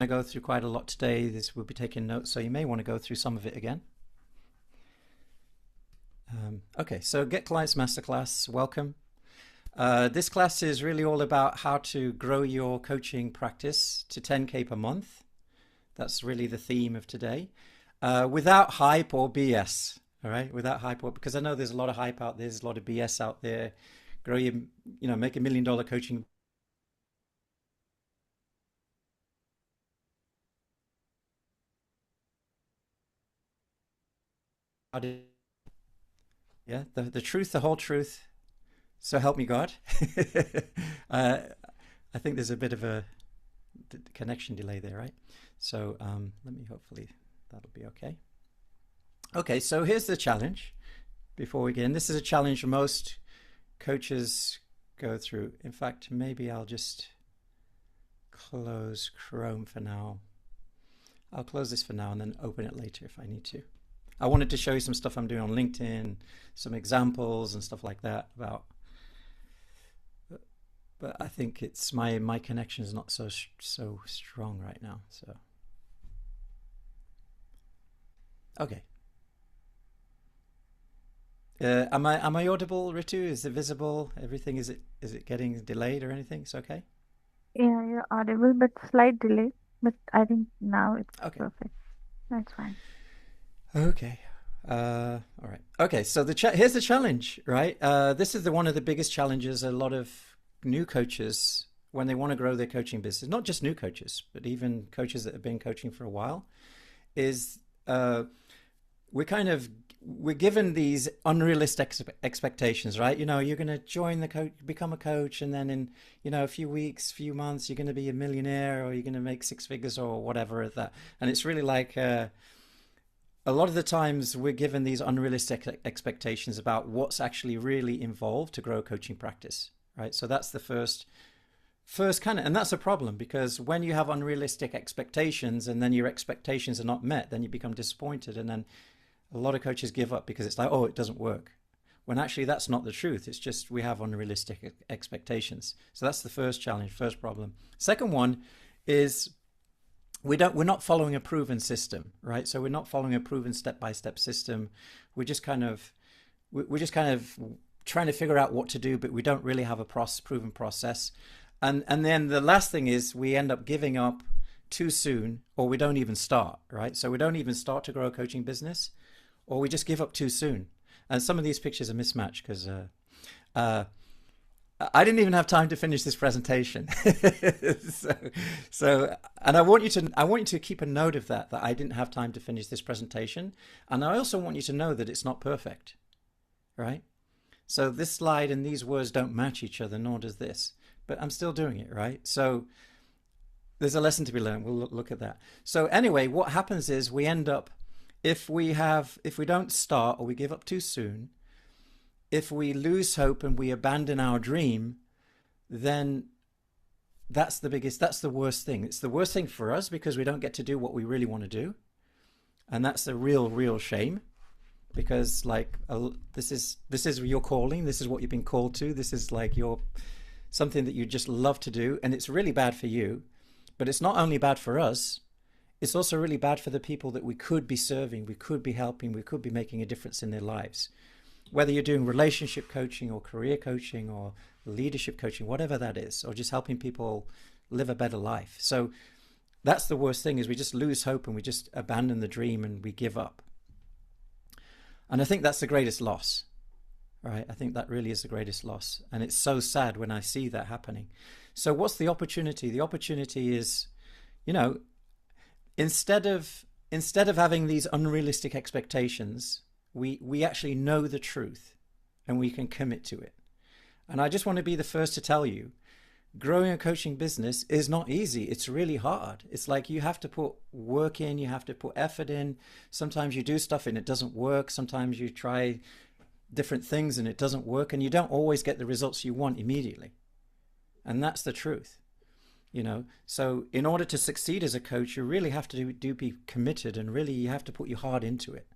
to go through quite a lot today. This will be taking notes, so you may want to go through some of it again. Okay, so Get Clients Masterclass, welcome. This class is really all about how to grow your coaching practice to 10K per month. That's really the theme of today, without hype or BS. All right, without hype, because I know there's a lot of hype out there, there's a lot of BS out there. Grow your, make $1 million coaching. Yeah, the truth, the whole truth. So help me God. I think there's a bit of a connection delay there, right? So let me, hopefully that'll be okay. Okay, so here's the challenge before we get in. This is a challenge most coaches go through. In fact, maybe I'll just close Chrome for now. I'll close this for now and then open it later if I need to. I wanted to show you some stuff I'm doing on LinkedIn, some examples and stuff like that about, but I think it's my connection is not so strong right now. So okay. Am I audible, Ritu? Is it visible? Everything, is it getting delayed or anything? It's okay? Yeah, you're audible, but slight delay. But I think now it's Okay. perfect. That's fine. Okay. All right. Okay. So here's the challenge, right? This is one of the biggest challenges a lot of new coaches when they want to grow their coaching business, not just new coaches, but even coaches that have been coaching for a while, is we're given these unrealistic expectations, right? You're going to join the coach, become a coach, and then in a few weeks, few months, you're going to be a millionaire, or you're going to make six figures, or whatever of that. And it's really like a lot of the times we're given these unrealistic expectations about what's actually really involved to grow a coaching practice, right? So that's the first kind of, and that's a problem, because when you have unrealistic expectations and then your expectations are not met, then you become disappointed, and then a lot of coaches give up because it's like, oh, it doesn't work. When actually that's not the truth. It's just we have unrealistic expectations. So that's the first challenge, first problem. Second one is we're not following a proven system, right? So we're not following a proven step-by-step system. We're just kind of trying to figure out what to do, but we don't really have a proven process. And then the last thing is we end up giving up too soon, or we don't even start, right? So we don't even start to grow a coaching business, or we just give up too soon. And some of these pictures are mismatched because I didn't even have time to finish this presentation. And I want you to keep a note of that I didn't have time to finish this presentation. And I also want you to know that it's not perfect, right? So this slide and these words don't match each other, nor does this, but I'm still doing it, right? So there's a lesson to be learned. We'll look at that. So anyway, what happens is we end up, if we don't start, or we give up too soon, if we lose hope and we abandon our dream, then that's the worst thing. It's the worst thing for us because we don't get to do what we really want to do. And that's a real shame, because like this is your calling. This is what you've been called to. This is like something that you just love to do. And it's really bad for you, but it's not only bad for us. It's also really bad for the people that we could be serving, we could be helping, we could be making a difference in their lives. Whether you're doing relationship coaching or career coaching or leadership coaching, whatever that is, or just helping people live a better life. So that's the worst thing, is we just lose hope and we just abandon the dream and we give up. And I think that's the greatest loss, right? I think that really is the greatest loss. And it's so sad when I see that happening. So what's the opportunity? The opportunity is, instead of having these unrealistic expectations, we actually know the truth and we can commit to it. And I just want to be the first to tell you, growing a coaching business is not easy. It's really hard. It's like you have to put work in, you have to put effort in. Sometimes you do stuff and it doesn't work. Sometimes you try different things and it doesn't work, and you don't always get the results you want immediately. And that's the truth. So in order to succeed as a coach, you really have to be committed, and really you have to put your heart into it.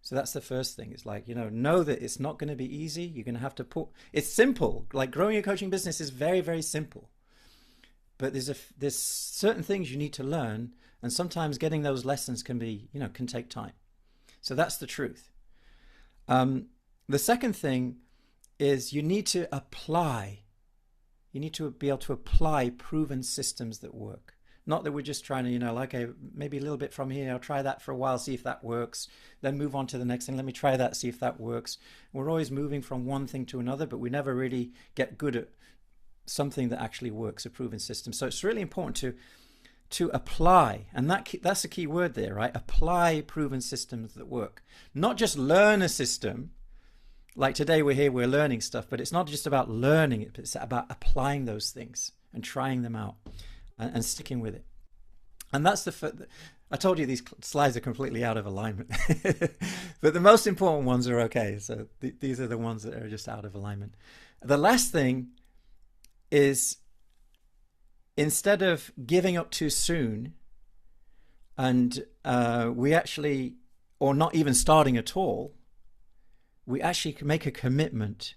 So that's the first thing. It's like, know that it's not going to be easy. You're going to have to it's simple. Like growing a coaching business is very, very simple. but there's certain things you need to learn, and sometimes getting those lessons can be, can take time. So that's the truth. The second thing is you need to apply. You need to be able to apply proven systems that work. Not that we're just trying to, okay, maybe a little bit from here, I'll try that for a while, see if that works, then move on to the next thing. Let me try that, see if that works. We're always moving from one thing to another, but we never really get good at something that actually works, a proven system. So it's really important to apply, and that's the key word there, right? Apply proven systems that work. Not just learn a system. Like today we're here, we're learning stuff, but it's not just about learning it, but it's about applying those things and trying them out and sticking with it. And that's I told you these slides are completely out of alignment, but the most important ones are okay. So these are the ones that are just out of alignment. The last thing is, instead of giving up too soon and or not even starting at all, we actually can make a commitment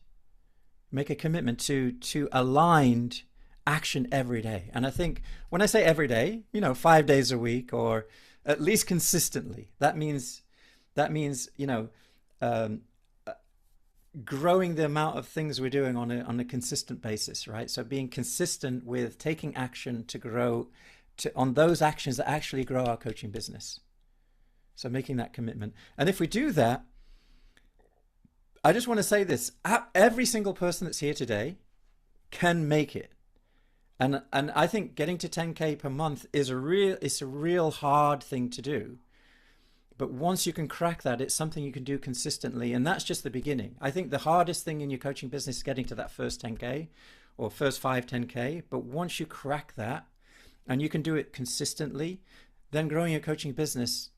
to aligned action every day. And I think when I say every day, 5 days a week, or at least consistently, that means growing the amount of things we're doing on a consistent basis, right? So being consistent with taking action to grow on those actions that actually grow our coaching business. So making that commitment. And if we do that, I just want to say this, every single person that's here today can make it. And I think getting to 10K per month is a real hard thing to do. But once you can crack that, it's something you can do consistently. And that's just the beginning. I think the hardest thing in your coaching business is getting to that first 10K or first 10K. But once you crack that and you can do it consistently, then growing your coaching business,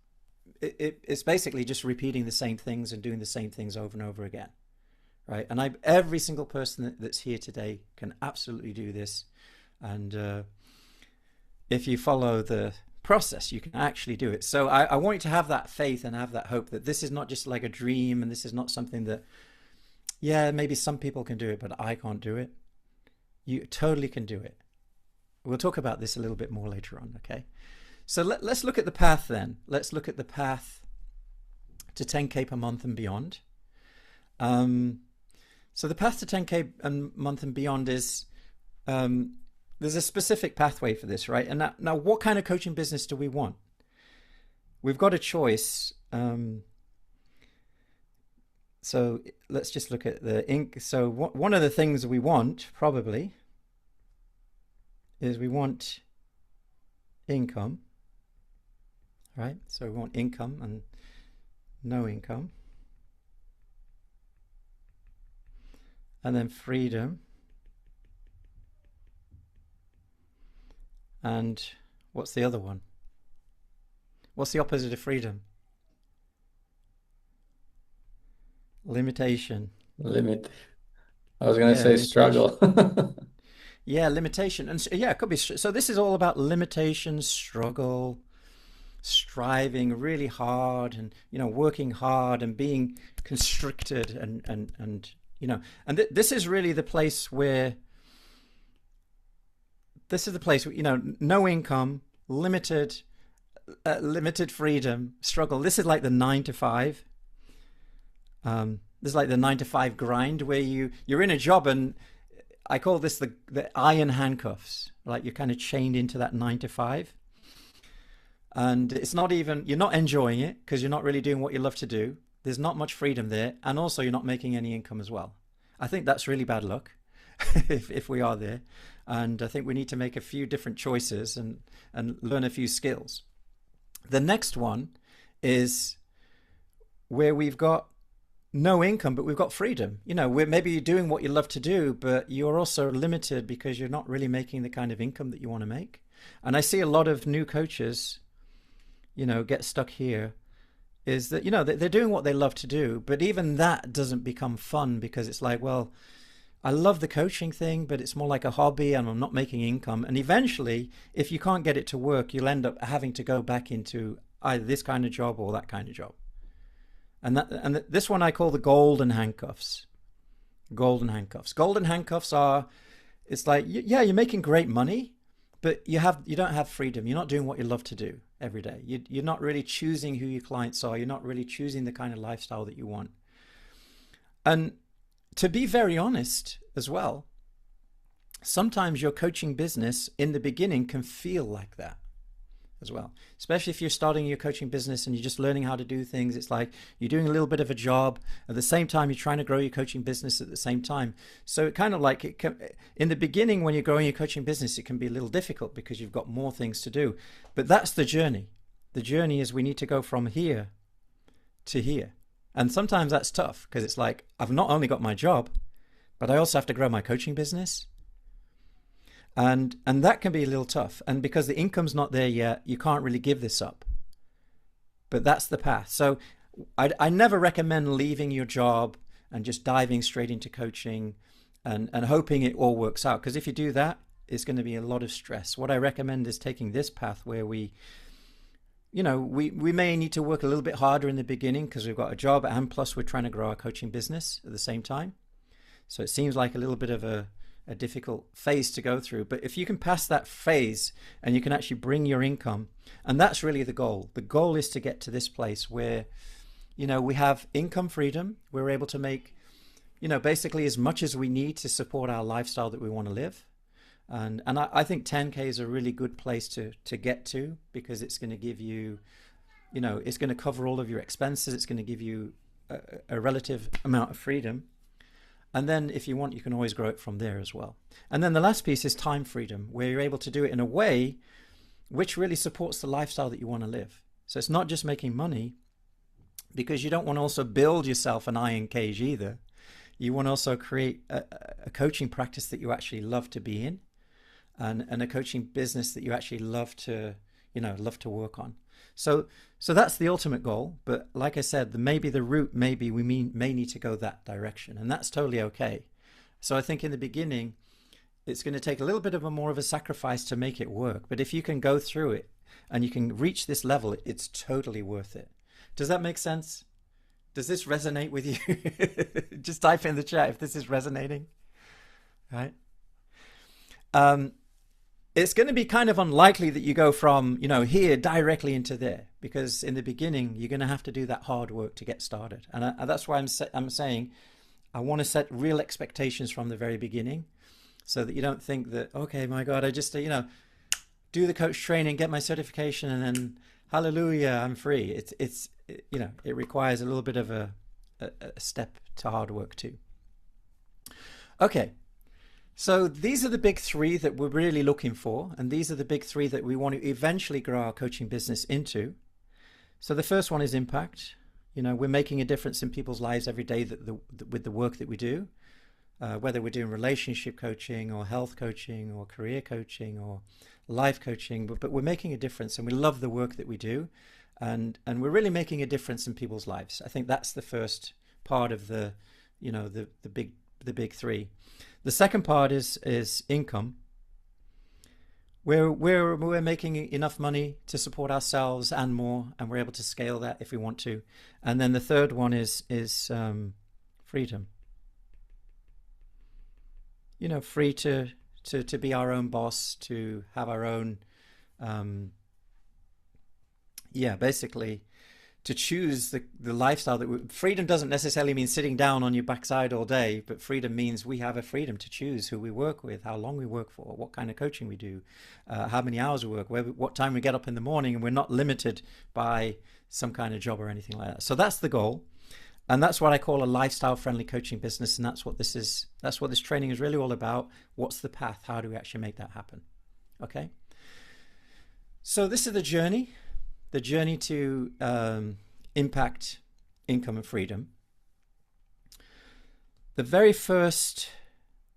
it's basically just repeating the same things and doing the same things over and over again, right? And every single person that's here today can absolutely do this. And if you follow the process, you can actually do it. So I want you to have that faith and have that hope that this is not just like a dream, and this is not something that, maybe some people can do it, but I can't do it. You totally can do it. We'll talk about this a little bit more later on, okay? So let's look at the path then. Let's look at the path to 10K per month and beyond. So the path to 10K a month and beyond is, there's a specific pathway for this, right? And now what kind of coaching business do we want? We've got a choice. So let's just look at So one of the things we want probably is we want income. Right? So we want income and no income. And then freedom. And what's the other one? What's the opposite of freedom? Limitation. I was going to say struggle. Yeah, limitation. And it could be. So this is all about limitation, struggle, striving really hard, and working hard and being constricted, and this is really the place where no income, limited freedom, struggle. This is like the 9 to 5. This is like the 9 to 5 grind, where you're in a job, and I call this the iron handcuffs. Like you're kind of chained into that 9 to 5. And it's not even, you're not enjoying it because you're not really doing what you love to do. There's not much freedom there. And also you're not making any income as well. I think that's really bad luck if we are there. And I think we need to make a few different choices and learn a few skills. The next one is where we've got no income, but we've got freedom. Where maybe you're doing what you love to do, but you're also limited because you're not really making the kind of income that you want to make. And I see a lot of new coaches get stuck here, is that, they're doing what they love to do, but even that doesn't become fun because it's like, well, I love the coaching thing, but it's more like a hobby and I'm not making income. And eventually, if you can't get it to work, you'll end up having to go back into either this kind of job or that kind of job. And this one I call the golden handcuffs. Golden handcuffs. Golden handcuffs are, it's like, you're making great money, but you don't have freedom. You're not doing what you love to do every day. You're not really choosing who your clients are. You're not really choosing the kind of lifestyle that you want. And to be very honest as well, sometimes your coaching business in the beginning can feel like that as well, especially if you're starting your coaching business and you're just learning how to do things. It's like you're doing a little bit of a job at the same time you're trying to grow your coaching business at the same time. So it kind of like in the beginning when you're growing your coaching business, it can be a little difficult because you've got more things to do. But that's the journey. The journey is we need to go from here to here. And sometimes that's tough because it's like I've not only got my job, but I also have to grow my coaching business. And that can be a little tough. And because the income's not there yet, you can't really give this up. But that's the path. So I never recommend leaving your job and just diving straight into coaching and hoping it all works out. Because if you do that, it's going to be a lot of stress. What I recommend is taking this path where we may need to work a little bit harder in the beginning because we've got a job and plus we're trying to grow our coaching business at the same time. So it seems like a little bit of a difficult phase to go through. But if you can pass that phase and you can actually bring your income, and that's really the goal. The goal is to get to this place where, we have income freedom. We're able to make, basically as much as we need to support our lifestyle that we want to live. And I think 10K is a really good place to get to because it's going to give you, it's going to cover all of your expenses. It's going to give you a relative amount of freedom. And then if you want, you can always grow it from there as well. And then the last piece is time freedom, where you're able to do it in a way which really supports the lifestyle that you want to live. So it's not just making money, because you don't want to also build yourself an iron cage either. You want to also create a coaching practice that you actually love to be in and a coaching business that you actually love to work on. So that's the ultimate goal. But like I said, maybe the route, may need to go that direction, and that's totally okay. So I think in the beginning, it's going to take a little bit of more of a sacrifice to make it work. But if you can go through it and you can reach this level, it's totally worth it. Does that make sense? Does this resonate with you? Just type in the chat if this is resonating. Right? It's going to be kind of unlikely that you go from, here directly into there, because in the beginning, you're going to have to do that hard work to get started. And that's why I'm saying I want to set real expectations from the very beginning so that you don't think that, okay, my God, I just, do the coach training, get my certification, and then hallelujah, I'm free. It requires a little bit of a step to hard work too. Okay. So these are the big three that we're really looking for. And these are the big three that we want to eventually grow our coaching business into. So the first one is impact. We're making a difference in people's lives every day with the work that we do, whether we're doing relationship coaching or health coaching or career coaching or life coaching, but we're making a difference and we love the work that we do. And we're really making a difference in people's lives. I think that's the first part of the big three. The second part is income. We're making enough money to support ourselves and more, and we're able to scale that if we want to. And then the third one is freedom. Free to be our own boss, to have our own, basically to choose the lifestyle that freedom doesn't necessarily mean sitting down on your backside all day, but freedom means we have a freedom to choose who we work with, how long we work for, what kind of coaching we do, how many hours we work, what time we get up in the morning, and we're not limited by some kind of job or anything like that. So that's the goal. And that's what I call a lifestyle friendly coaching business. And that's what this training is really all about. What's the path? How do we actually make that happen? Okay. So this is the journey to impact, income, and freedom. The very first,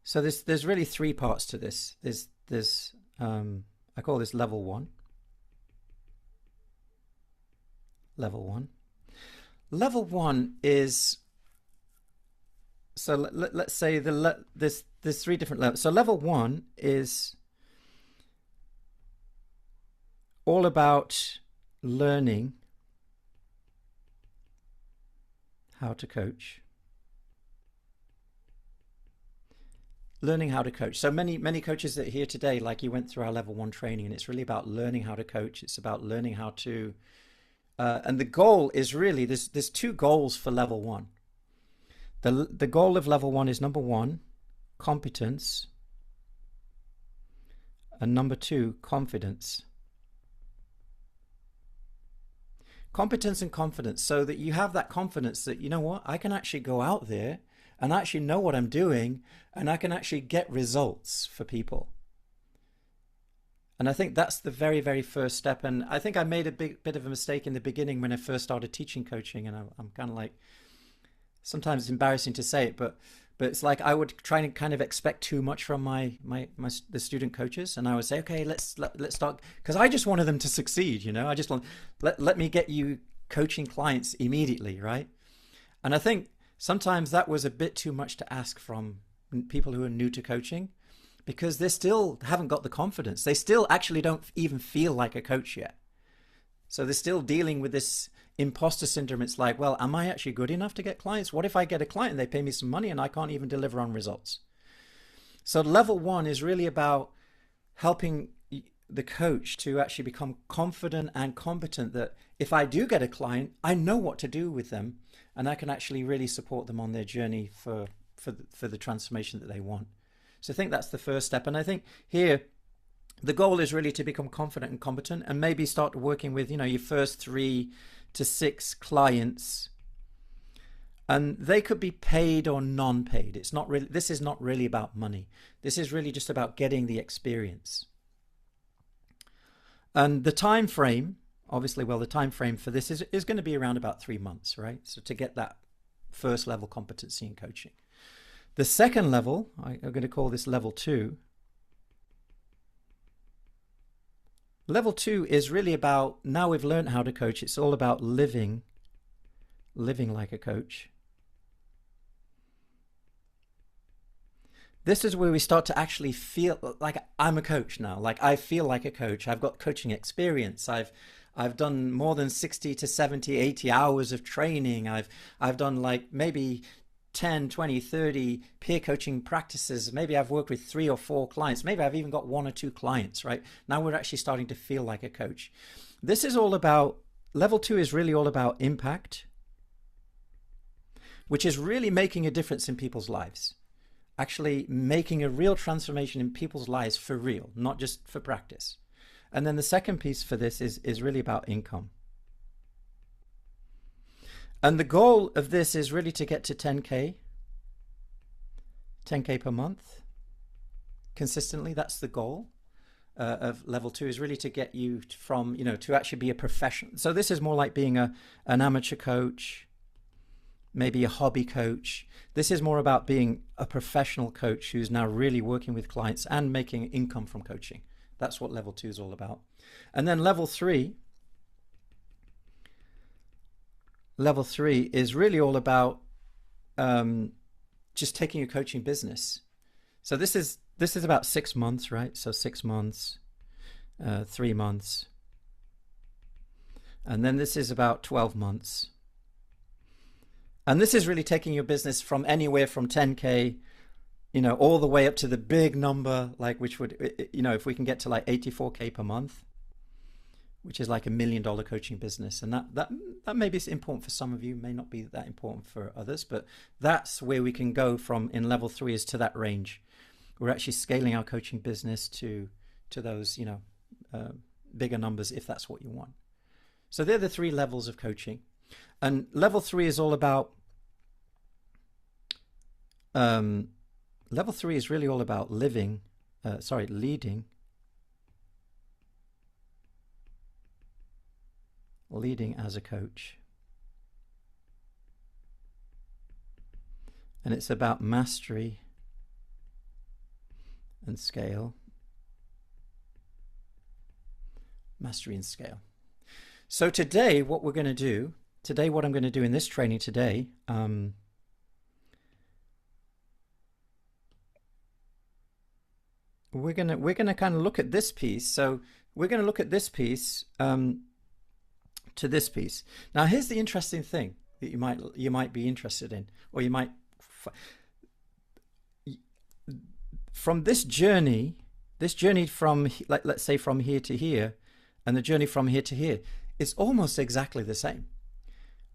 so there's really three parts to this. There's I call this level one. Level one is, so let's say there's three different levels. So level one is all about learning how to coach. learning how to coach. So many coaches that are here today, like you went through our level 1 training, and it's really about learning how to coach. It's about learning how to, and the goal is really, there's 2 goals for level 1. The goal of level 1 is, number 1, competence, and number 2, confidence. Competence and confidence, so that you have that confidence that, you know what, I can actually go out there and actually know what I'm doing, and I can actually get results for people. And I think that's the very, very first step. And I think I made a bit of a mistake in the beginning when I first started teaching coaching, and I'm kind of like, sometimes it's embarrassing to say it, but it's like I would try and kind of expect too much from the student coaches, and I would say, okay, let's start, because I just wanted them to succeed, you know. I just want, let me get you coaching clients immediately, right? And I think sometimes that was a bit too much to ask from people who are new to coaching, because they still haven't got the confidence. They still actually don't even feel like a coach yet. So they're still dealing with this imposter syndrome. It's like, well, am I actually good enough to get clients? What if I get a client and they pay me some money and I can't even deliver on results? So level 1 is really about helping the coach to actually become confident and competent, that if I do get a client, I know what to do with them, and I can actually really support them on their journey for the transformation that they want. So I think that's the first step. And I think here, the goal is really to become confident and competent, and maybe start working with, you know, your first 3 to 6 clients, and they could be paid or non-paid. It's not really, this is not really about money. This is really just about getting the experience. And the time frame, obviously, well, the time frame for this is going to be around about 3 months, right? So to get that first level competency in coaching. The second level, I'm going to call this level 2. Level 2 is really about, now we've learned how to coach, it's all about living like a coach. This is where we start to actually feel like I'm a coach now. Like I feel like a coach. I've got coaching experience. I've done more than 60 to 70, 80 hours of training. I've done like maybe 10, 20, 30 peer coaching practices. Maybe I've worked with 3 or 4 clients. Maybe I've even got 1 or 2 clients, right? Now we're actually starting to feel like a coach. This is all about, level 2 is really all about impact, which is really making a difference in people's lives. Actually making a real transformation in people's lives for real, not just for practice. And then the second piece for this is really about income. And the goal of this is really to get to 10K per month consistently. That's the goal of level 2, is really to get you from, you know, to actually be a professional. So this is more like being an amateur coach, maybe a hobby coach. This is more about being a professional coach who's now really working with clients and making income from coaching. That's what level 2 is all about. And then level 3 is really all about just taking your coaching business. So this is about 6 months, right? So 6 months, 3 months, and then this is about 12 months. And this is really taking your business from anywhere from 10K, you know, all the way up to the big number, like, which would, you know, if we can get to like 84K per month, which is like $1 million coaching business. And that may be important for some of you, may not be that important for others, but that's where we can go from in level 3, is to that range. We're actually scaling our coaching business to those, you know, bigger numbers, if that's what you want. So they're the 3 levels of coaching. And level 3 is all about, level 3 is really all about leading as a coach. And it's about mastery and scale. Mastery and scale. So today, what I'm going to do in this training today, we're gonna kind of look at this piece. So we're going to look at this piece to this piece. Now, here's the interesting thing that you might be interested in, or you might. from this journey from, like, let's say from here to here, and the journey from here to here, is almost exactly the same.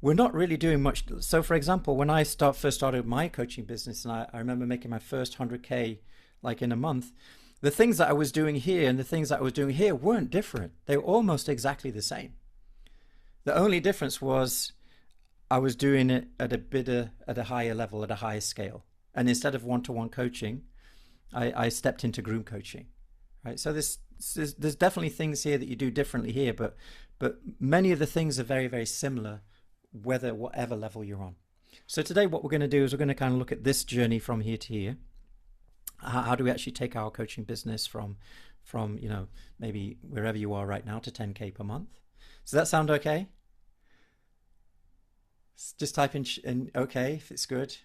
We're not really doing much. So for example, when I first started my coaching business, and I remember making my first 100K like in a month, the things that I was doing here and the things that I was doing here weren't different. They were almost exactly the same. The only difference was I was doing it at a higher level, at a higher scale. And instead of one-to-one coaching, I stepped into group coaching, right? So there's definitely things here that you do differently here, but many of the things are very, very similar, whatever level you're on. So today what we're going to do is we're going to kind of look at this journey from here to here. How do we actually take our coaching business from maybe wherever you are right now to 10K per month? Does that sound okay? Just type in okay if it's good.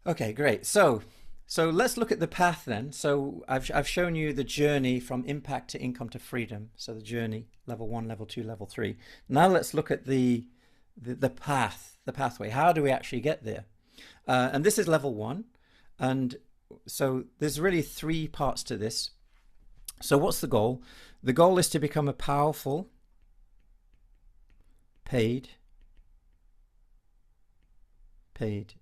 Okay, great. So let's look at the path then. So I've shown you the journey from impact to income to freedom. So the journey, level 1, level 2, level 3. Now let's look at the pathway. How do we actually get there? And this is level 1. And so there's really 3 parts to this. So what's the goal? The goal is to become a powerful, paid coach,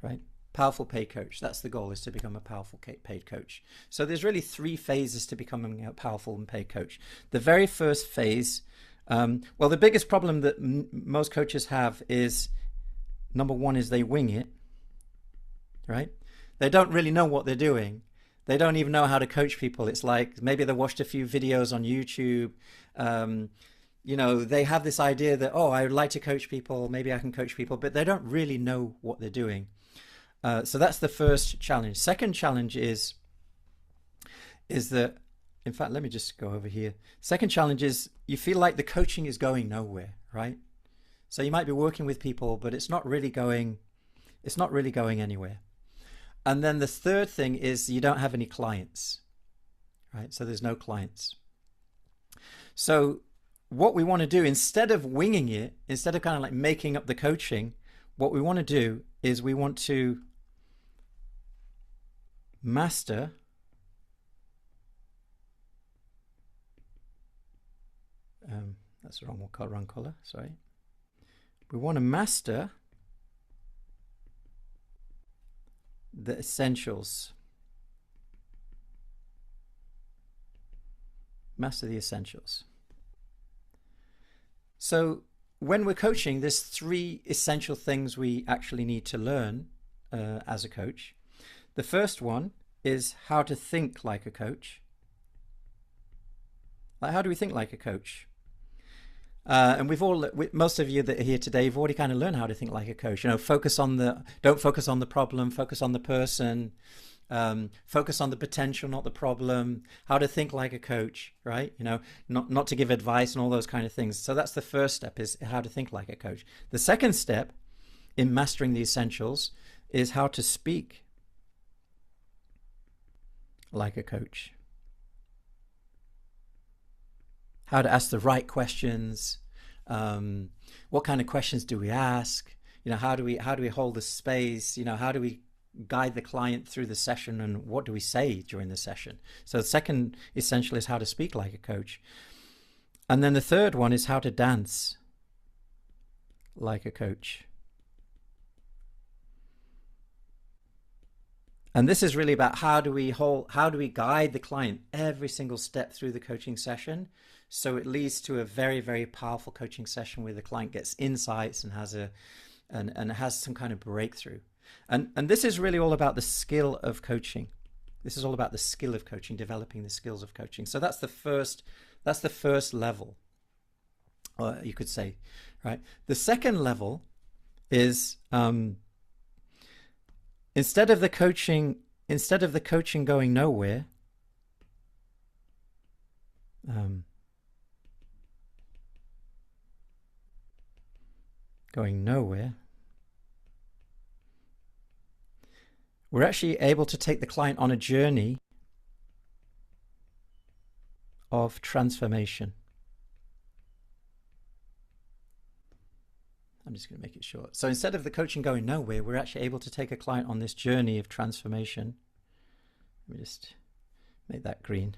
right? Powerful paid coach. That's the goal, is to become a powerful paid coach. So there's really 3 phases to becoming a powerful and paid coach. The very first phase, well, the biggest problem that most coaches have is, number 1 is they wing it, right? They don't really know what they're doing. They don't even know how to coach people. It's like maybe they watched a few videos on YouTube. They have this idea that, oh, I would like to coach people. Maybe I can coach people, but they don't really know what they're doing. So that's the first challenge. Second challenge is that, in fact, let me just go over here. Second challenge is you feel like the coaching is going nowhere, right? So you might be working with people, but it's not really going anywhere. And then the third thing is you don't have any clients, right? So there's no clients. So what we want to do, instead of winging it, instead of kind of like making up the coaching, what we want to do is we want to master that's the wrong color, sorry. We want to master the essentials. Master the essentials. So when we're coaching, there's 3 essential things we actually need to learn as a coach. The first one is how to think like a coach. Like, how do we think like a coach? And most of you that are here today, you've already kind of learned how to think like a coach. Don't focus on the problem, focus on the person, focus on the potential, not the problem. How to think like a coach, right? Not to give advice and all those kind of things. So that's the first step, is how to think like a coach. The second step in mastering the essentials is how to speak like a coach. How to ask the right questions. What kind of questions do we ask? How do we hold the space? How do we guide the client through the session, and what do we say during the session? So the second essential is how to speak like a coach. And then the third one is how to dance like a coach. And this is really about how do we guide the client every single step through the coaching session, so it leads to a very, very powerful coaching session where the client gets insights and has some kind of breakthrough. And this is really all about the skill of coaching. This is all about the skill of coaching, developing the skills of coaching. So that's the first level, or you could say, right? The second level is instead of the coaching going nowhere, we're actually able to take the client on a journey of transformation. I'm just going to make it short. So instead of the coaching going nowhere, we're actually able to take a client on this journey of transformation. Let me just make that green.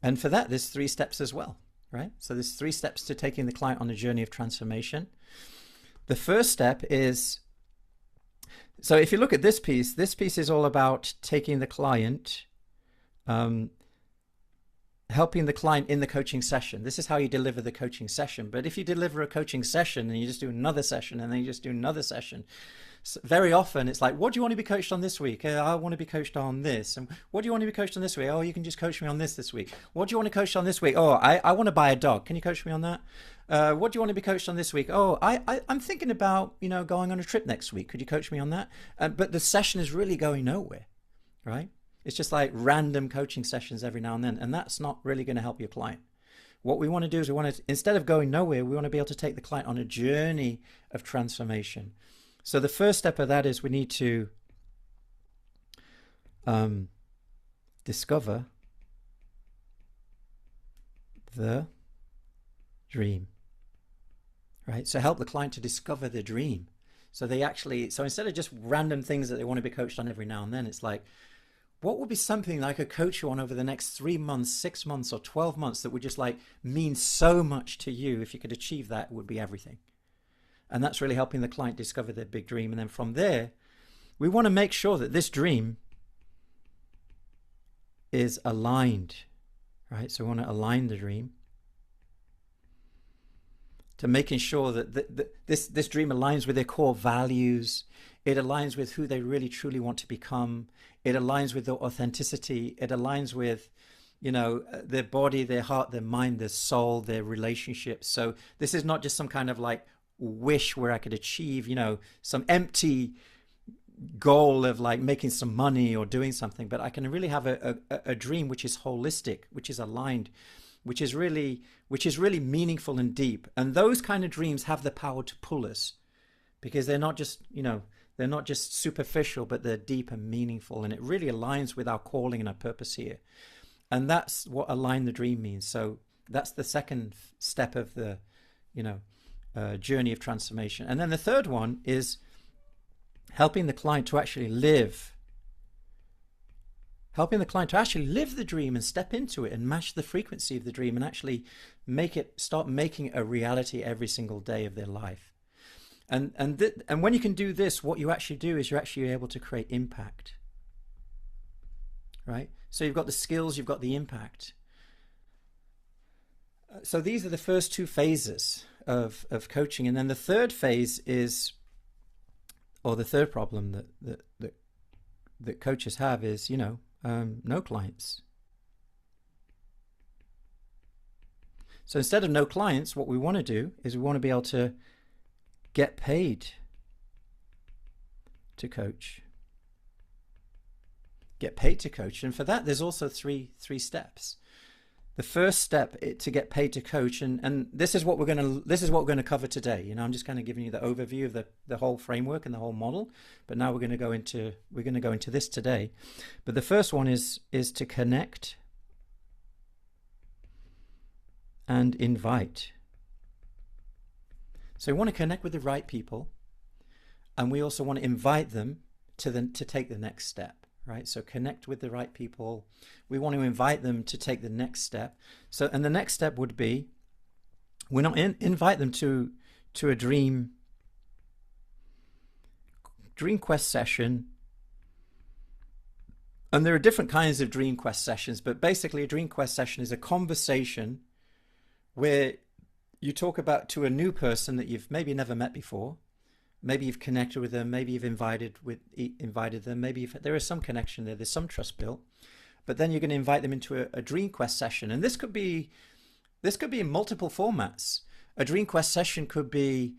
And for that, there's 3 steps as well, right? So there's 3 steps to taking the client on a journey of transformation. The first step is, so if you look at this piece is all about taking the client, helping the client in the coaching session. This is how you deliver the coaching session. But if you deliver a coaching session and you just do another session and then you just do another session, so very often it's like, what do you want to be coached on this week? I want to be coached on this. And what do you want to be coached on this week? Oh, you can just coach me on this week. What do you want to coach on this week? Oh, I want to buy a dog. Can you coach me on that? What do you want to be coached on this week? Oh, I'm thinking about, going on a trip next week. Could you coach me on that? But the session is really going nowhere, right? It's just like random coaching sessions every now and then. And that's not really going to help your client. What we want to do is instead of going nowhere, we want to be able to take the client on a journey of transformation. So the first step of that is we need to discover the dream, right? So help the client to discover the dream. So instead of just random things that they want to be coached on every now and then, it's like, what would be something that I could coach you on over the next 3 months, 6 months, or 12 months that would just mean so much to you? If you could achieve that, it would be everything. And that's really helping the client discover their big dream. And then from there, we want to make sure that this dream is aligned, right? So we want to align the dream to making sure that this dream aligns with their core values. It aligns with who they really truly want to become. It aligns with their authenticity. It aligns with, their body, their heart, their mind, their soul, their relationships. So this is not just some kind of wish where I could achieve, some empty goal of making some money or doing something, but I can really have a dream which is holistic, which is aligned, which is really meaningful and deep. And those kind of dreams have the power to pull us, because they're not just, they're not just superficial, but they're deep and meaningful. And it really aligns with our calling and our purpose here. And that's what align the dream means. So that's the second step of the, journey of transformation. And then the third one is helping the client to actually live the dream and step into it and match the frequency of the dream and actually start making it a reality every single day of their life. And when you can do this, what you actually do is you're actually able to create impact, right? So you've got the skills, you've got the impact. So these are the first 2 phases of coaching. And then the third phase is, or the third problem that coaches have is, no clients. So instead of no clients, what we want to do is we want to be able to get paid to coach. Get paid to coach. And for that, there's also three steps. The first step to get paid to coach, and this is what we're going to cover today. I'm just kind of giving you the overview of the whole framework and the whole model. But now we're going to go into this today. But the first one is to connect and invite. So we want to connect with the right people, and we also want to invite them to take the next step. Right, so connect with the right people. We want to invite them to take the next step. So, and the next step would be, we're not invite them to a dream quest session. And there are different kinds of dream quest sessions, but basically a dream quest session is a conversation where you talk about to a new person that you've maybe never met before. Maybe you've connected with them. Maybe you've invited them. Maybe there is some connection there. There's some trust built. But then you're going to invite them into a dream quest session, and this could be in multiple formats. A dream quest session could be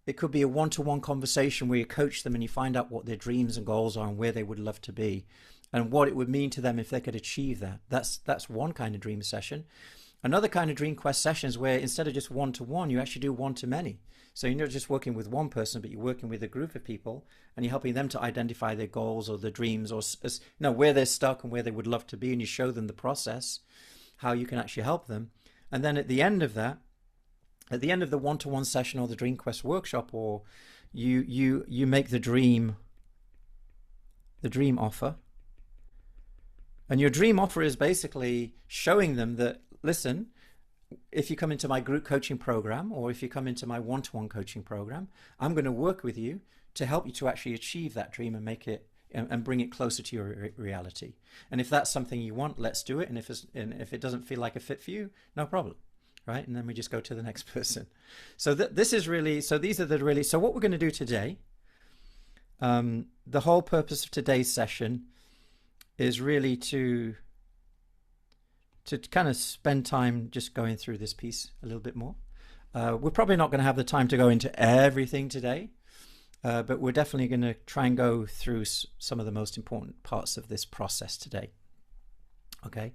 a one-to-one conversation where you coach them and you find out what their dreams and goals are and where they would love to be, and what it would mean to them if they could achieve that. That's one kind of dream session. Another kind of Dream Quest sessions where instead of just one-to-one, you actually do one-to-many. So you're not just working with one person, but you're working with a group of people and you're helping them to identify their goals or their dreams or where they're stuck and where they would love to be. And you show them the process, how you can actually help them. And then at the end of that, at the end of the one-to-one session or the Dream Quest workshop, or you make the dream offer. And your dream offer is basically showing them that, listen, if you come into my group coaching program or if you come into my one-to-one coaching program, I'm going to work with you to help you to actually achieve that dream and make it and bring it closer to your reality. And if that's something you want, let's do it. And if it doesn't feel like a fit for you, no problem. Right? And then we just go to the next person. So this is really, so these are the really, so what we're going to do today, the whole purpose of today's session is really to kind of spend time just going through this piece a little bit more. We're probably not going to have the time to go into everything today, but we're definitely going to try and go through some of the most important parts of this process today. Okay,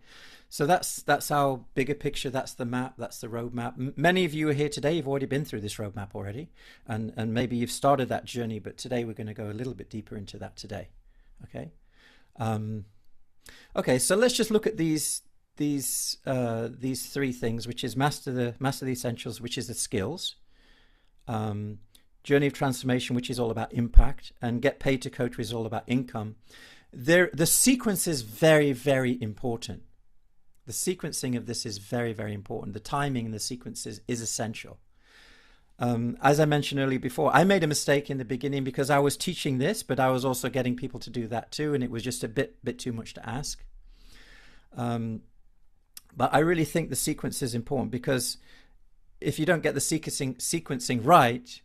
so that's our bigger picture. That's the map. That's the roadmap. Many of you are here today. You've already been through this roadmap already, and maybe you've started that journey. But today we're going to go a little bit deeper into that today. Okay. Okay, so let's just look at these three things, which is master the essentials, which is the skills, journey of transformation, which is all about impact, and get paid to coach, which is all about income. The sequence is very, very important. The sequencing of this is very, very important. The timing and the sequences is essential. As I mentioned earlier before, I made a mistake in the beginning because I was teaching this, but I was also getting people to do that too, and it was just a bit too much to ask. But I really think the sequence is important, because if you don't get the sequencing right,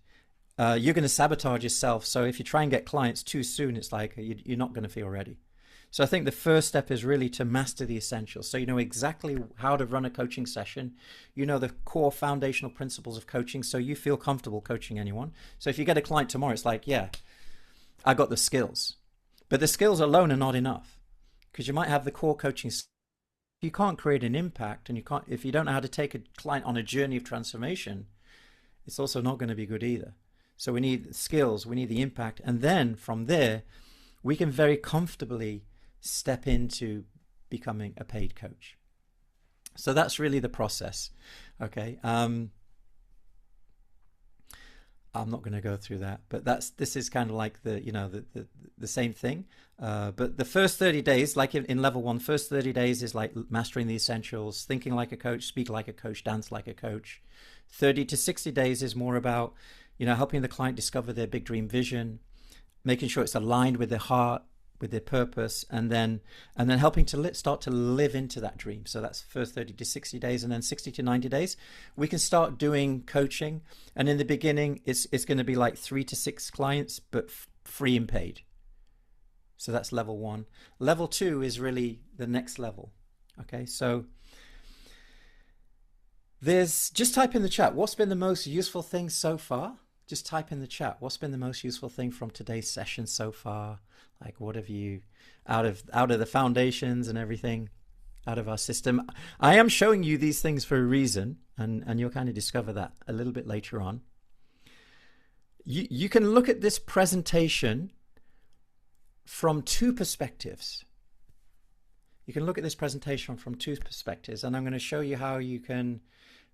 you're going to sabotage yourself. So if you try and get clients too soon, it's like you're not going to feel ready. So I think the first step is really to master the essentials. So you know exactly how to run a coaching session. You know the core foundational principles of coaching, so you feel comfortable coaching anyone. So if you get a client tomorrow, it's like, yeah, I got the skills. But the skills alone are not enough, because you might have the core coaching. You can't create an impact, and if you don't know how to take a client on a journey of transformation, it's also not going to be good either. So we need skills, we need the impact, and then from there, we can very comfortably step into becoming a paid coach. So that's really the process. Okay. I'm not going to go through that, but this is kind of like the same thing. But the first 30 days, like in level 1, first 30 days is like mastering the essentials, thinking like a coach, speak like a coach, dance like a coach. 30 to 60 days is more about, helping the client discover their big dream vision, making sure it's aligned with their heart, with their purpose, and then helping to start to live into that dream. So that's first 30 to 60 days, and then 60 to 90 days, we can start doing coaching. And in the beginning, it's going to be like 3 to 6 clients, but free and paid. So that's level 1. Level 2 is really the next level. Okay, so just type in the chat, what's been the most useful thing so far? Just type in the chat, what's been the most useful thing from today's session so far? Like, what have you, out of the foundations and everything, out of our system? I am showing you these things for a reason, and you'll kind of discover that a little bit later on. You can look at this presentation from 2 perspectives. You can look at this presentation from 2 perspectives, and I'm going to show you how you can,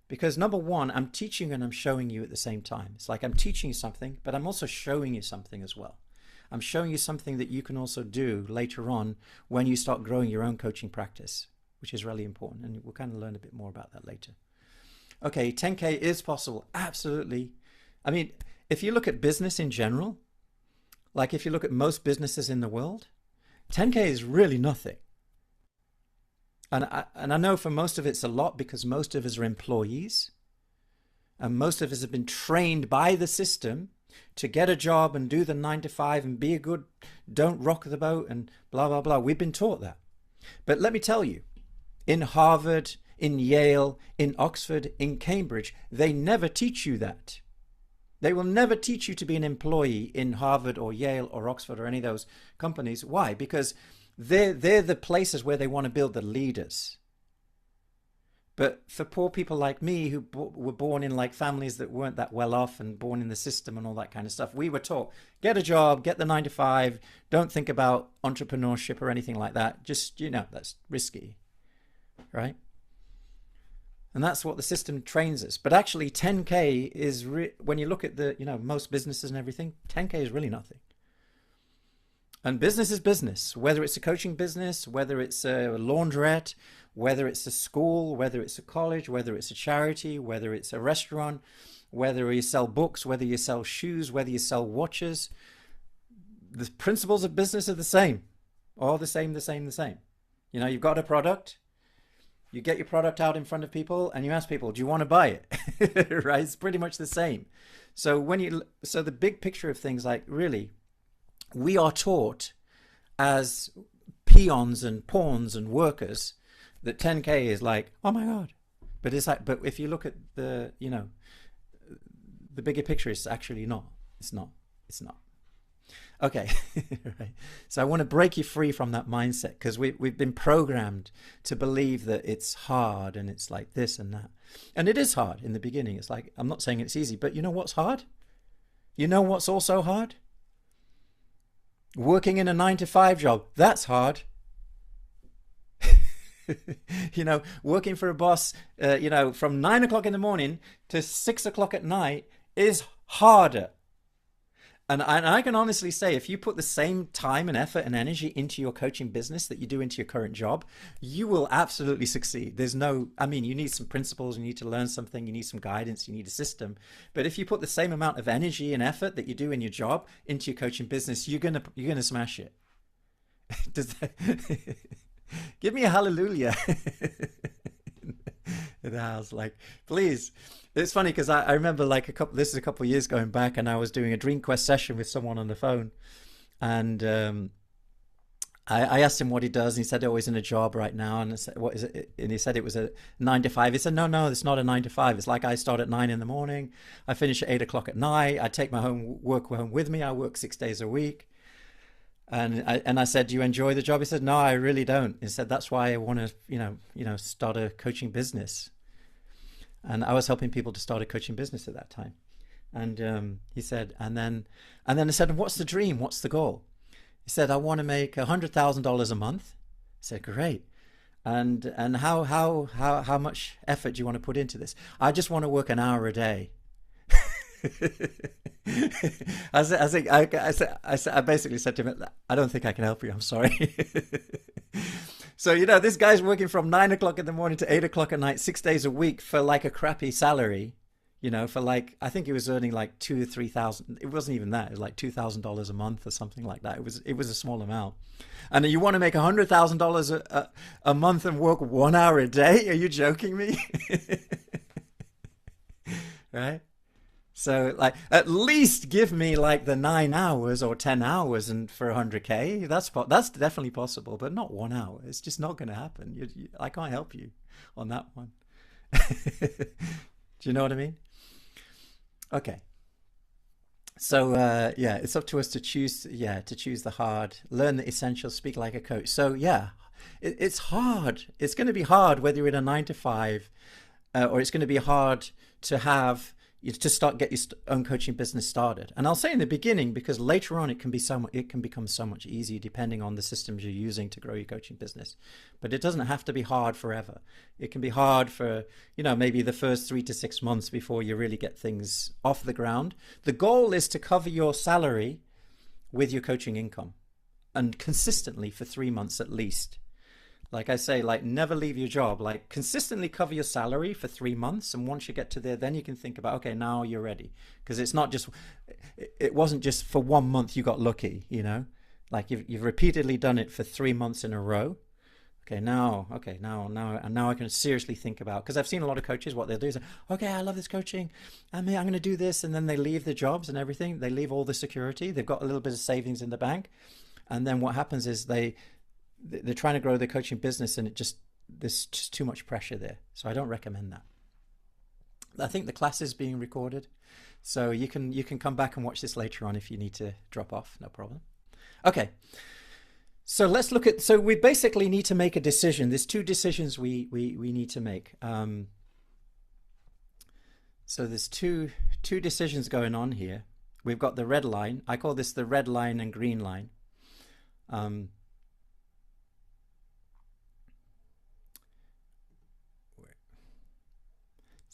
because number 1, I'm teaching and I'm showing you at the same time. It's like I'm teaching you something, but I'm also showing you something as well. I'm showing you something that you can also do later on when you start growing your own coaching practice, which is really important. And we'll kind of learn a bit more about that later. Okay, 10K is possible. Absolutely. I mean, if you look at business in general, like if you look at most businesses in the world, 10K is really nothing. And I know for most of it's a lot, because most of us are employees, and most of us have been trained by the system to get a job and do the 9 to 5 and be a good, don't rock the boat and blah, blah, blah. We've been taught that. But let me tell you, in Harvard, in Yale, in Oxford, in Cambridge, they never teach you that. They will never teach you to be an employee in Harvard or Yale or Oxford or any of those companies. Why? Because they're the places where they want to build the leaders. But for poor people like me who were born in like families that weren't that well off and born in the system and all that kind of stuff, we were taught, get a job, get the 9 to 5, don't think about entrepreneurship or anything like that. Just, that's risky, right? And that's what the system trains us. But actually 10K is, when you look at the, most businesses and everything, 10K is really nothing. And business is business, whether it's a coaching business, whether it's a laundrette, whether it's a school, whether it's a college, whether it's a charity, whether it's a restaurant, whether you sell books, whether you sell shoes, whether you sell watches. The principles of business are the same, all the same. You've got a product, you get your product out in front of people and you ask people, do you want to buy it? Right? It's pretty much the same. So the big picture of things, like, really, we are taught as peons and pawns and workers that 10K is like, oh my God. But if you look at the bigger picture, it's actually not. It's not. Okay. Right. So I want to break you free from that mindset, because we've been programmed to believe that it's hard and it's like this and that. And it is hard in the beginning. It's like, I'm not saying it's easy, but you know what's hard? You know what's also hard? Working in a 9 to 5 job. That's hard. Working for a boss, from 9 o'clock in the morning to 6 o'clock at night is harder. And I can honestly say, if you put the same time and effort and energy into your coaching business that you do into your current job, you will absolutely succeed. You need some principles, you need to learn something, you need some guidance, you need a system. But if you put the same amount of energy and effort that you do in your job into your coaching business, you're gonna smash it. Does that give me a hallelujah in the house, like, please. It's funny because I remember, like, this is a couple of years going back, and I was doing a Dream Quest session with someone on the phone, and I asked him what he does, and he said, oh, he's in a job right now. And I said, what is it? And he said it was a 9 to 5. He said, no, it's not a 9 to 5. It's like, I start at 9 in the morning, I finish at 8 o'clock at night, I take my work home with me, I work 6 days a week. And I said, do you enjoy the job? He said, no, I really don't. He said, that's why I want to, start a coaching business. And I was helping people to start a coaching business at that time. And he said, and then I said, what's the dream? What's the goal? He said, I want to make $100,000 a month. I said, great. And how much effort do you want to put into this? I just want to work an hour a day. I basically said to him, I don't think I can help you. I'm sorry. So, this guy's working from 9 o'clock in the morning to 8 o'clock at night, 6 days a week for like a crappy salary, for like, I think he was earning like $2,000 or $3,000. It wasn't even that. It was like $2,000 a month or something like that. It was a small amount. And you want to make $100,000 a month and work 1 hour a day? Are you joking me? Right? So, like, at least give me like the 9 hours or 10 hours and for 100K. That's definitely possible, but not 1 hour. It's just not going to happen. I can't help you on that one. Do you know what I mean? Okay. So, it's up to us to choose the hard, learn the essentials, speak like a coach. So, it's hard. It's going to be hard whether you're in a 9 to 5, or it's going to be hard to get your own coaching business started. And I'll say in the beginning, because later on it can become so much easier depending on the systems you're using to grow your coaching business. But it doesn't have to be hard forever. It can be hard for, maybe the first 3 to 6 months before you really get things off the ground. The goal is to cover your salary with your coaching income, and consistently for 3 months at least. Like I say, like, never leave your job. Like, consistently cover your salary for 3 months, and once you get to there, then you can think about, okay, now you're ready. Because it wasn't just for 1 month you got lucky, like you've repeatedly done it for 3 months in a row. Now I can seriously think about, because I've seen a lot of coaches, what they'll do is, okay, I love this coaching, I'm going to do this, and then they leave their jobs and everything. They leave all the security. They've got a little bit of savings in the bank, and then what happens is they're trying to grow their coaching business, and there's just too much pressure there. So I don't recommend that. I think the class is being recorded, so you can come back and watch this later on if you need to drop off. No problem. Okay. So let's look at, so we basically need to make a decision. There's two decisions we need to make. So there's two decisions going on here. We've got the red line. I call this the red line and green line. So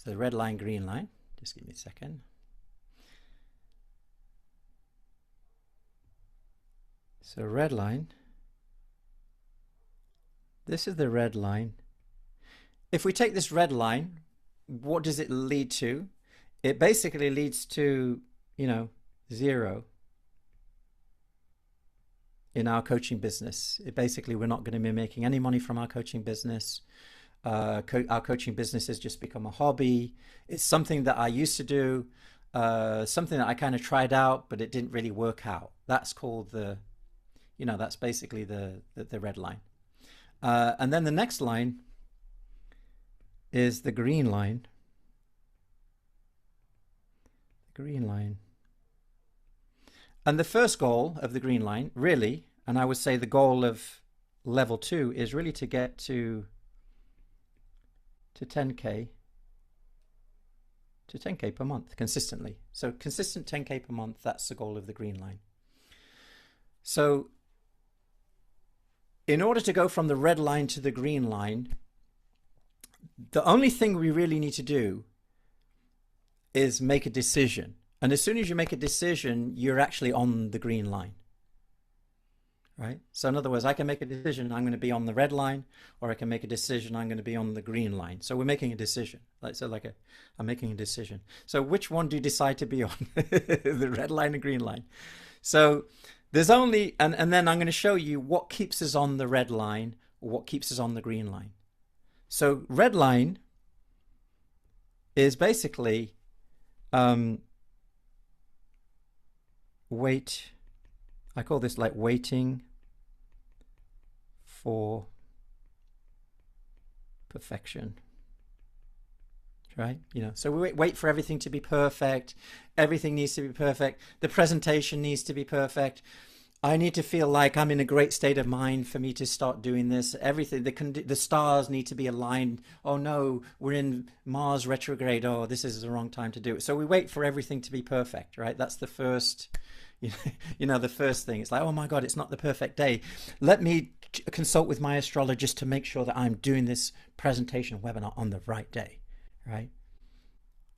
the red line, green line. Just give me a second. So red line. This is the red line. If we take this red line, what does it lead to? It basically leads to, 0 in our coaching business. We're not going to be making any money from our coaching business. Our coaching business has just become a hobby. It's something that I used to do, something that I kind of tried out, but it didn't really work out. That's called that's basically the red line. And then the next line is the green line. The green line. And the first goal of the green line, really, and I would say the goal of level 2 is really to get to 10K per month consistently. So consistent 10K per month, that's the goal of the green line. So in order to go from the red line to the green line, the only thing we really need to do is make a decision. And as soon as you make a decision, you're actually on the green line, right? So in other words, I can make a decision, I'm going to be on the red line, or I can make a decision, I'm going to be on the green line. So we're making a decision. I'm making a decision. So which one do you decide to be on? The red line and green line. So there's only, and then I'm going to show you what keeps us on the red line or what keeps us on the green line. So red line is basically I call this like waiting for perfection, right? So we wait for everything to be perfect. Everything needs to be perfect. The presentation needs to be perfect. I need to feel like I'm in a great state of mind for me to start doing this. Everything, the stars need to be aligned. Oh no, we're in Mars retrograde. Oh, this is the wrong time to do it. So we wait for everything to be perfect, right? That's the first, the first thing. It's like, oh my God, it's not the perfect day. Let me consult with my astrologist to make sure that I'm doing this presentation webinar on the right day, right?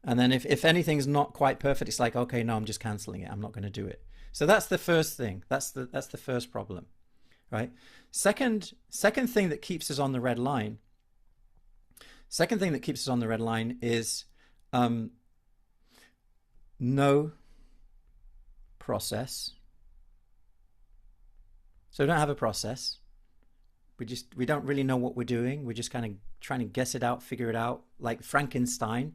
And then if anything's not quite perfect, it's like, okay, no, I'm just canceling it. I'm not going to do it. So that's the first thing. That's the first problem, right? Second thing that keeps us on the red line. Second thing that keeps us on the red line is no process. So we don't have a process. We don't really know what we're doing. We're just kind of trying to guess it out, figure it out, like Frankenstein.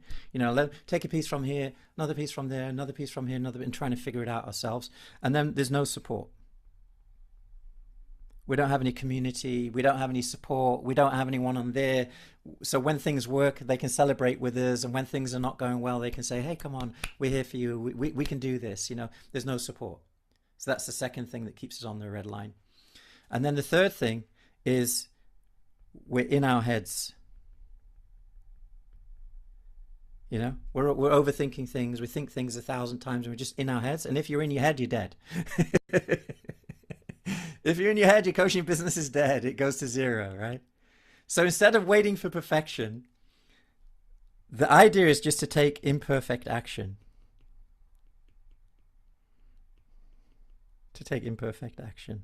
Take a piece from here, another piece from there, another piece from here, and trying to figure it out ourselves. And then there's no support. We don't have any community. We don't have any support. We don't have anyone on there. So when things work, they can celebrate with us. And when things are not going well, they can say, hey, come on, we're here for you. We can do this. There's no support. So that's the second thing that keeps us on the red line. And then the third thing is we're in our heads. We're overthinking things. We think things 1,000 times and we're just in our heads. And if you're in your head, you're dead. If you're in your head, your coaching business is dead. It goes to 0, right? So instead of waiting for perfection, the idea is just to take imperfect action. To take imperfect action.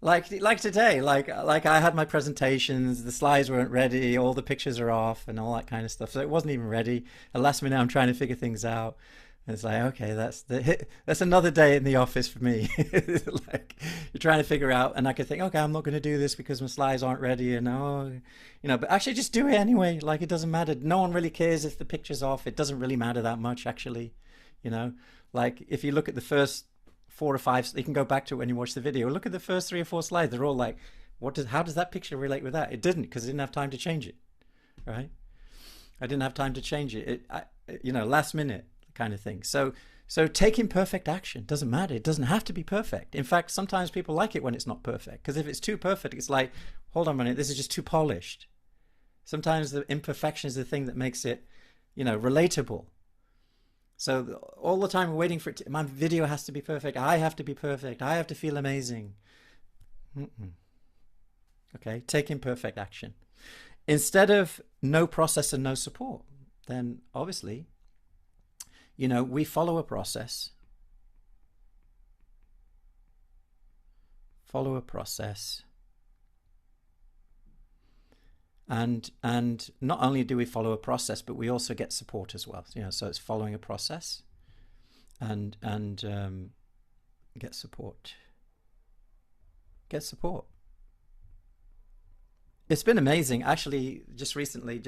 Like today, like I had my presentations, the slides weren't ready, all the pictures are off and all that kind of stuff. So it wasn't even ready. At last minute, I'm trying to figure things out. And it's like, okay, that's another day in the office for me. Like you're trying to figure out, and I could think, okay, I'm not going to do this because my slides aren't ready, and but actually just do it anyway. Like it doesn't matter. No one really cares if the picture's off. It doesn't really matter that much, actually. Like if you look at the first 4 or 5, you can go back to it when you watch the video. Look at the first 3 or 4 slides. They're all like, how does that picture relate with that? It didn't, because I didn't have time to change it, right? I didn't have time to change it. Last minute kind of thing. So So take imperfect action. Doesn't matter. It doesn't have to be perfect. In fact, sometimes people like it when it's not perfect, because if it's too perfect, it's like, hold on a minute, this is just too polished. Sometimes the imperfection is the thing that makes it, relatable. So all the time we're waiting for it. My video has to be perfect. I have to be perfect. I have to feel amazing. Okay, take imperfect action. Instead of no process and no support, then obviously, we follow a process. Follow a process. And not only do we follow a process, but we also get support as well. So it's following a process and get support. Get support. It's been amazing, actually. Just recently,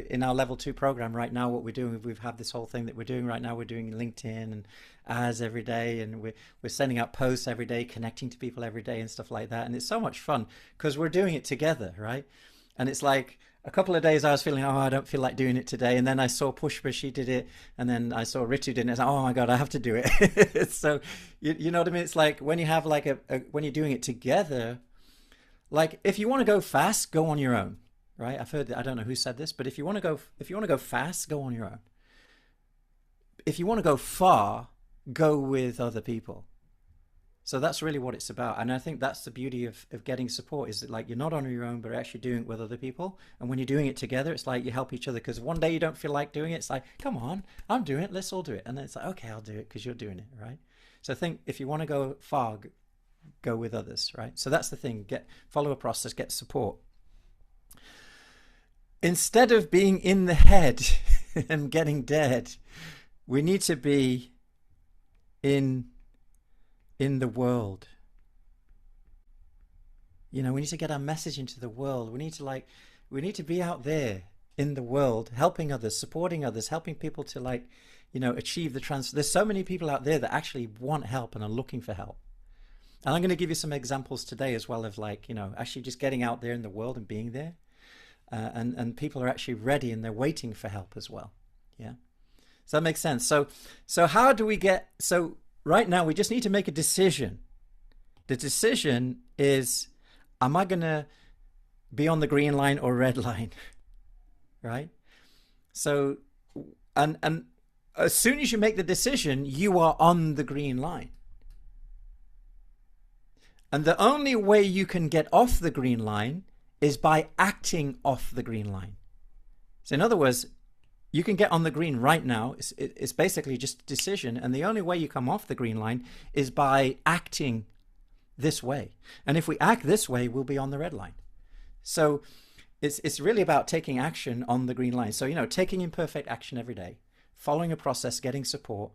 in our level 2 program right now, what we're doing, we've had this whole thing that we're doing right now. We're doing LinkedIn and ads every day, and we're sending out posts every day, connecting to people every day and stuff like that. And it's so much fun because we're doing it together, right? And it's like a couple of days I was feeling, I don't feel like doing it today. And then I saw Pushpa, she did it. And then I saw Ritu did it. And I was like, oh my God, I have to do it. So, you know what I mean? It's like when you have like when you're doing it together, like if you want to go fast, go on your own, right? I've heard that, I don't know who said this, but if you want to go fast, go on your own. If you want to go far, go with other people. So that's really what it's about. And I think that's the beauty of getting support, is that like you're not on your own, but actually doing it with other people. And when you're doing it together, it's like you help each other, because one day you don't feel like doing it. It's like, come on, I'm doing it. Let's all do it. And then it's like, okay, I'll do it because you're doing it, right? So I think if you want to go far, go with others, right? So that's the thing. Follow a process, get support. Instead of being in the head and getting dead, we need to be in the world. We need to get our message into the world. We need to be out there in the world, helping others, supporting others, helping people to achieve the transfer. There's so many people out there that actually want help and are looking for help. And I'm going to give you some examples today as well of actually just getting out there in the world and being there. And people are actually ready and they're waiting for help as well. Yeah. Does that make sense? So how do we so right now we just need to make a decision. The decision is, am I going to be on the green line or red line? Right? So, and as soon as you make the decision, you are on the green line. And the only way you can get off the green line is by acting off the green line. So in other words, you can get on the green right now. It's basically just a decision. And the only way you come off the green line is by acting this way. And if we act this way, we'll be on the red line. So it's really about taking action on the green line. So, taking imperfect action every day, following a process, getting support,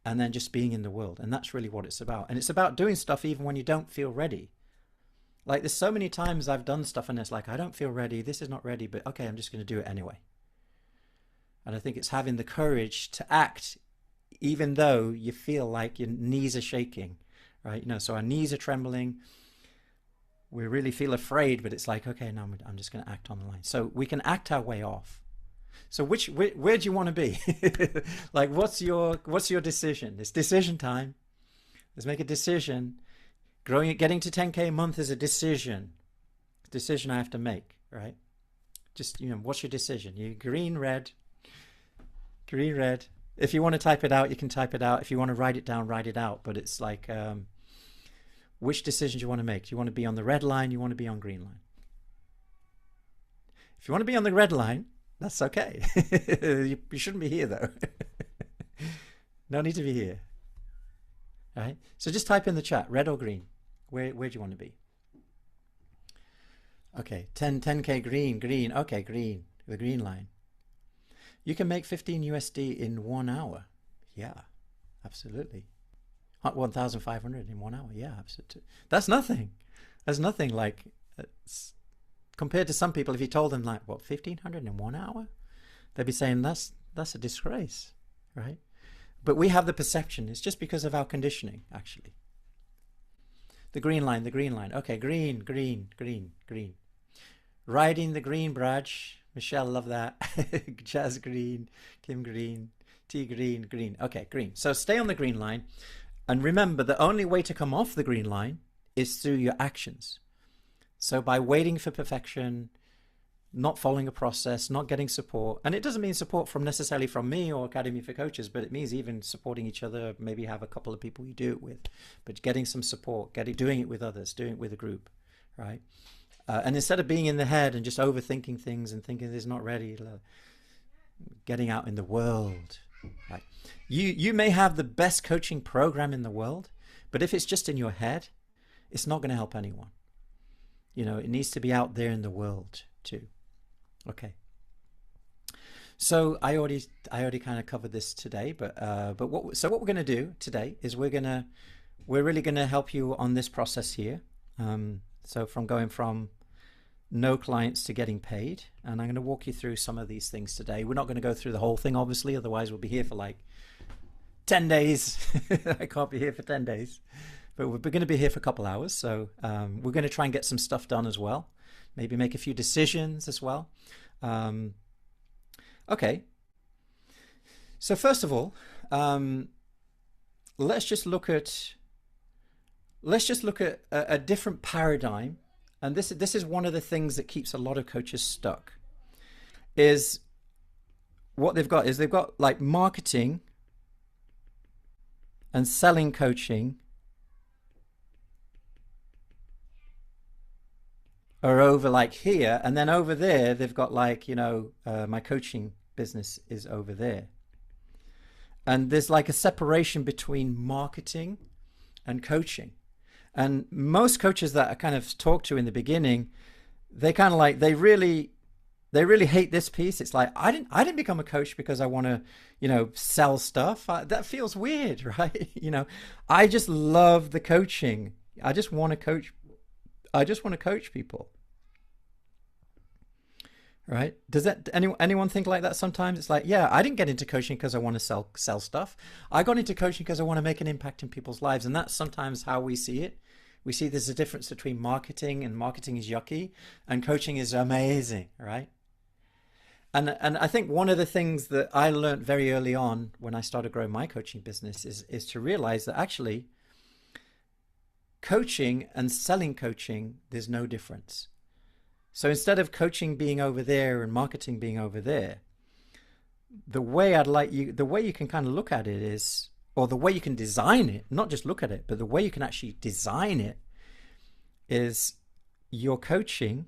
and then just being in the world. And that's really what it's about. And it's about doing stuff even when you don't feel ready. Like there's so many times I've done stuff and it's like, I don't feel ready. This is not ready, but okay, I'm just going to do it anyway. And I think it's having the courage to act even though you feel like your knees are shaking, right? So our knees are trembling. We really feel afraid, but it's like, okay, no, I'm just going to act on the line. So we can act our way off. So where do you want to be? Like, what's your decision? It's decision time. Let's make a decision. Getting to 10K a month is a decision. Decision I have to make, right? Just, what's your decision? You green, red. If you want to type it out, you can type it out. If you want to write it down, write it out. But it's like, which decision do you want to make? Do you want to be on the red line? You want to be on green line? If you want to be on the red line, that's okay. You shouldn't be here though. No need to be here. All right. So just type in the chat, red or green. Where do you want to be? Okay. 10K green. Okay, green. The green line. You can make 15 USD in 1 hour. Yeah, absolutely. 1,500 in 1 hour. Yeah, absolutely. That's nothing. Like, compared to some people, if you told them like, 1,500 in 1 hour, they'd be saying that's a disgrace, right? But we have the perception. It's just because of our conditioning, actually. The green line. Okay, green. Riding the green, Braj. Michelle, love that. Jazz green, Kim green. T green, green. Okay, green. So stay on the green line. And remember, the only way to come off the green line is through your actions. So by waiting for perfection, not following a process, not getting support. And it doesn't mean support from necessarily from me or Academy for Coaches, but it means even supporting each other. Maybe have a couple of people you do it with, but getting some support, doing it with others, doing it with a group, right? And instead of being in the head and just overthinking things and thinking it's not ready, getting out in the world, right? You may have the best coaching program in the world, but if it's just in your head, it's not going to help anyone. You know, it needs to be out there in the world too. Okay. So I already kind of covered this today, but what we're going to do today is we're really going to help you on this process here. So from going from no clients to getting paid, and I'm going to walk you through some of these things today. We're not going to go through the whole thing, obviously, otherwise we'll be here for like 10 days. I can't be here for 10 days, but we're going to be here for a couple hours. So we're going to try and get some stuff done as well. Maybe make a few decisions as well. Okay. So first of all, let's just look at a different paradigm. And this is one of the things that keeps a lot of coaches stuck. Is what they've got like marketing and selling coaching are over like here, and then over there they've got like, you know, my coaching business is over there. And there's like a separation between marketing and coaching. And most coaches that I kind of talked to in the beginning, they kind of like, they really hate this piece. It's like, I didn't become a coach because I want to, you know, sell stuff. That feels weird, right? You know, I just love the coaching. I just want to coach people. Right? Does that anyone think like that sometimes? It's like, yeah, I didn't get into coaching because I want to sell stuff. I got into coaching because I want to make an impact in people's lives. And that's sometimes how we see it. We see there's a difference between marketing, and marketing is yucky, and coaching is amazing, right? And I think one of the things that I learned very early on when I started growing my coaching business is to realize that actually coaching and selling coaching, there's no difference. So instead of coaching being over there and marketing being over there, the way you can kind of look at it is, or the way you can design it, not just look at it, but the way you can actually design it is your coaching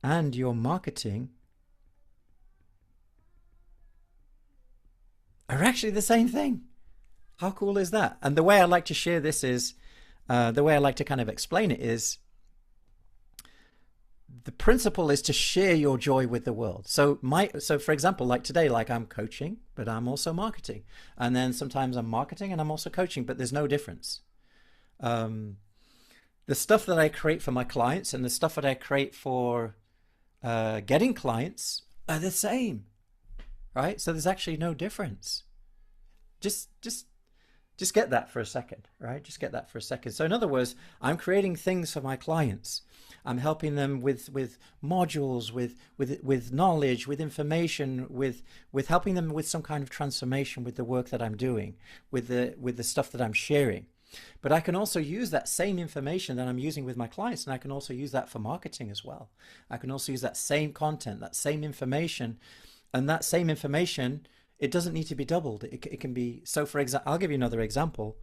and your marketing are actually the same thing. How cool is that? And the way I like to share this is, the way I like to kind of explain it is, the principle is to share your joy with the world. So for example, like today, like I'm coaching, but I'm also marketing. And then sometimes I'm marketing and I'm also coaching, but there's no difference. The stuff that I create for my clients and the stuff that I create for getting clients are the same, right? So there's actually no difference. Just get that for a second, right? Just get that for a second. So in other words, I'm creating things for my clients. I'm helping them with modules, with knowledge, with information, with helping them with some kind of transformation with the work that I'm doing, with the stuff that I'm sharing. But I can also use that same information that I'm using with my clients, and I can also use that for marketing as well. I can also use that same content, that same information, and that same information, it doesn't need to be doubled. It can be, so for example, I'll give you another example.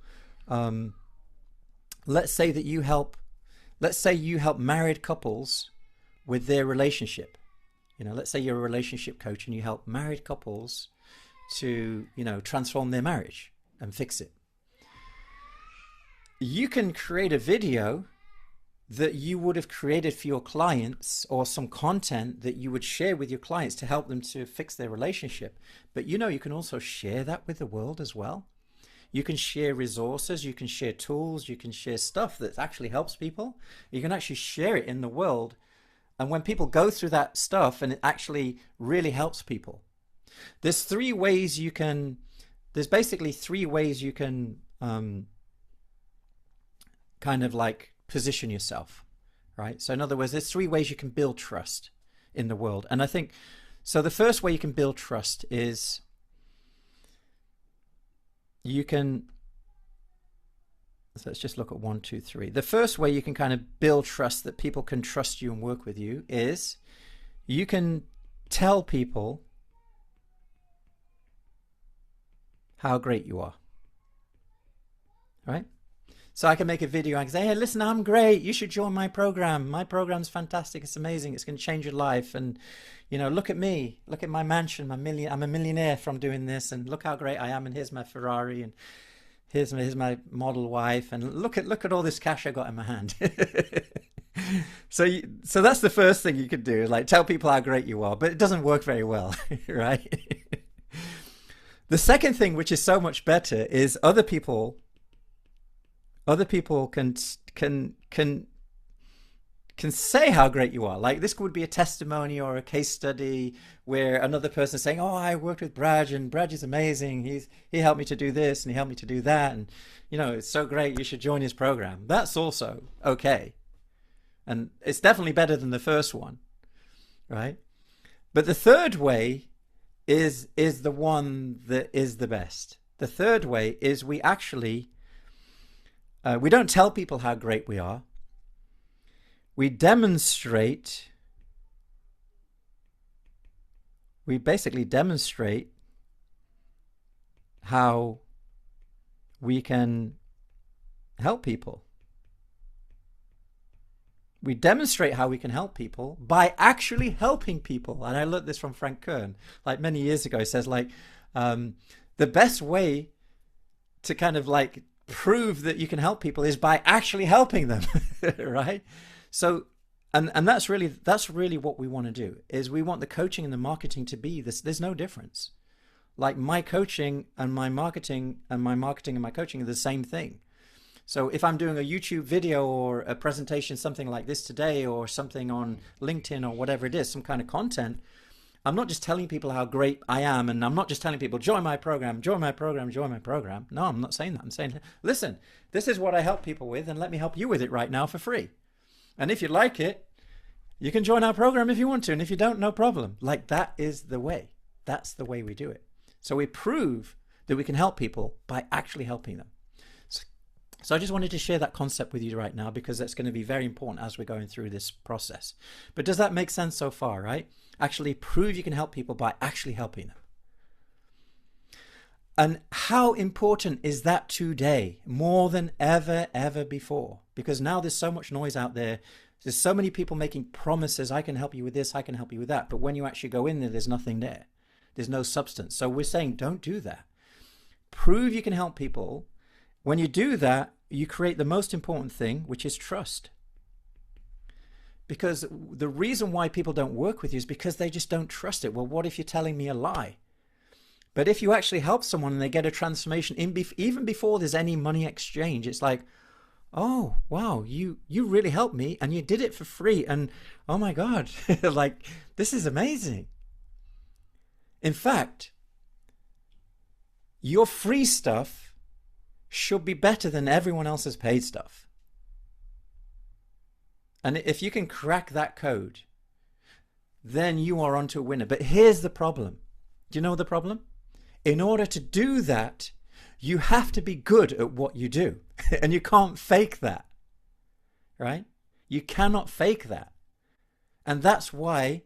Let's say you help married couples with their relationship. You know, let's say you're a relationship coach and you help married couples to, you know, transform their marriage and fix it. You can create a video that you would have created for your clients, or some content that you would share with your clients to help them to fix their relationship. But you know, you can also share that with the world as well. You can share resources, you can share tools, you can share stuff that actually helps people. You can actually share it in the world. And when people go through that stuff and it actually really helps people, there's basically three ways you can kind of like position yourself, right? So in other words, there's three ways you can build trust. in the world. And I think, so the first way you can build trust is you can, so let's just look at 1, 2, 3. The first way you can kind of build trust that people can trust you and work with you is you can tell people how great you are, right? So I can make a video, I can say, hey, listen, I'm great. You should join my program. My program's fantastic. It's amazing. It's going to change your life. And, you know, look at me. Look at my mansion. I'm a millionaire from doing this. And look how great I am. And here's my Ferrari. And here's my model wife. And look at all this cash I got in my hand. So that's the first thing you could do, like tell people how great you are. But it doesn't work very well, right? The second thing, which is so much better, is other people can say how great you are. Like this would be a testimony or a case study where another person is saying, oh, I worked with Brad and Brad is amazing. He helped me to do this and he helped me to do that. And, you know, it's so great. You should join his program. That's also okay. And it's definitely better than the first one, right? But the third way is the one that is the best. The third way is we actually, we don't tell people how great we are. We basically demonstrate how we can help people. We demonstrate how we can help people by actually helping people. And I learned this from Frank Kern, like many years ago. He says, like, the best way to kind of like prove that you can help people is by actually helping them, right? So, and that's really what we want to do, is we want the coaching and the marketing to be this. There's no difference. Like my coaching and my marketing and my marketing and my coaching are the same thing. So if I'm doing a YouTube video or a presentation, something like this today, or something on LinkedIn or whatever it is, some kind of content, I'm not just telling people how great I am, and I'm not just telling people, join my program, join my program, join my program. No, I'm not saying that. I'm saying, listen, this is what I help people with, and let me help you with it right now for free. And if you like it, you can join our program if you want to. And if you don't, no problem. Like, that is the way. That's the way we do it. So we prove that we can help people by actually helping them. So I just wanted to share that concept with you right now, because that's going to be very important as we're going through this process. But does that make sense so far, right? Actually prove you can help people by actually helping them. And how important is that today, more than ever before? Because now there's so much noise out there. There's so many people making promises. I can help you with this. I can help you with that. But when you actually go in there, there's nothing there. There's no substance. So we're saying, don't do that. Prove you can help people. When you do that, you create the most important thing, which is trust. Because the reason why people don't work with you is because they just don't trust it. Well, what if you're telling me a lie? But if you actually help someone and they get a transformation, even before there's any money exchange, it's like, oh, wow, you really helped me and you did it for free. And oh my God, like, this is amazing. In fact, your free stuff should be better than everyone else's paid stuff. And if you can crack that code, then you are onto a winner. But here's the problem. Do you know the problem? In order to do that, you have to be good at what you do. And you can't fake that, right? You cannot fake that. And that's why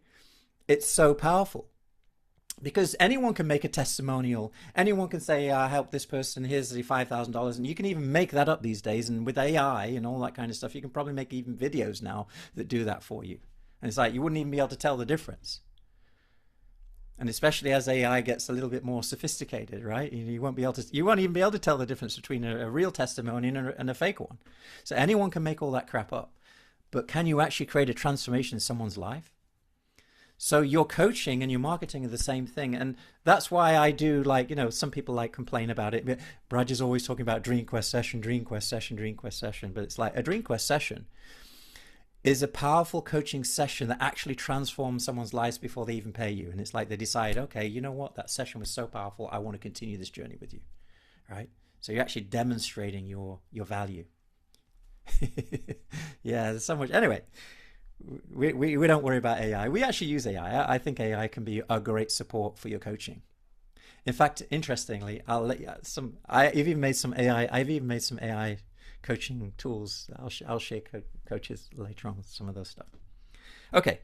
it's so powerful. Because anyone can make a testimonial. Anyone can say, I helped this person, here's the $5,000. And you can even make that up these days. And with AI and all that kind of stuff, you can probably make even videos now that do that for you. And it's like, you wouldn't even be able to tell the difference. And especially as AI gets a little bit more sophisticated, right? You won't even be able to tell the difference between a real testimony and a fake one. So anyone can make all that crap up. But can you actually create a transformation in someone's life? So your coaching and your marketing are the same thing. And that's why I do, like, you know, some people like complain about it. But Brad is always talking about Dream Quest session, Dream Quest session, Dream Quest session. But it's like a Dream Quest session is a powerful coaching session that actually transforms someone's lives before they even pay you. And it's like they decide, okay, you know what? That session was so powerful. I want to continue this journey with you, right? So you're actually demonstrating your value. Yeah, there's so much. Anyway, We don't worry about AI. We actually use AI. I think AI can be a great support for your coaching. In fact, interestingly, I'll let you some. I've even made some AI. I've even made some AI coaching tools. I'll share coaches later on with some of those stuff. Okay.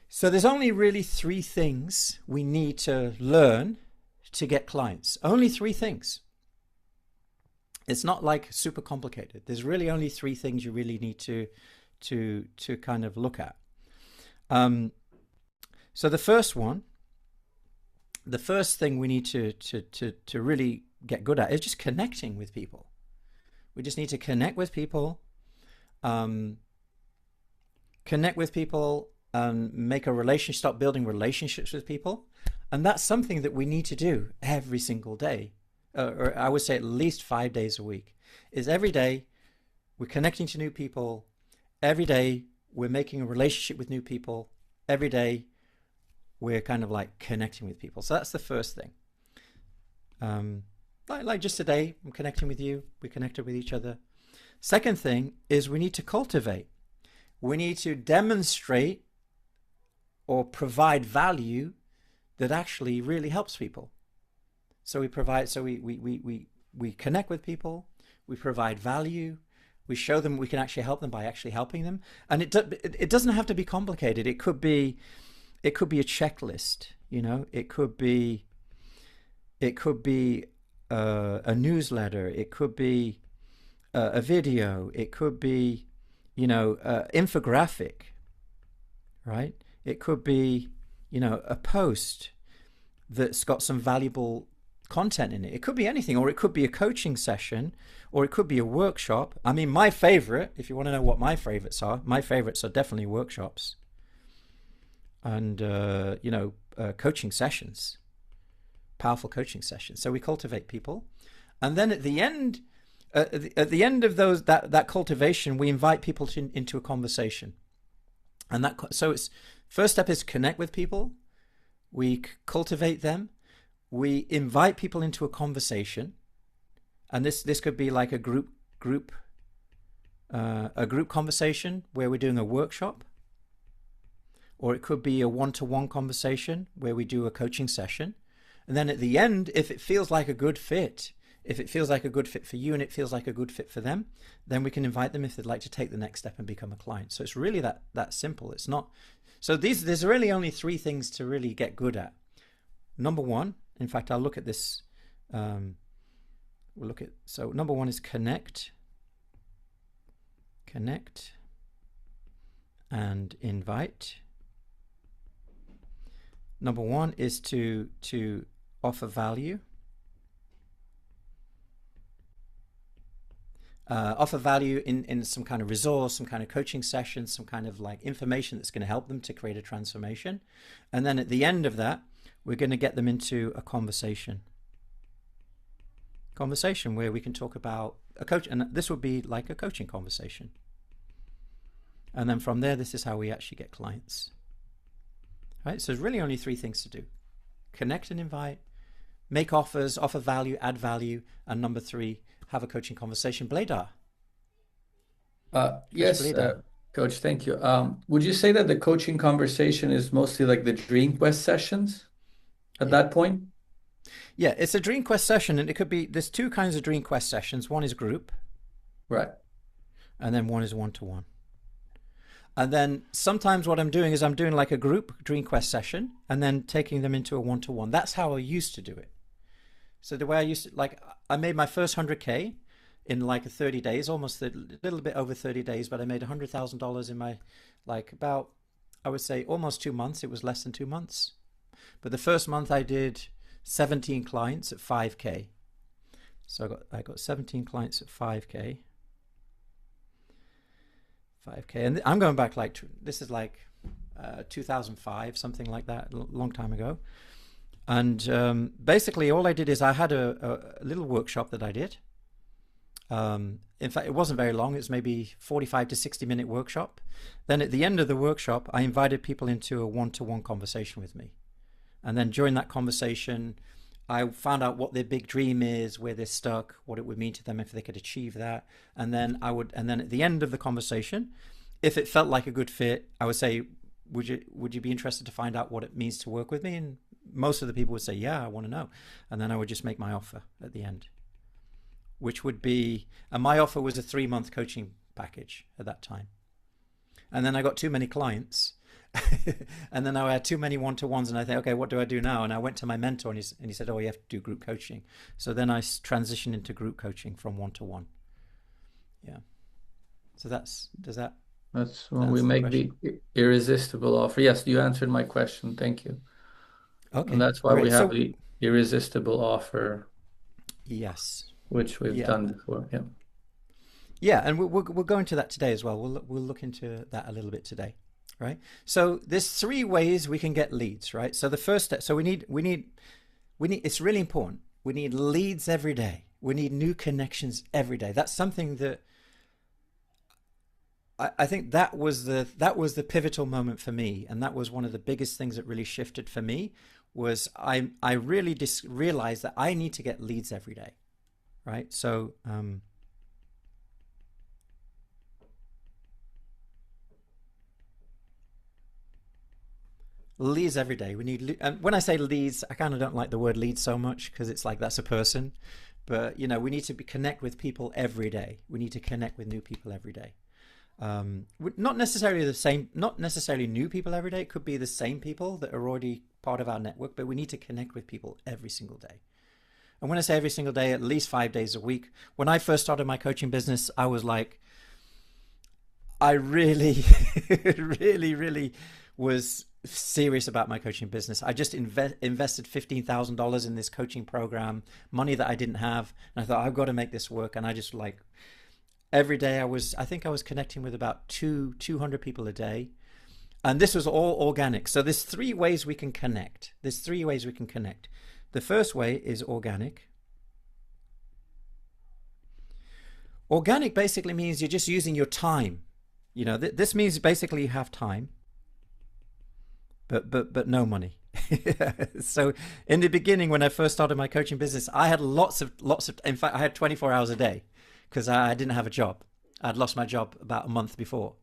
So there's only really three things we need to learn to get clients. Only three things. It's not like super complicated. There's really only three things you really need to kind of look at. So the first thing we need to really get good at is just connecting with people. We just need to connect with people, make a relationship, start building relationships with people. And that's something that we need to do every single day. Or I would say at least 5 days a week, is every day we're connecting to new people. Every day we're making a relationship with new people. Every day we're kind of like connecting with people. So that's the first thing. Like just today, I'm connecting with you. We connected with each other. Second thing is we need to cultivate. We need to demonstrate or provide value that actually really helps people. So we connect with people, we provide value, we show them we can actually help them by actually helping them. And it doesn't have to be complicated. It could be a checklist, you know, it could be a newsletter, it could be a video, it could be, you know, infographic, right? It could be, you know, a post that's got some valuable content in it. It could be anything, or it could be a coaching session, or it could be a workshop. I mean, my favorite, if you want to know what my favorites are definitely workshops and, coaching sessions, powerful coaching sessions. So we cultivate people. And then at the end of those, that cultivation, we invite people into a conversation. And so it's first step is connect with people. We cultivate them. We invite people into a conversation, and this could be like a group conversation where we're doing a workshop, or it could be a one-to-one conversation where we do a coaching session. And then at the end, if it feels like a good fit, if it feels like a good fit for you and it feels like a good fit for them, then we can invite them if they'd like to take the next step and become a client. So it's really that simple. It's not. So there's really only three things to really get good at. Number one, in fact, I'll look at this. So number one is connect, and invite. Number one is to offer value. Offer value in some kind of resource, some kind of coaching session, some kind of like information that's going to help them to create a transformation. And then at the end of that, we're going to get them into a conversation where we can talk about a coach, and this would be like a coaching conversation. And then from there, this is how we actually get clients. Right? So there's really only three things to do: connect and invite, make offers, offer value, add value, and number three, have a coaching conversation. Bladar. Yes, Coach, thank you. Would you say that the coaching conversation is mostly like the Dream Quest sessions at that point? Yeah, it's a Dream Quest session, and it could be, there's two kinds of Dream Quest sessions. One is group. Right. And then one is one-to-one. And then sometimes what I'm doing is I'm doing like a group Dream Quest session and then taking them into a one-to-one. That's how I used to do it. So the way I used to, like, I made my first 100K in like 30 days, almost a little bit over 30 days, but I made $100,000 in my, like, about, I would say almost 2 months. It was less than 2 months. But the first month I did 17 clients at 5K. So I got 17 clients at 5K. And I'm going back like, this is like 2005, something like that, a long time ago. And basically all I did is I had a little workshop that I did. In fact, it wasn't very long. It was maybe 45 to 60-minute workshop. Then at the end of the workshop, I invited people into a one-to-one conversation with me. And then during that conversation, I found out what their big dream is, where they're stuck, what it would mean to them if they could achieve that. And then at the end of the conversation, if it felt like a good fit, I would say, would you be interested to find out what it means to work with me? And most of the people would say, yeah, I want to know. And then I would just make my offer at the end, which would be, and my offer was a 3-month coaching package at that time. And then I got too many clients. And then I had too many one-to-ones, and I think, okay, what do I do now? And I went to my mentor, and he said, oh, you have to do group coaching. So then I transitioned into group coaching from one-to-one. Yeah. So that's when we make the irresistible offer. Yes, you answered my question. Thank you. Okay. And that's why great. we have the irresistible offer. Yes. Which we've done before. Yeah. Yeah, and we'll go into that today as well. We'll look into that a little bit today. Right. So there's 3 ways we can get leads, right? So the first step, so we need, it's really important. We need leads every day. We need new connections every day. That's something that I think that was the pivotal moment for me. And that was one of the biggest things that really shifted for me was I really realized that I need to get leads every day. Right. So, leads every day. We need, and when I say leads, I kind of don't like the word lead so much because it's like that's a person, but we need to connect with people every day. We need to connect with new people every day. Not necessarily the same, not necessarily new people every day. It could be the same people that are already part of our network, but we need to connect with people every single day. And when I say every single day, at least 5 days a week. When I first started my coaching business, I was like, I really, really was serious about my coaching business. I just invested $15,000 in this coaching program, money that I didn't have. And I thought, I've got to make this work. And I just every day I think I was connecting with about 200 people a day. And this was all organic. So there's 3 ways we can connect. The first way is organic. Organic basically means you're just using your time. This means basically you have time. But no money. So in the beginning, when I first started my coaching business, I had lots of, in fact, I had 24 hours a day because I didn't have a job. I'd lost my job about a month before.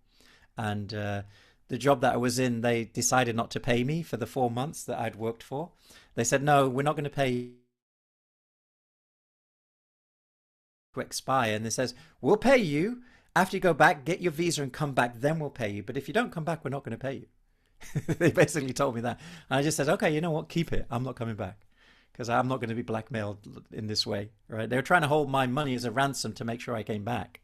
And the job that I was in, they decided not to pay me for the 4 months that I'd worked for. They said, no, we're not going to pay you to expire. And they says, we'll pay you after you go back, get your visa and come back, then we'll pay you. But if you don't come back, we're not going to pay you. They basically told me that. And I just said, okay, you know what? Keep it. I'm not coming back because I'm not going to be blackmailed in this way, right? They were trying to hold my money as a ransom to make sure I came back.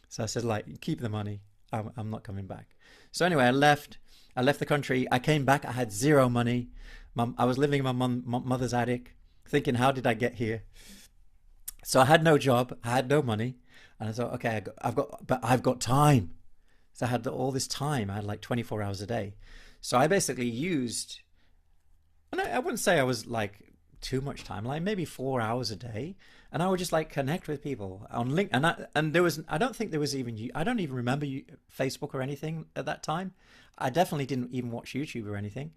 So I said, keep the money. I'm not coming back. So anyway, I left the country. I came back. I had 0 money. I was living in my mother's attic thinking, how did I get here? So I had no job. I had no money. And I thought, okay, I've got time. So I had all this time. I had 24 hours a day. So I basically used, and I wouldn't say I was too much time, maybe 4 hours a day. And I would just connect with people on LinkedIn. And there was, I don't think there was even, I don't even remember Facebook or anything at that time. I definitely didn't even watch YouTube or anything.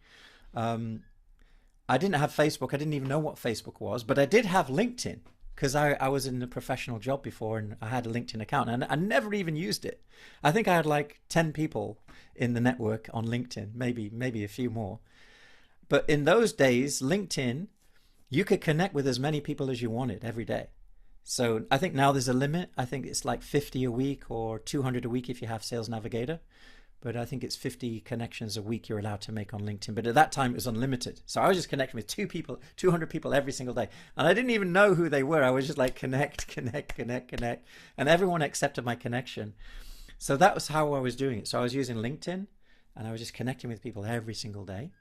I didn't have Facebook. I didn't even know what Facebook was, but I did have LinkedIn because I was in a professional job before and I had a LinkedIn account and I never even used it. I think I had 10 people in the network on LinkedIn, maybe a few more. But in those days, LinkedIn, you could connect with as many people as you wanted every day. So I think now there's a limit. I think it's 50 a week or 200 a week if you have Sales Navigator. But I think it's 50 connections a week you're allowed to make on LinkedIn. But at that time, it was unlimited. So I was just connecting with 200 people every single day. And I didn't even know who they were. I was just connect. And everyone accepted my connection. So that was how I was doing it. So I was using LinkedIn and I was just connecting with people every single day.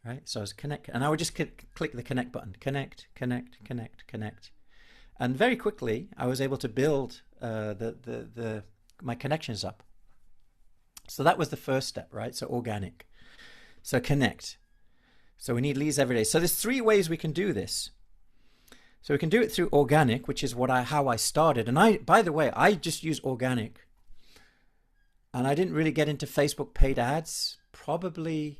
Right? So I was and I would just click the connect button. Connect. And very quickly, I was able to build my connections up. So that was the first step, right? So organic. So connect. So we need leads every day. So there's 3 ways we can do this. So we can do it through organic, which is how I started. And by the way, I just use organic. And I didn't really get into Facebook paid ads, probably.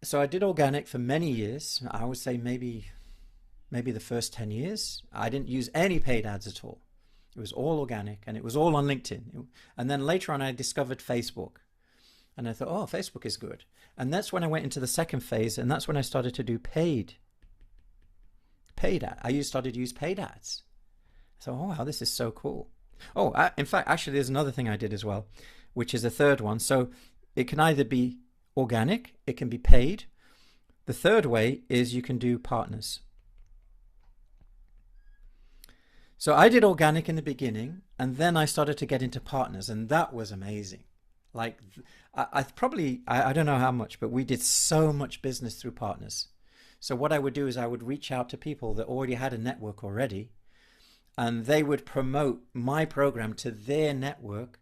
So I did organic for many years. I would say maybe the first 10 years. I didn't use any paid ads at all. It was all organic, and it was all on LinkedIn. And then later on, I discovered Facebook. And I thought, oh, Facebook is good. And that's when I went into the second phase, and that's when I started to do paid ads. I started to use paid ads. So, oh, wow, this is so cool. Oh, in fact, actually, there's another thing I did as well, which is a third one. So it can either be organic, it can be paid. The third way is you can do partners. So I did organic in the beginning, and then I started to get into partners, and that was amazing. Like, I don't know how much, but we did so much business through partners. So what I would do is I would reach out to people that already had a network already, and they would promote my program to their network,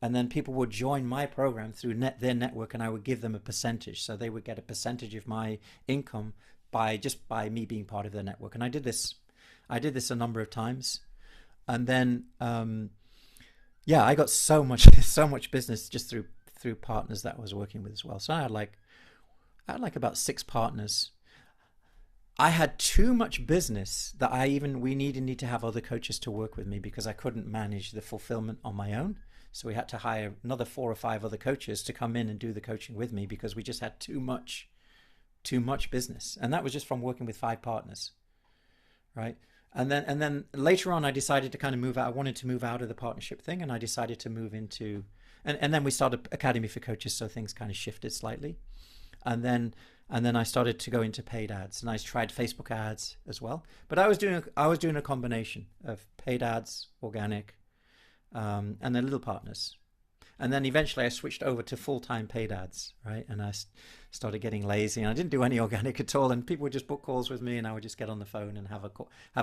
and then people would join my program through their network, and I would give them a percentage. So they would get a percentage of my income by me being part of their network. And I did this a number of times. And then, I got so much business just through partners that I was working with as well. So I had like about 6 partners. I had too much business that we need to have other coaches to work with me, because I couldn't manage the fulfillment on my own. So we had to hire another 4 or 5 other coaches to come in and do the coaching with me, because we just had too much business. And that was just from working with 5 partners, right? And then later on, I decided to kind of move out. I wanted to move out of the partnership thing, and I decided to move into, and then we started Academy for Coaches, so things kind of shifted slightly. And then I started to go into paid ads, and I tried Facebook ads as well. But I was doing a combination of paid ads, organic, and then little partners. And then eventually I switched over to full-time paid ads, right? And I started getting lazy, and I didn't do any organic at all. And people would just book calls with me, and I would just get on the phone and have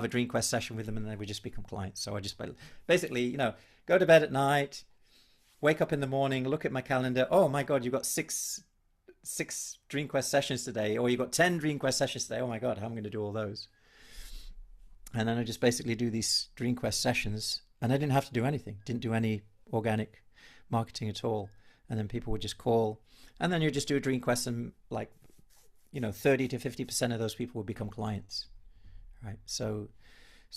a Dream Quest session with them, and they would just become clients. So I just basically, go to bed at night, wake up in the morning, look at my calendar. Oh my God, you've got six Dream Quest sessions today, or you've got 10 Dream Quest sessions today. Oh my God, how am I going to do all those? And then I just basically do these Dream Quest sessions, and I didn't have to do anything. Didn't do any organic marketing at all. And then people would just call, and then you just do a Dream Quest, and 30 to 50% of those people will become clients, right? So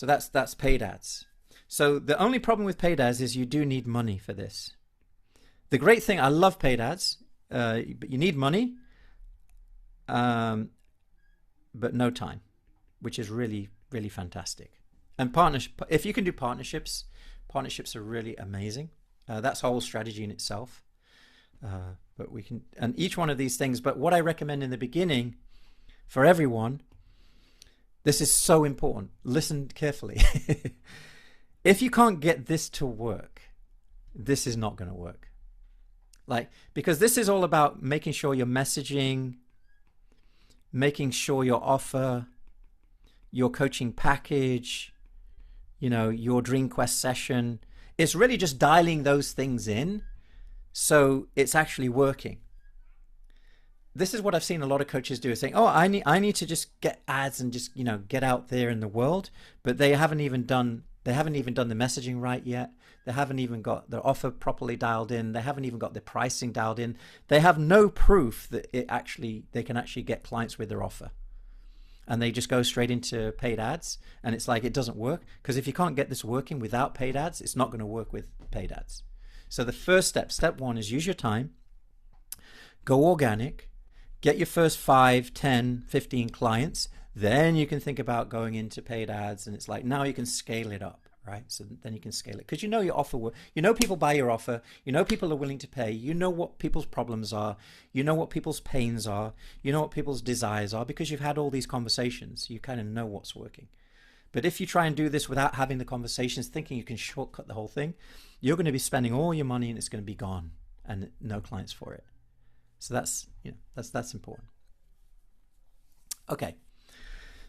that's paid ads. So the only problem with paid ads is you do need money for this. The great thing, I love paid ads, but you need money, but no time, which is really, really fantastic. And if you can do partnerships are really amazing. That's a whole strategy in itself. But we can, and each one of these things, but what I recommend in the beginning for everyone, this is so important. Listen carefully. If you can't get this to work, this is not going to work. Because this is all about making sure your messaging, making sure your offer, your coaching package, your Dream Quest session, it's really just dialing those things in so it's actually working. This is what I've seen a lot of coaches do, is saying, oh, I need to just get ads and just, get out there in the world, but they haven't even done the messaging right yet. They haven't even got their offer properly dialed in. They haven't even got the pricing dialed in. They have no proof that they can actually get clients with their offer. And they just go straight into paid ads, and it's like it doesn't work, because if you can't get this working without paid ads, it's not going to work with paid ads. So the first step 1 is use your time, go organic, get your first 5, 10, 15 clients, then you can think about going into paid ads, and it's like now you can scale it up, right? So then you can scale it, because your offer, people buy your offer, people are willing to pay, what people's problems are, what people's pains are, what people's desires are, because you've had all these conversations. You kind of know what's working. But if you try and do this without having the conversations, thinking you can shortcut the whole thing, you're going to be spending all your money, and it's going to be gone, and no clients for it. So that's important. Okay.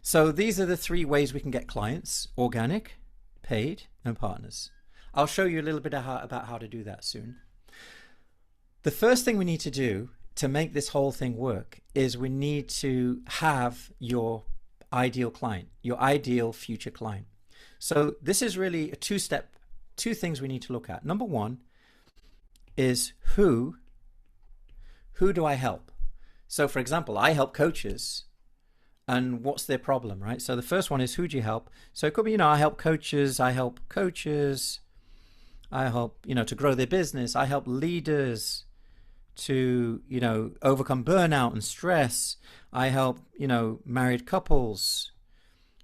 So these are the 3 ways we can get clients: organic, paid, and partners. I'll show you a little bit about how to do that soon. The first thing we need to do to make this whole thing work is we need to have your ideal client, your ideal future client. So this is really a 2 things we need to look at. Number 1 is who do I help? So for example, I help coaches, and what's their problem, right? So the first one is, who do you help? So it could be, I help coaches, I help to grow their business. I help leaders to, overcome burnout and stress. I help, married couples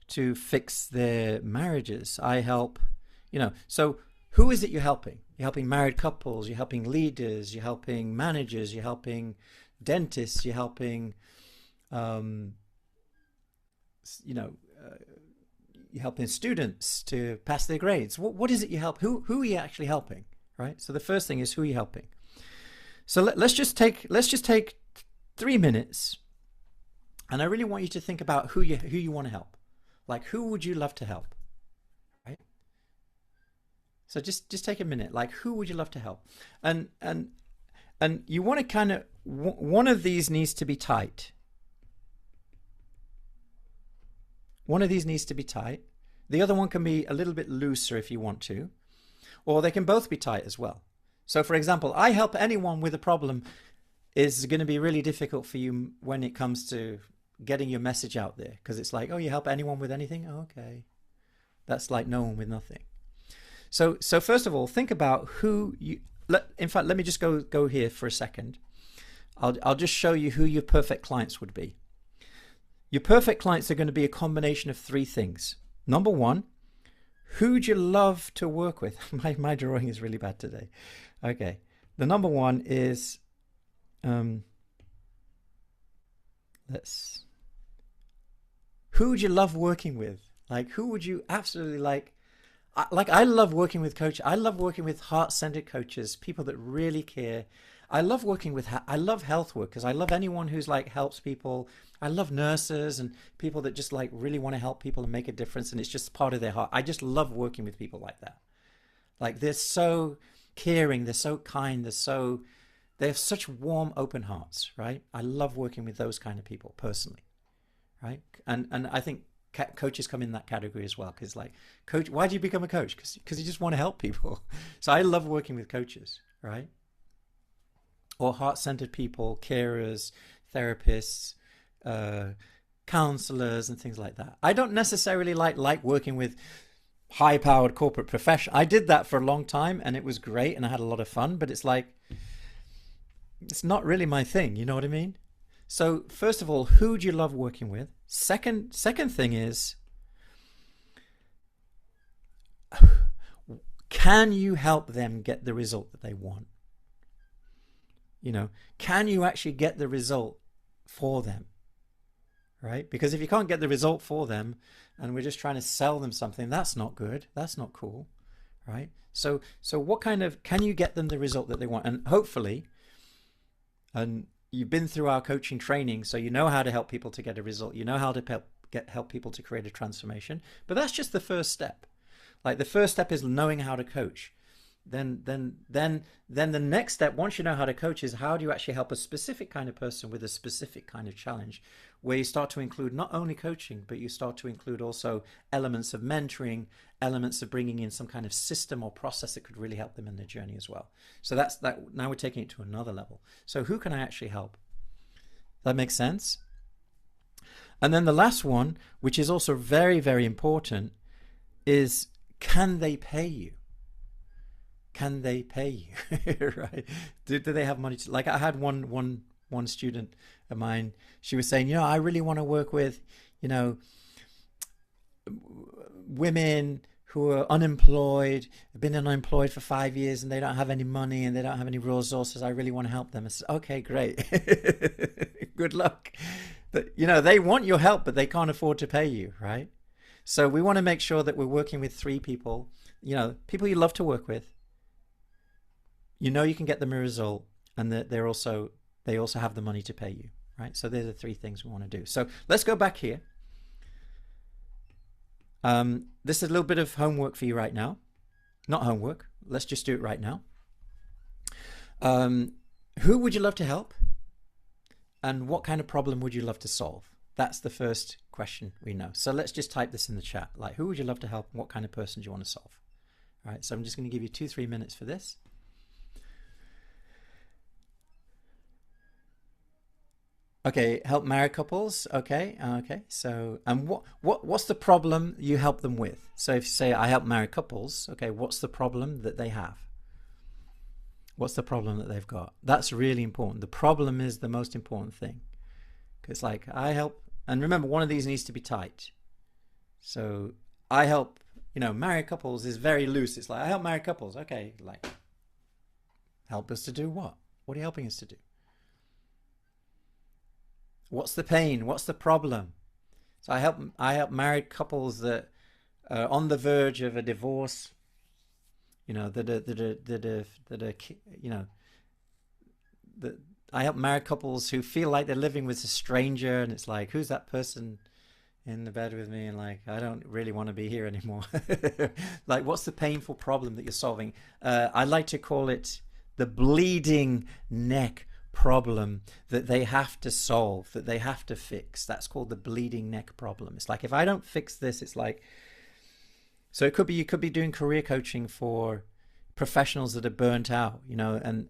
to fix their marriages. I help, so who is it you're helping? You're helping married couples, you're helping leaders, you're helping managers, you're helping dentists, you're helping, you're helping students to pass their grades. What is it you help? Who are you actually helping, right? So the first thing is, who are you helping? So let's just take 3 minutes, and I really want you to think about who you want to help. Like, who would you love to help, right? So just take a minute. Like, who would you love to help? And you want to kind of, one of these needs to be tight. One of these needs to be tight. The other one can be a little bit looser if you want to, or they can both be tight as well. So for example, I help anyone with a problem is going to be really difficult for you when it comes to getting your message out there, because it's like, oh, you help anyone with anything? Oh, okay. That's like no one with nothing. So first of all, think about who you, in fact, let me just go here for a second. I'll just show you who your perfect clients would be. Your perfect clients are going to be a combination of 3 things. Number 1, who'd you love to work with? My drawing is really bad today. Okay. The number 1 is, who'd you love working with? Like, who would you absolutely like? I love working with coaches. I love working with heart-centered coaches, people that really care. I love working with, I love health workers. I love anyone who's like helps people. I love nurses and people that just like really want to help people and make a difference, and it's just part of their heart. I just love working with people like that. Like, they're so caring, they're so kind, they have such warm, open hearts, right? I love working with those kind of people personally, right? And I think coaches come in that category as well, because like, coach, why do you become a coach? Because you just want to help people. So I love working with coaches, right? Or heart-centered people, carers, therapists, counselors, and things like that. I don't necessarily like working with high-powered corporate professionals. I did that for a long time, and it was great, and I had a lot of fun. But it's like, it's not really my thing. You know what I mean? So first of all, who do you love working with? Second thing is, can you help them get the result that they want? Can you actually get the result for them, right? Because if you can't get the result for them and we're just trying to sell them something, that's not good. That's not cool, right? So what can you get them the result that they want? And hopefully, and you've been through our coaching training, so you know how to help people to get a result. You know how to help people to create a transformation. But that's just the first step. Like, the first step is knowing how to coach. Then the next step, once you know how to coach, is how do you actually help a specific kind of person with a specific kind of challenge, where you start to include not only coaching, but you start to include also elements of mentoring, elements of bringing in some kind of system or process that could really help them in their journey as well. So that's that. Now we're taking it to another level. So who can I actually help? That makes sense. And then the last one, which is also very, very important, is, can they pay you? Can they pay you? Right? Do they have money to, like, I had one student of mine, she was saying, I really want to work with, women who are unemployed, have been unemployed for 5 years, and they don't have any money and they don't have any resources. I really want to help them. I said, okay, great. Good luck. But, they want your help, but they can't afford to pay you, right? So we want to make sure that we're working with 3 people, people you love to work with. You can get them a result, and that they also have the money to pay you, right? So there's the 3 things we want to do. So let's go back here. This is a little bit of homework for you right now. Not homework. Let's just do it right now. Who would you love to help? And what kind of problem would you love to solve? That's the first question we know. So let's just type this in the chat. Like, who would you love to help? What kind of person do you want to solve? All right. So I'm just going to give you 2-3 minutes for this. Okay, help married couples. Okay, okay. So, and what's the problem you help them with? So, if you say I help married couples, okay, what's the problem that they have? What's the problem that they've got? That's really important. The problem is the most important thing. Because, like, I help, and remember, one of these needs to be tight. So, I help, married couples is very loose. It's like, I help married couples. Okay, like, help us to do what? What are you helping us to do? What's the pain? What's the problem? So I help married couples that are on the verge of a divorce, that I help married couples who feel like they're living with a stranger, and it's like, who's that person in the bed with me? And like, I don't really want to be here anymore. Like, what's the painful problem that you're solving? I like to call it the bleeding neck problem that they have to solve, that they have to fix. That's called the bleeding neck problem. It's like, if I don't fix this, it's like, so it could be, you could be doing career coaching for professionals that are burnt out, and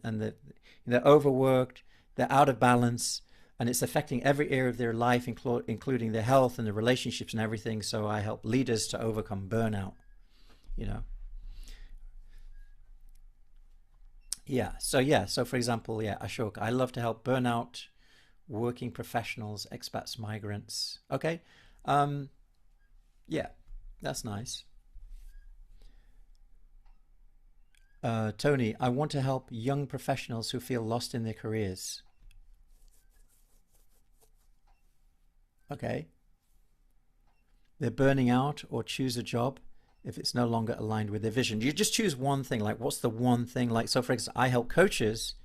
they're overworked, they're out of balance, and it's affecting every area of their life, including their health and their relationships and everything. So I help leaders to overcome burnout, So for example, Ashok, I love to help burnout working professionals, expats, migrants. Okay. Yeah, that's nice. Tony, I want to help young professionals who feel lost in their careers. Okay. They're burning out or choose a job if it's no longer aligned with their vision. You just choose one thing. Like, what's the one thing? Like, so for example, I help coaches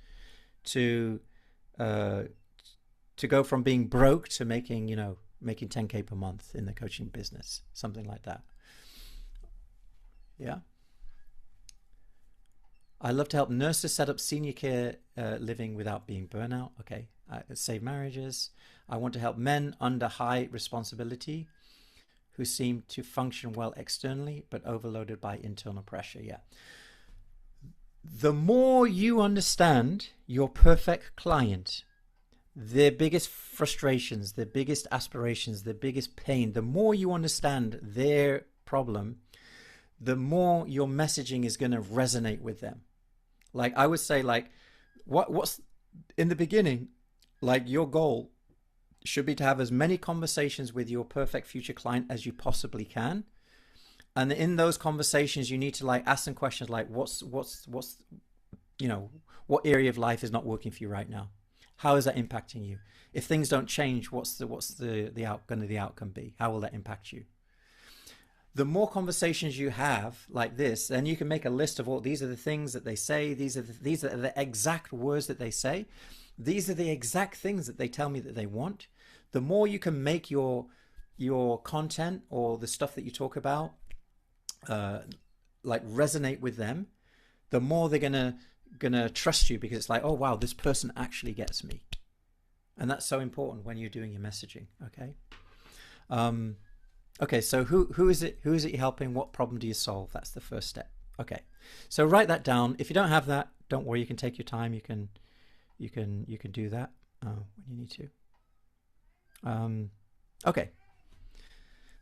to go from being broke to making 10K per month in the coaching business, something like that. Yeah. I love to help nurses set up senior care living without being burnout. Okay. Save marriages. I want to help men under high responsibility who seem to function well externally but overloaded by internal pressure. Yeah. The more you understand your perfect client, their biggest frustrations, their biggest aspirations, their biggest pain, the more you understand their problem, the more your messaging is going to resonate with them. Like, I would say, like, what's in the beginning, like, your goal should be to have as many conversations with your perfect future client as you possibly can. And in those conversations, you need to, like, ask some questions like, what's what area of life is not working for you right now? How is that impacting you? If things don't change, what's the outcome be? How will that impact you? The more conversations you have like this, then you can make a list of all these are the things that they say. These are the exact words that they say. These are the exact things that they tell me that they want. The more you can make your content or the stuff that you talk about like resonate with them, the more they're gonna trust you, because it's like, oh wow, this person actually gets me. And that's so important when you're doing your messaging. Okay. Okay, so who is it you're helping? What problem do you solve? That's the first step. Okay, so write that down. If you don't have that, don't worry. You can take your time. You can do that when you need to. Okay.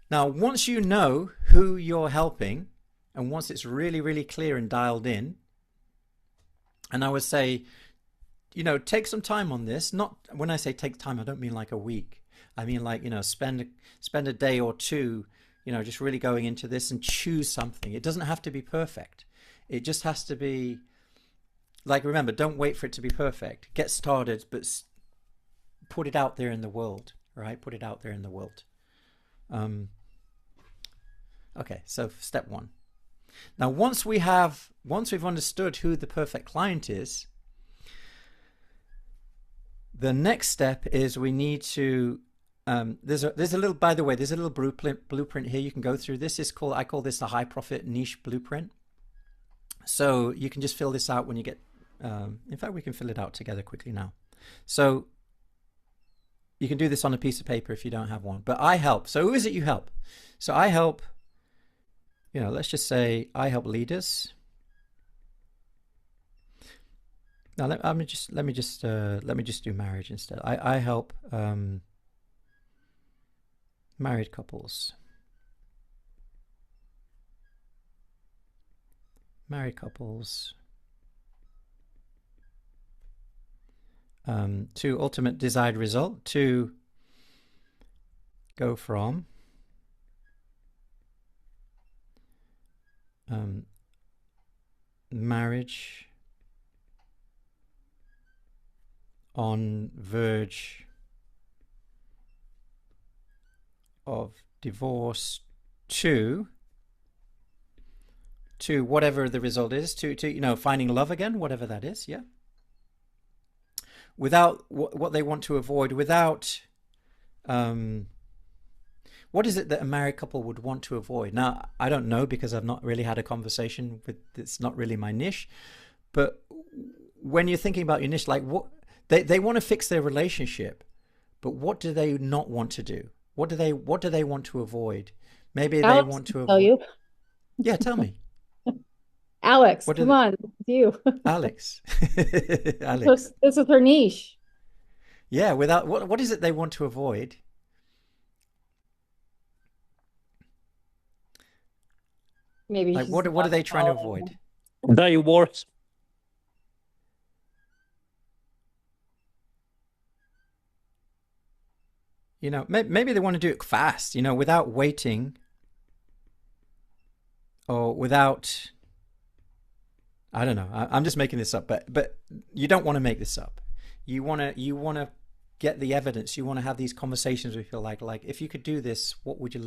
Now, once you know who you're helping, and once it's really, really clear and dialed in, and I would say, take some time on this. Not when I say take time, I don't mean like a week. I mean, like, spend a day or two, just really going into this and choose something. It doesn't have to be perfect. It just has to be, like, remember, don't wait for it to be perfect. Get started, but put it out there in the world, right? Put it out there in the world. Okay, so step one. Now, once we've understood who the perfect client is, the next step is we need to there's a little, by the way, there's a little blueprint here you can go through. I call this the high profit niche blueprint. So you can just fill this out when you get in fact, we can fill it out together quickly now. So you can do this on a piece of paper if you don't have one, but I help. So who is it you help? So I help, let's just say I help leaders Now let me just do marriage instead. I help married couples. Married couples to ultimate desired result, to go from marriage on verge of divorce to whatever the result is, to finding love again, whatever that is, yeah. Without what they want to avoid, without what is it that a married couple would want to avoid? Now, I don't know because I've not really had a conversation with, it's not really my niche. But when you're thinking about your niche, like what they want to fix their relationship, but what do they not want to do? What do they want to avoid? Maybe they want to tell avoid. you. Yeah, tell me. Alex, What come on, it's you. Alex. Alex. This is her niche. Yeah, without what is it they want to avoid? Maybe Like she's what are they trying to avoid? Divorce. Maybe they want to do it fast, without waiting or without, I don't know. I'm just making this up, but you don't want to make this up. You want to get the evidence. You want to have these conversations with people like if you could do this,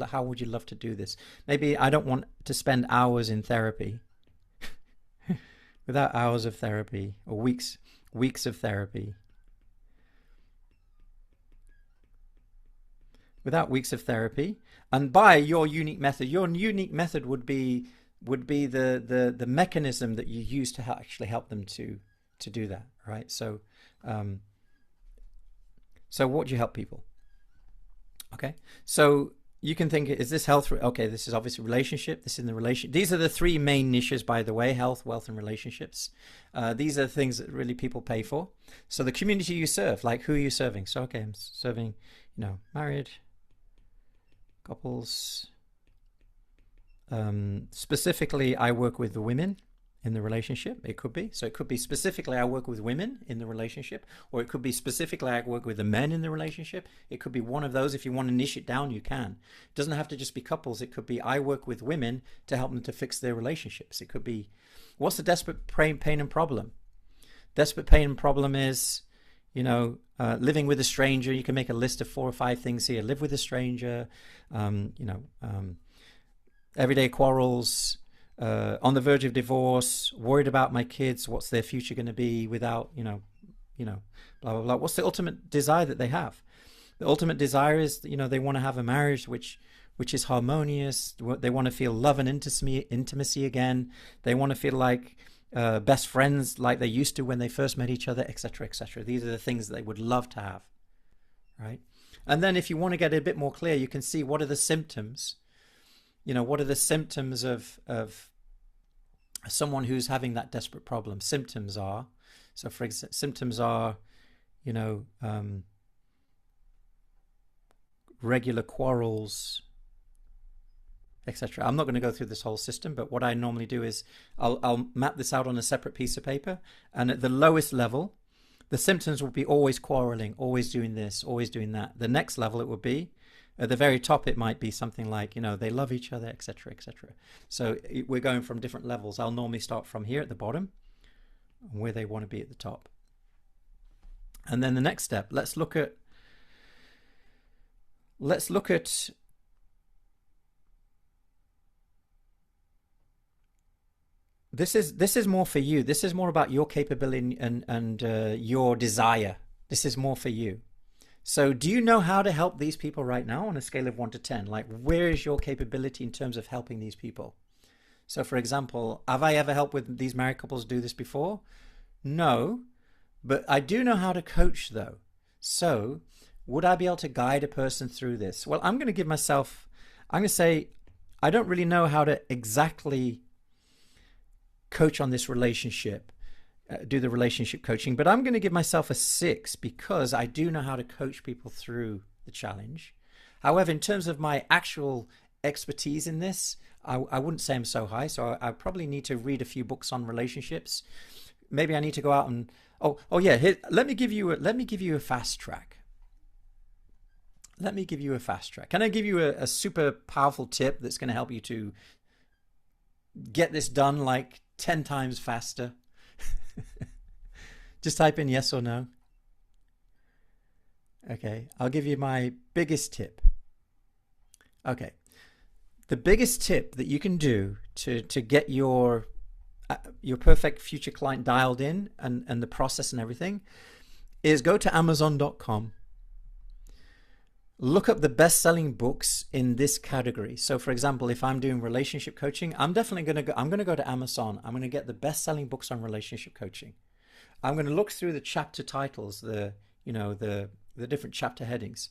how would you love to do this? Maybe I don't want to spend hours in therapy without hours of therapy or weeks of therapy. Without weeks of therapy, and by your unique method would be the mechanism that you use to actually help them to do that, right? So what do you help people? Okay, so you can think, is this health? Okay, this is obviously relationship. This is in the relation. These are the three main niches, by the way: health, wealth, and relationships. These are the things that really people pay for. So the community you serve, like who are you serving? So okay, I'm serving, married couples. Specifically, I work with the women in the relationship. It could be specifically I work with women in the relationship, or it could be specifically I work with the men in the relationship. It could be one of those. If you want to niche it down, you can. It doesn't have to just be couples. It could be I work with women to help them to fix their relationships. It could be, what's the desperate pain and problem? Desperate pain and problem is, living with a stranger. You can make a list of 4 or 5 things here. Live with a stranger, everyday quarrels, on the verge of divorce, worried about my kids, what's their future going to be without, blah, blah, blah. What's the ultimate desire that they have? The ultimate desire is, they want to have a marriage which is harmonious. They want to feel love and intimacy again. They want to feel like best friends like they used to when they first met each other, etc., etc. These are the things that they would love to have, right? And then if you want to get a bit more clear, you can see what are the symptoms. What are the symptoms of someone who's having that desperate problem? Symptoms are, so for example, symptoms are, regular quarrels, etc. I'm not going to go through this whole system, but what I normally do is I'll map this out on a separate piece of paper, and at the lowest level, the symptoms will be always quarreling, always doing this, always doing that. The next level it would be, at the very top, it might be something like, they love each other, etc., etc. So we're going from different levels. I'll normally start from here at the bottom, where they want to be at the top. And then the next step, let's look at this is more for you. This is more about your capability and your desire. This is more for you. So do you know how to help these people right now on a scale of 1 to 10? Like, where is your capability in terms of helping these people? So for example, have I ever helped with these married couples do this before? No, but I do know how to coach though. So would I be able to guide a person through this? Well, I'm going to say, I don't really know how to exactly coach on this relationship. do the relationship coaching, but I'm going to give myself a 6 because I do know how to coach people through the challenge. However, in terms of my actual expertise in this, I wouldn't say I'm so high. So I probably need to read a few books on relationships. Maybe I need to go out and let me give you a fast track. Let me give you a fast track. Can I give you a super powerful tip that's going to help you to get this done like 10 times faster? Just type in yes or no. Okay, I'll give you my biggest tip. Okay, the biggest tip that you can do to get your perfect future client dialed in and the process and everything is go to Amazon.com. Look up the best-selling books in this category. So, for example, if I'm doing relationship coaching, I'm definitely going to go to Amazon. I'm going to get the best-selling books on relationship coaching. I'm going to look through the chapter titles, the different chapter headings,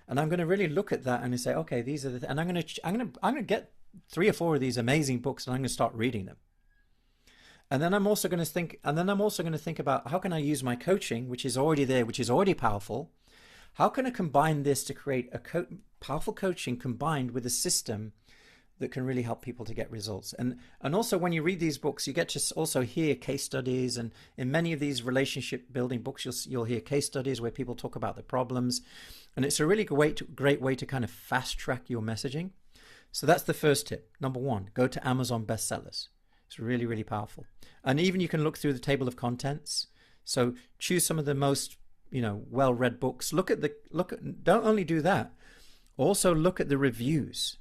and I'm going to really look at that and say, okay, these are and I'm going to get 3 or 4 of these amazing books, and I'm going to start reading them. And then I'm also going to think about how can I use my coaching, which is already there, which is already powerful. How can I combine this to create a powerful coaching combined with a system that can really help people to get results? And also when you read these books, you get to also hear case studies. And in many of these relationship building books, you'll hear case studies where people talk about the problems. And it's a really great way to kind of fast track your messaging. So that's the first tip. Number 1, go to Amazon bestsellers. It's really, really powerful. And even you can look through the table of contents. So choose some of the most well-read books. Don't only do that, also look at the reviews,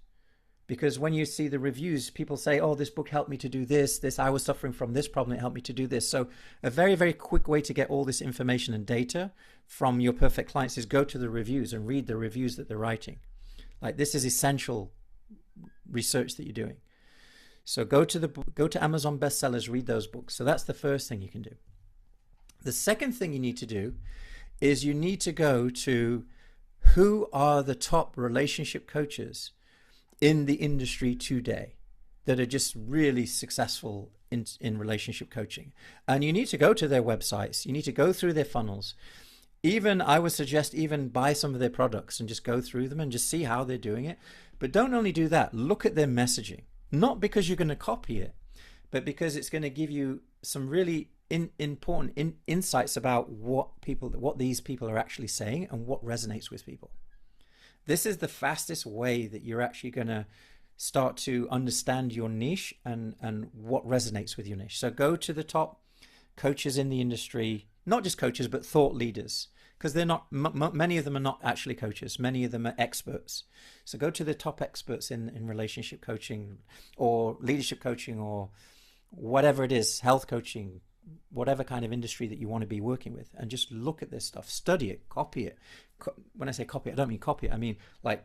because when you see the reviews, people say, oh, this book helped me to do this, I was suffering from this problem, it helped me to do this. So a very, very quick way to get all this information and data from your perfect clients is go to the reviews and read the reviews that they're writing. Like, this is essential research that you're doing. So go to Amazon bestsellers, read those books. So that's the first thing you can do. The second thing you need to do is you need to go to who are the top relationship coaches in the industry today that are just really successful in relationship coaching. And you need to go to their websites. You need to go through their funnels. I would suggest even buy some of their products and just go through them and just see how they're doing it. But don't only do that, look at their messaging. Not because you're going to copy it, but because it's going to give you some really important insights about what these people are actually saying and what resonates with people. This is the fastest way that you're actually going to start to understand your niche and what resonates with your niche. So go to the top coaches in the industry, not just coaches, but thought leaders, because they're not, many of them are not actually coaches. Many of them are experts. So go to the top experts in relationship coaching or leadership coaching or whatever it is, health coaching, whatever kind of industry that you want to be working with, and just look at this stuff, study it, copy it. When I say copy it, I don't mean copy it. I mean, like,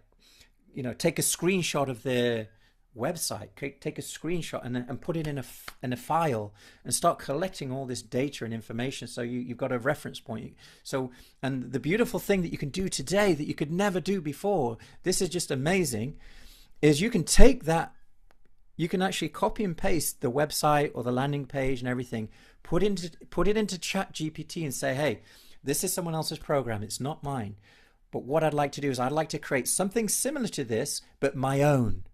take a screenshot of their website, take a screenshot and put it in a file and start collecting all this data and information. So you've got a reference point. So, and the beautiful thing that you can do today that you could never do before, this is just amazing, is you can take that, you can actually copy and paste the website or the landing page and everything, put it into ChatGPT and say, hey, this is someone else's program, it's not mine. But what I'd like to do is I'd like to create something similar to this, but my own.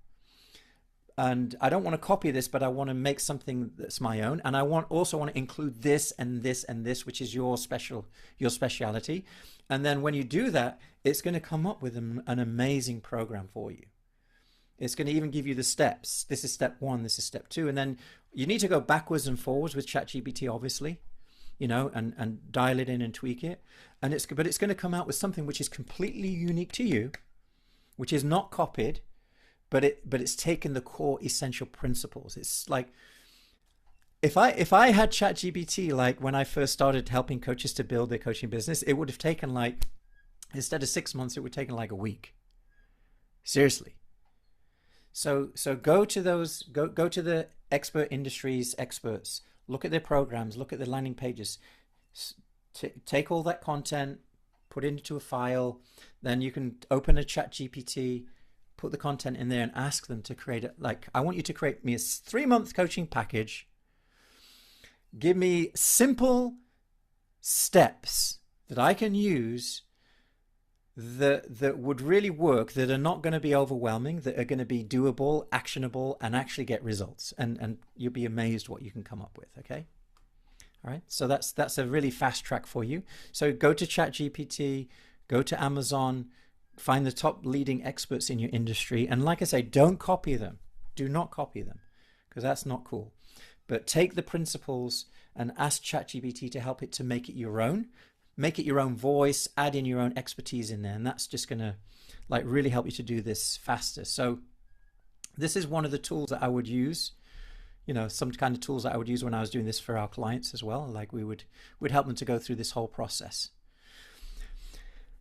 And I don't want to copy this, but I want to make something that's my own. And I also want to include this and this and this, which is your speciality. And then when you do that, it's going to come up with an amazing program for you. It's going to even give you the steps. This is step 1, this is step 2. And then you need to go backwards and forwards with ChatGPT, obviously, and dial it in and tweak it. But it's going to come out with something which is completely unique to you, which is not copied, but it's taken the core essential principles. It's like, if I had ChatGPT, like when I first started helping coaches to build their coaching business, it would have taken instead of 6 months, it would have taken like a week. Seriously. So go to the expert industries experts, look at their programs, look at their landing pages, take all that content, put it into a file, then you can open a ChatGPT, put the content in there and ask them to create it. Like, I want you to create me a 3-month coaching package Give me simple steps that I can use that would really work, that are not going to be overwhelming, that are going to be doable, actionable, and actually get results. And you'll be amazed what you can come up with, okay? All right, so that's a really fast track for you. So go to ChatGPT, go to Amazon, find the top leading experts in your industry. And like I say, don't copy them. Do not copy them, because that's not cool. But take the principles and ask ChatGPT to help it to make it your own. Make it your own voice, add in your own expertise in there. And that's just going to like really help you to do this faster. So this is one of the tools that I would use, you know, some kind of tools that I would use when I was doing this for our clients as well. Like we'd help them to go through this whole process.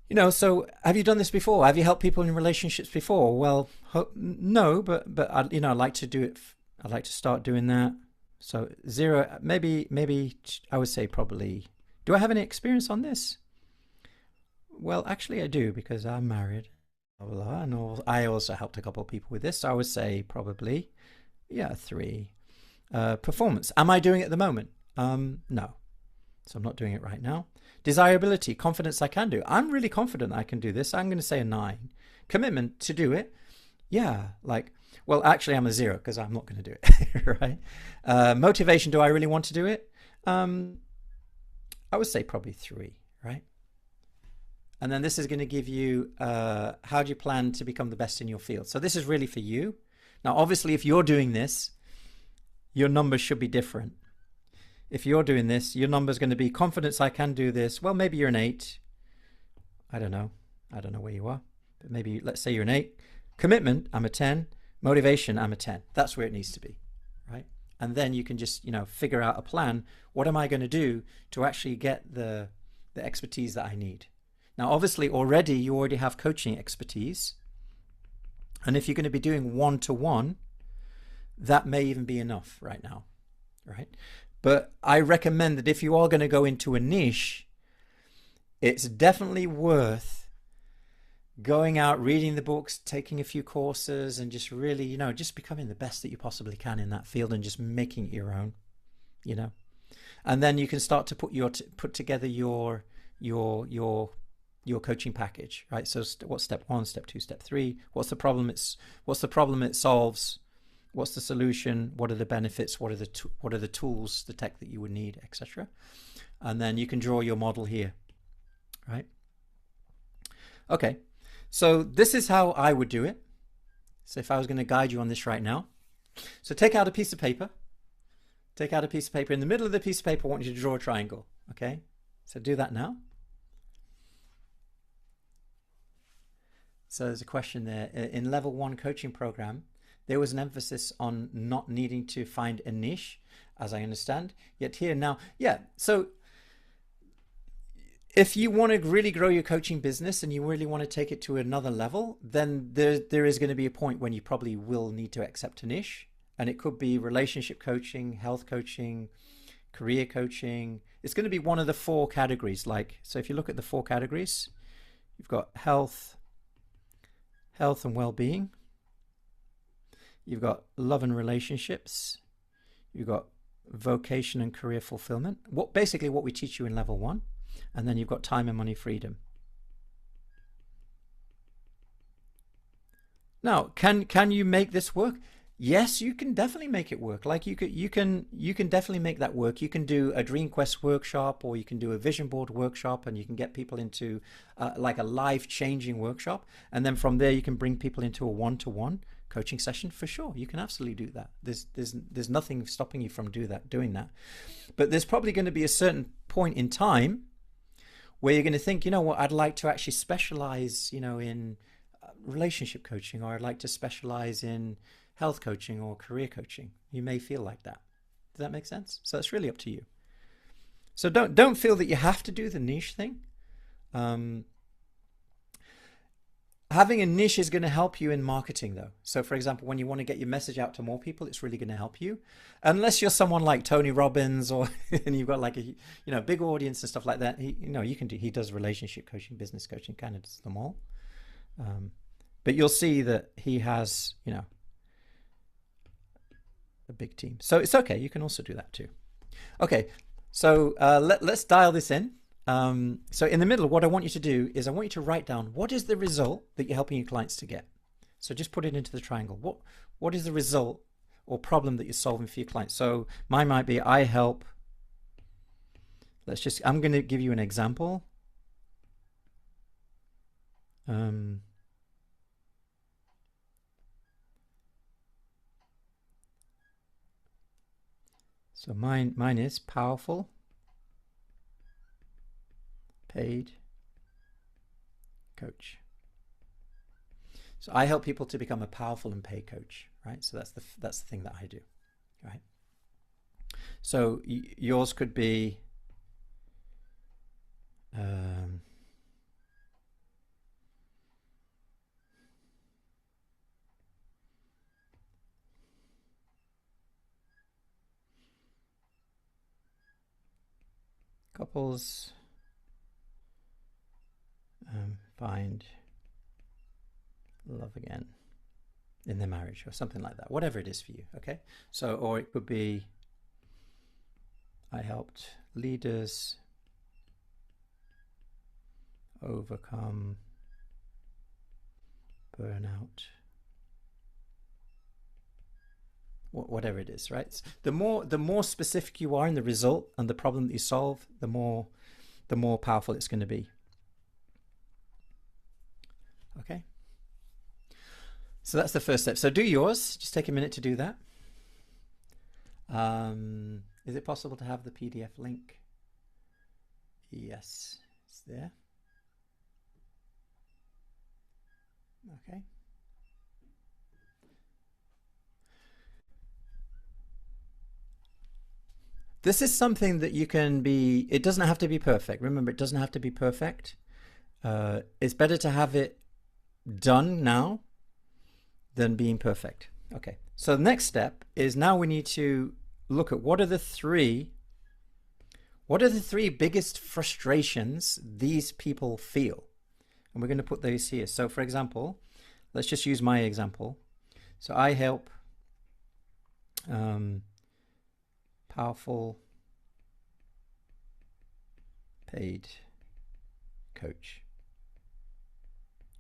You know, so have you done this before? Have you helped people in relationships before? Well, no, but I, you know, I like to do it. I'd like to start doing that. So 0, maybe I would say probably. Do I have any experience on this? Well, actually I do, because I'm married. And I also helped a couple of people with this. So I would say probably, yeah, 3. Performance. Am I doing it at the moment? No. So I'm not doing it right now. Desirability, confidence I can do. I'm really confident I can do this. I'm going to say a 9. Commitment to do it. Yeah, like, well, actually I'm a 0 because I'm not going to do it, right? Motivation, do I really want to do it? I would say probably 3, right? And then this is going to give you, how do you plan to become the best in your field? So this is really for you. Now, obviously, if you're doing this, your numbers should be different. If you're doing this, your number is going to be confidence, I can do this. Well, maybe you're an 8. I don't know where you are, but maybe let's say you're an 8. Commitment, I'm a 10. Motivation, I'm a 10. That's where it needs to be, right? And then you can just, you know, figure out a plan. What am I going to do to actually get the expertise that I need? Now, obviously, you already have coaching expertise. And if you're going to be doing one-to-one, that may even be enough right now, right? But I recommend that if you are going to go into a niche, it's definitely worth going out, reading the books, taking a few courses, and just really, you know, just becoming the best that you possibly can in that field and just making it your own, you know. And then you can start to put together your coaching package, right? So what's step 1, step 2, step 3? What's the problem it solves? What's the solution? What are the benefits? What are the tools, the tech that you would need, etc. And then you can draw your model here, right? Okay. So this is how I would do it. So if I was going to guide you on this right now. So take out a piece of paper. Take out a piece of paper. In the middle of the piece of paper, I want you to draw a triangle. Okay? So do that now. So there's a question there. In level 1 coaching program, there was an emphasis on not needing to find a niche, as I understand. Yet here now, yeah. So if you want to really grow your coaching business and you really want to take it to another level, then there is going to be a point when you probably will need to accept a niche. And it could be relationship coaching, health coaching, career coaching. It's going to be one of the 4 categories. So if you look at the 4 categories, you've got health and well-being. You've got love and relationships. You've got vocation and career fulfillment. Basically what we teach you in level 1. And then you've got time and money freedom. Now, can you make this work? Yes, you can definitely make it work. Like you can definitely make that work. You can do a Dream Quest workshop, or you can do a vision board workshop, and you can get people into like a life-changing workshop. And then from there, you can bring people into a one-to-one coaching session for sure. You can absolutely do that. There's nothing stopping you from doing that. But there's probably going to be a certain point in time where you're going to think, you know what, I'd like to actually specialize, you know, in relationship coaching, or I'd like to specialize in health coaching or career coaching. You may feel like that. Does that make sense? So it's really up to you. So don't feel that you have to do the niche thing. Having a niche is going to help you in marketing, though. So, for example, when you want to get your message out to more people, it's really going to help you. Unless you're someone like Tony Robbins, or and you've got like a big audience and stuff like that. He does relationship coaching, business coaching, kind of does them all. But you'll see that he has, a big team. So it's okay. You can also do that too. Okay, so let's dial this in. So in the middle, what I want you to do is I want you to write down what is the result that you're helping your clients to get. So just put it into the triangle. What is the result or problem that you're solving for your clients? So mine might be I help. I'm going to give you an example. So mine is powerful, paid coach. So I help people to become a powerful and paid coach, right? So that's the thing that I do, right? So yours could be couples find love again in their marriage, or something like that, whatever it is for you. Okay, so, or it could be I helped leaders overcome burnout, whatever it is, right? The more specific you are in the result and the problem that you solve, the more powerful it's going to be. Okay, so that's the first step. So do yours. Just take a minute to do that. Is it possible to have the PDF link? Yes, it's there. Okay. This is something that you can be, it doesn't have to be perfect. Remember, it doesn't have to be perfect. It's better to have it done now than being perfect. Okay, so the next step is now we need to look at what are the three biggest frustrations these people feel. And we're going to put those here. So for example, let's just use my example. So I help powerful paid coach.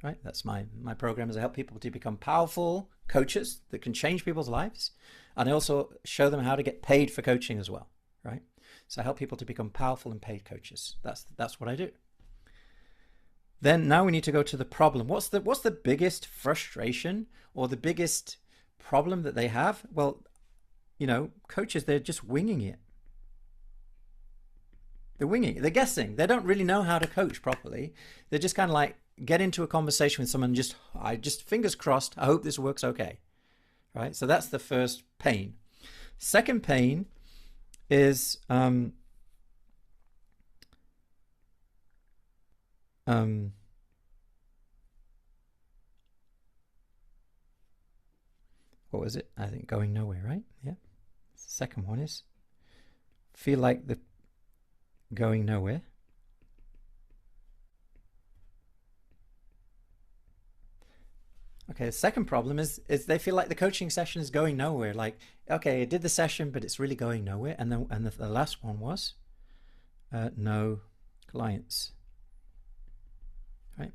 Right, that's my program is I help people to become powerful coaches that can change people's lives, and I also show them how to get paid for coaching as well. Right, so I help people to become powerful and paid coaches. That's what I do. Then now we need to go to the problem. What's the biggest frustration or the biggest problem that they have? Well, you know, coaches, they're just winging it. They're winging it. They're guessing. They don't really know how to coach properly. They're just kind of like get into a conversation with someone. I just fingers crossed. I hope this works okay. Right. So that's the first pain. Second pain is what was it? I think going nowhere, right? Yeah. Second one is feel like the going nowhere. Okay, the second problem is they feel like the coaching session is going nowhere. Like, okay, I did the session, but it's really going nowhere. And the last one was no clients. Right?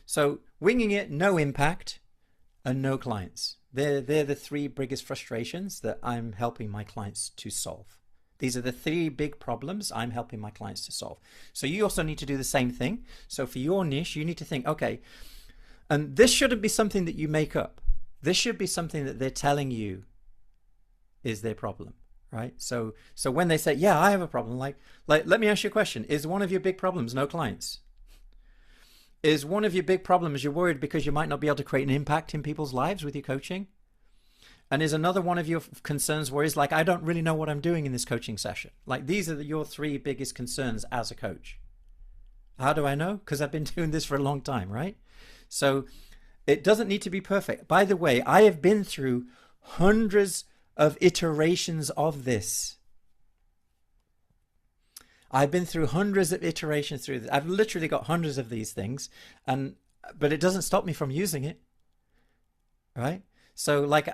So winging it, no impact, and no clients. They're the three biggest frustrations that I'm helping my clients to solve. These are the three big problems I'm helping my clients to solve. So you also need to do the same thing. So for your niche, you need to think, okay, and this shouldn't be something that you make up. This should be something that they're telling you is their problem, right? So when they say, yeah, I have a problem, like let me ask you a question. Is one of your big problems no clients? Is one of your big problems you're worried because you might not be able to create an impact in people's lives with your coaching? And is another one of your concerns worries like, I don't really know what I'm doing in this coaching session? Like these are your three biggest concerns as a coach. How do I know? Because I've been doing this for a long time, right? So it doesn't need to be perfect. By the way, I have been through hundreds of iterations of this. I've been through hundreds of iterations through this. I've literally got hundreds of these things, but it doesn't stop me from using it, right? So like,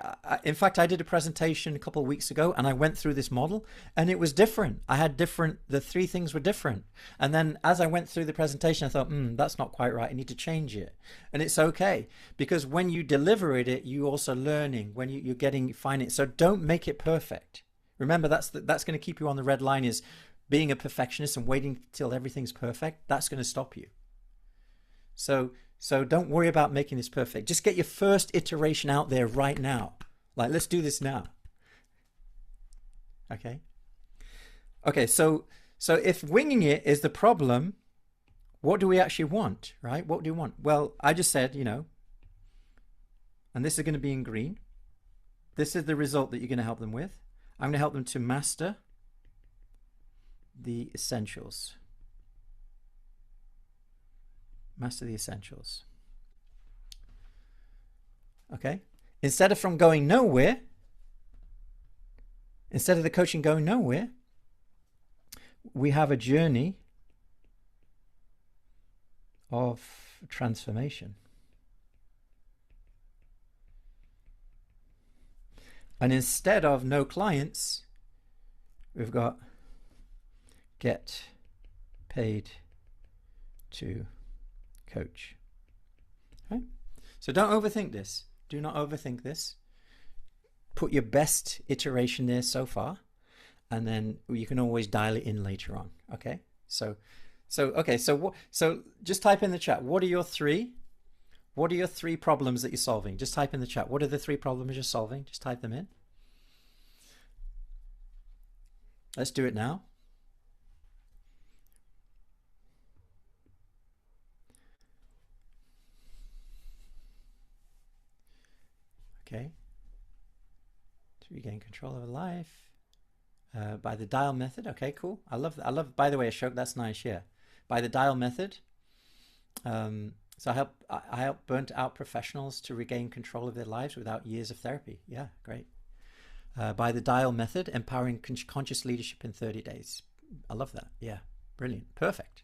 in fact, I did a presentation a couple of weeks ago and I went through this model and it was different. The three things were different. And then as I went through the presentation, I thought, that's not quite right. I need to change it. And it's okay, because when you deliver it, you're also learning, when you're getting finding. So don't make it perfect. Remember, that's going to keep you on the red line, is being a perfectionist and waiting till everything's perfect. That's going to stop you. So don't worry about making this perfect. Just get your first iteration out there right now. Like, let's do this now. Okay. Okay. So if winging it is the problem, what do we actually want, right? What do you want? Well, I just said, and this is going to be in green. This is the result that you're going to help them with. I'm going to help them to master the essentials. Master the essentials. Okay. Instead of the coaching going nowhere, we have a journey of transformation. And instead of no clients, we've got get paid to coach. Right? So don't overthink this. Do not overthink this. Put your best iteration there so far, and then you can always dial it in later on. Okay. So just type in the chat. What are your three problems that you're solving? Just type in the chat. What are the three problems you're solving? Just type them in. Let's do it now. Okay. To regain control over life by the dial method. Okay, cool. I love. By the way, Ashok, that's nice. Yeah, by the dial method. So I help burnt out professionals to regain control of their lives without years of therapy. Yeah, great. By the dial method, empowering conscious leadership in 30 days. I love that. Yeah, brilliant, perfect.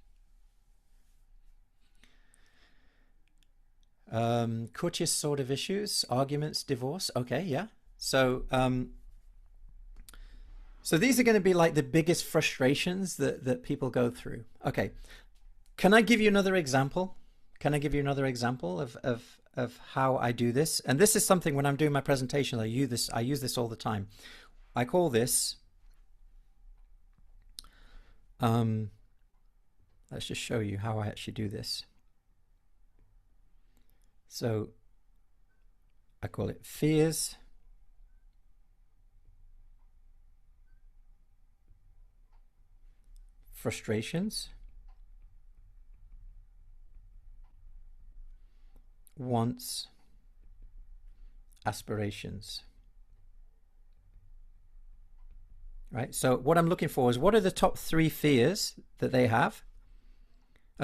Courteous sort of issues, arguments, divorce. Okay, yeah. So these are going to be like the biggest frustrations that people go through. Okay, can I give you another example? Can I give you another example of how I do this? And this is something when I'm doing my presentation, I use this all the time. I call this. Let's just show you how I actually do this. So I call it fears, frustrations, wants, aspirations. Right? So what I'm looking for is, what are the top 3 fears that they have?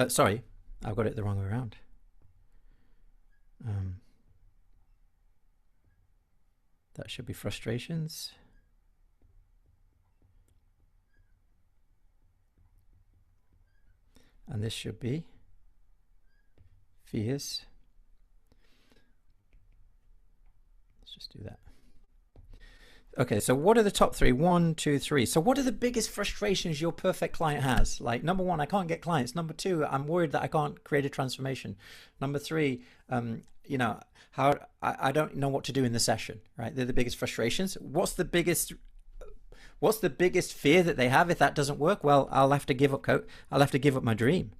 Sorry, I've got it the wrong way around. That should be frustrations. And this should be fears. Let's just do that. Okay, so what are the top 3? 1, 2, 3. So what are the biggest frustrations your perfect client has? Like, number 1, I can't get clients. Number 2, I'm worried that I can't create a transformation. Number 3, how I don't know what to do in the session, right? They're the biggest frustrations. What's the biggest fear that they have if that doesn't work? Well, I'll have to give up I'll have to give up my dream.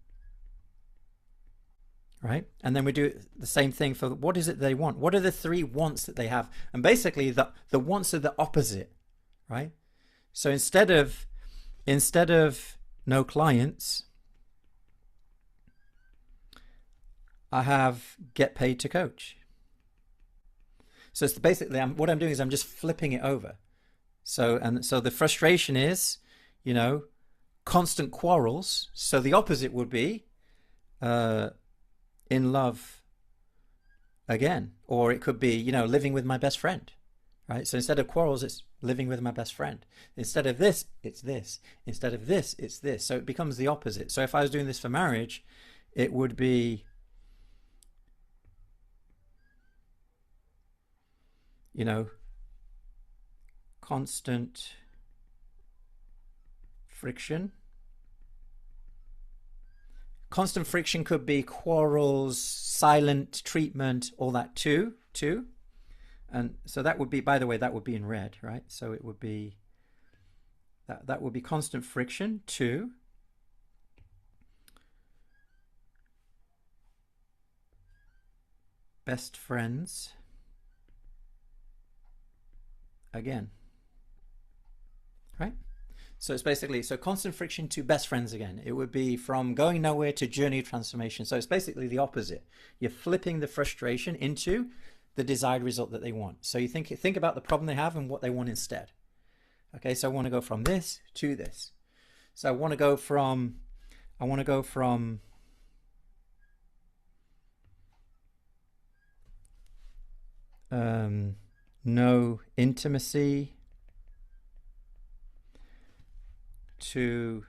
Right? And then we do the same thing for what is it they want? What are the 3 wants that they have? And basically the wants are the opposite, right? So instead of no clients, I have get paid to coach. So it's basically what I'm doing is I'm just flipping it over. So the frustration is, constant quarrels. So the opposite would be in love again, or it could be, living with my best friend, right? So instead of quarrels, it's living with my best friend. Instead of this, it's this. Instead of this, it's this. So it becomes the opposite. So if I was doing this for marriage, it would be you know, constant friction. Constant friction could be quarrels, silent treatment, all that too. And so that would be, by the way, that would be in red, right? So it would be, that would be constant friction, 2. Best friends, again, right? So it's basically, so constant friction to best friends again. It would be from going nowhere to journey of transformation. So it's basically the opposite. You're flipping the frustration into the desired result that they want. So you think about the problem they have and what they want instead. Okay, so I want to go from this to this. So I want to go from no intimacy to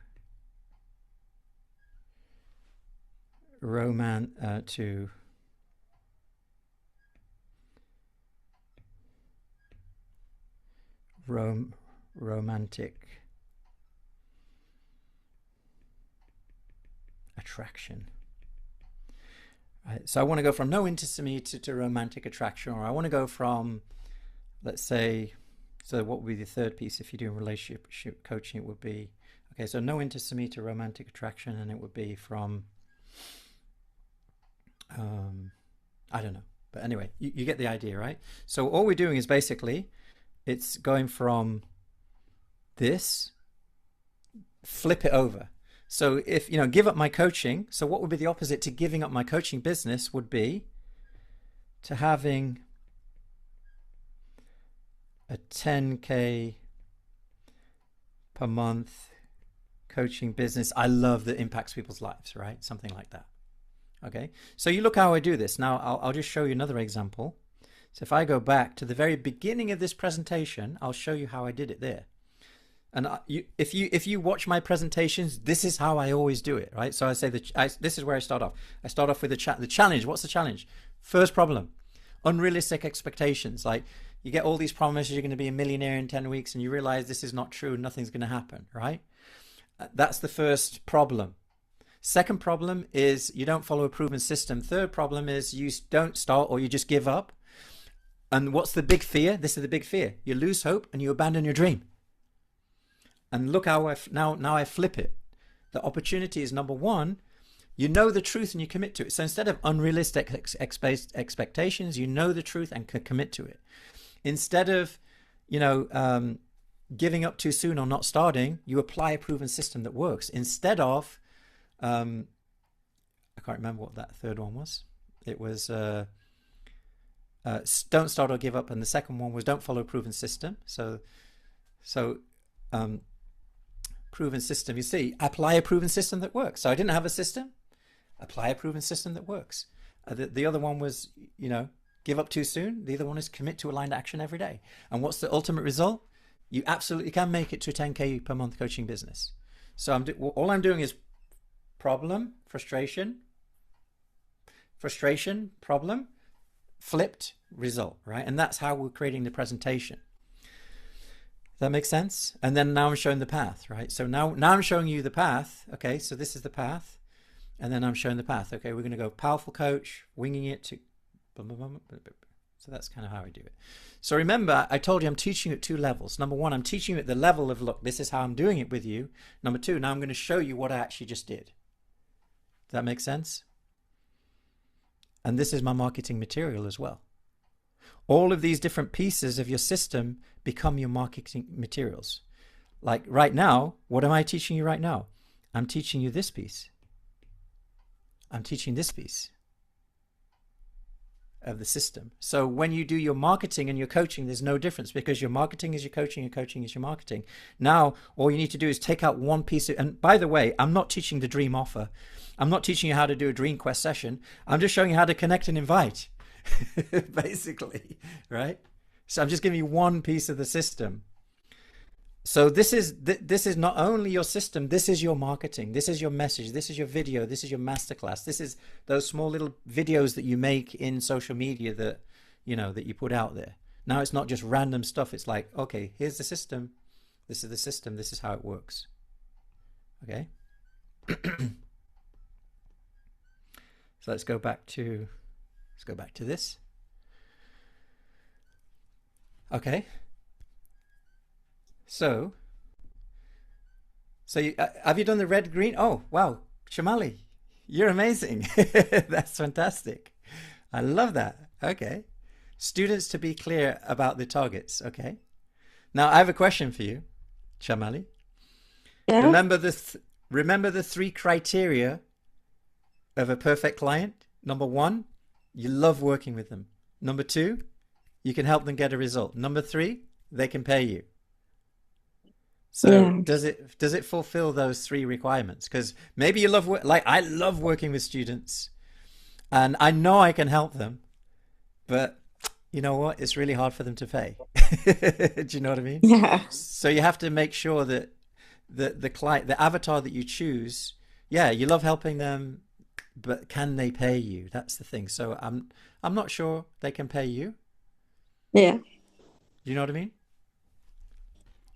romantic attraction. Right, so I want to go from no intimacy to romantic attraction, or I want to go from, let's say, so what would be the third piece if you're doing relationship coaching? It would be, okay, so no intimacy to romantic attraction, and it would be from, I don't know. But anyway, you get the idea, right? So all we're doing is basically, it's going from this, flip it over. So if, you know, give up my coaching, so what would be the opposite to giving up my coaching business would be to having a 10K per month coaching business. I love that impacts people's lives, right? Something like that. Okay, so you look how I do this. Now I'll just show you another example. So if I go back to the very beginning of this presentation, I'll show you how I did it there. And if you watch my presentations, this is how I always do it, right? So I say this is where I start off. I start off with the challenge. What's the challenge? First problem, unrealistic expectations. Like, you get all these promises, you're going to be a millionaire in 10 weeks, and you realize this is not true, nothing's going to happen, right? That's the first problem. Second problem is you don't follow a proven system. Third problem is you don't start, or you just give up. And what's the big fear? This is the big fear. You lose hope and you abandon your dream. And look how now I flip it. The opportunity is, number one, you know the truth and you commit to it. So instead of unrealistic expectations, you know the truth and can commit to it. Instead of, giving up too soon or not starting, you apply a proven system that works. Instead of, I can't remember what that third one was. It was don't start or give up, and the second one was don't follow a proven system. So proven system, you see, apply a proven system that works. So I didn't have a system, apply a proven system that works. The other one was, give up too soon. The other one is commit to aligned action every day. And what's the ultimate result? You absolutely can make it to a 10K per month coaching business. So all I'm doing is problem, frustration, problem, flipped result, right? And that's how we're creating the presentation. That makes sense? And then now I'm showing the path, right? So now I'm showing you the path. Okay, so this is the path. And then I'm showing the path. Okay, we're going to go powerful coach, winging it to... So that's kind of how I do it. So remember, I told you I'm teaching you at 2 levels. Number 1, I'm teaching you at the level of, look, this is how I'm doing it with you. Number 2, now I'm going to show you what I actually just did. Does that make sense? And this is my marketing material as well. All of these different pieces of your system become your marketing materials. Like right now, what am I teaching you right now? I'm teaching you this piece. I'm teaching this piece of the system. So when you do your marketing and your coaching, there's no difference, because your marketing is your coaching is your marketing. Now, all you need to do is take out one piece and by the way, I'm not teaching the dream offer. I'm not teaching you how to do a dream quest session. I'm just showing you how to connect and invite. Basically, right? So I'm just giving you one piece of the system. So this is not only your system, this is your marketing, this is your message, this is your video, this is your masterclass, this is those small little videos that you make in social media that you put out there. Now it's not just random stuff. It's like, okay, here's the system. This is the system. This is how it works. Okay. So let's go back to this. Okay. So have you done the red, green? Oh, wow. Shamali, you're amazing. That's fantastic. I love that. Okay. Students to be clear about the targets. Okay. Now I have a question for you, Shamali. Yeah. Remember the 3 criteria of a perfect client? Number 1, you love working with them. Number 2, you can help them get a result. Number 3, they can pay you. So Yeah. does it fulfill those 3 requirements? Because maybe you love like I love working with students, and I know I can help them, but you know what? It's really hard for them to pay. Do you know what I mean? Yeah. So you have to make sure that the client, the avatar that you choose, yeah, you love helping them, but can they pay you? That's the thing. So I'm not sure they can pay you. Yeah. You know what I mean?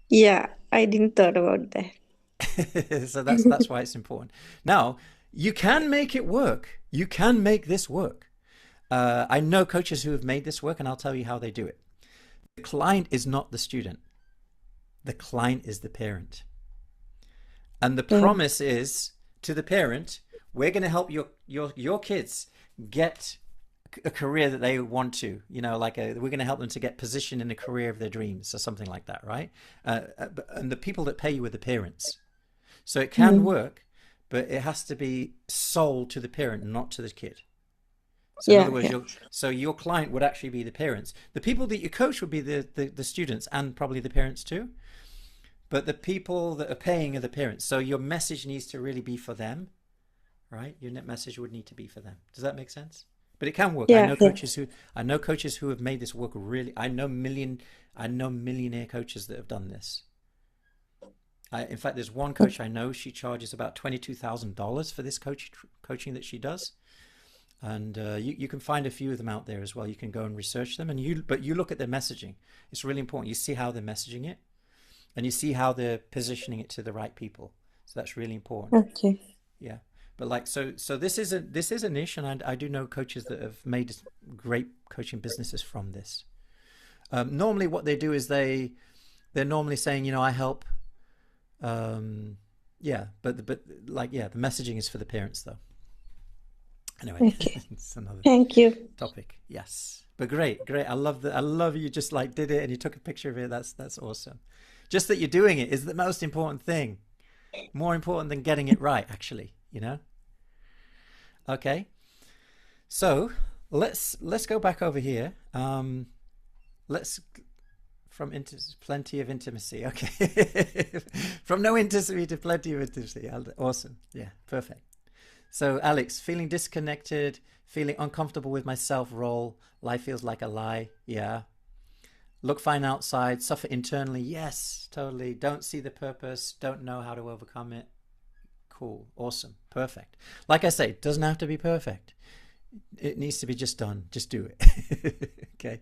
Yeah. I didn't thought about that. So that's why it's important. Now, you can make it work. You can make this work. I know coaches who have made this work, and I'll tell you how they do it. The client is not the student. The client is the parent. And the promise is to the parent, we're going to help your kids get a career that they want to, like we're going to help them to get positioned in a career of their dreams or something like that, right? And the people that pay you are the parents. So it can work, but it has to be sold to the parent, not to the kid. So in other words, so your client would actually be the parents. The people that you coach would be the students and probably the parents too. But the people that are paying are the parents. So your message needs to really be for them, right? Your net message would need to be for them. Does that make sense? But it can work. Yeah, I know coaches who have made this work really. I know millionaire coaches that have done this. In fact, there's one coach I know. She charges about $22,000 for this coaching that she does, and you can find a few of them out there as well. You can go and research them, but you look at their messaging. It's really important. You see how they're messaging it, and you see how they're positioning it to the right people. So that's really important. Okay. Yeah. But like, so this is a niche, and I do know coaches that have made great coaching businesses from this. Normally what they do is they're normally saying, I help. But the messaging is for the parents though. Anyway, Okay. it's another Thank you. topic. Yes. But great. I love you just like did it and you took a picture of it. That's awesome. Just that you're doing it is the most important thing. More important than getting it right, actually, Okay. So let's go back over here. Plenty of intimacy. Okay. From no intimacy to plenty of intimacy. Awesome. Yeah, perfect. So Alex, feeling disconnected, feeling uncomfortable with my self role. Life feels like a lie. Yeah. Look fine outside, suffer internally. Yes, totally. Don't see the purpose. Don't know how to overcome it. Cool. Awesome. Perfect. Like I say, it doesn't have to be perfect. It needs to be just done. Just do it. Okay.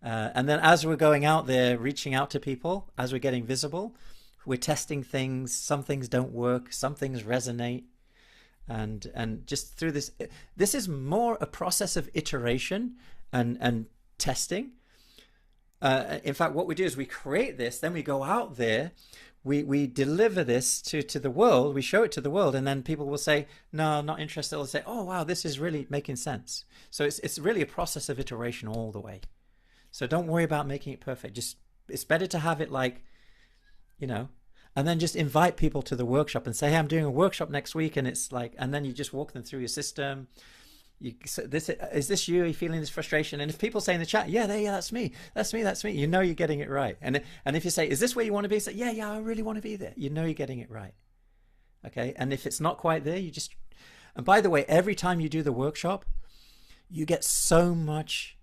And then as we're going out there, reaching out to people, as we're getting visible, we're testing things. Some things don't work. Some things resonate. And just through this is more a process of iteration and testing. In fact, what we do is we create this, then we go out there, we deliver this to the world, we show it to the world, and then people will say, no, I'm not interested. They'll say, oh, wow, this is really making sense. So it's really a process of iteration all the way. So don't worry about making it perfect. It's better to have it like, and then just invite people to the workshop and say, hey, I'm doing a workshop next week. And it's like, and then you just walk them through your system. Is this you? Are you feeling this frustration? And if people say in the chat, yeah, that's me. That's me. You're getting it right. And if you say, is this where you want to be? Say, yeah, I really want to be there. You're getting it right. Okay. And if it's not quite there, and by the way, every time you do the workshop, you get so much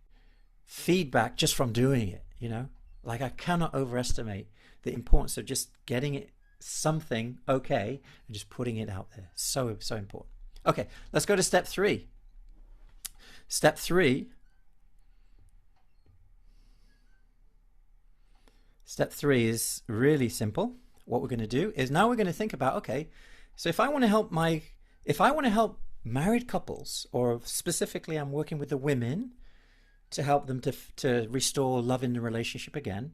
feedback just from doing it, like I cannot overestimate the importance of just getting it something okay and just putting it out there. So important. Okay, let's go to step 3. Step 3 Step 3 is really simple. What we're going to do is now we're going to think about, okay, so if I want to help married couples, or specifically I'm working with the women to help them to restore love in the relationship again.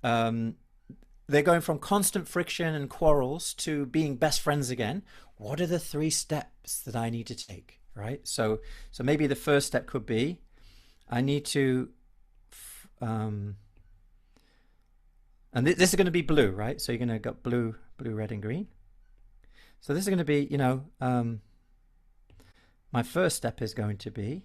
They're going from constant friction and quarrels to being best friends again. What are the 3 steps that I need to take, right? So maybe the first step could be, I need to, and this is going to be blue, right? So you're going to got blue, red, and green. So this is going to be, my first step is going to be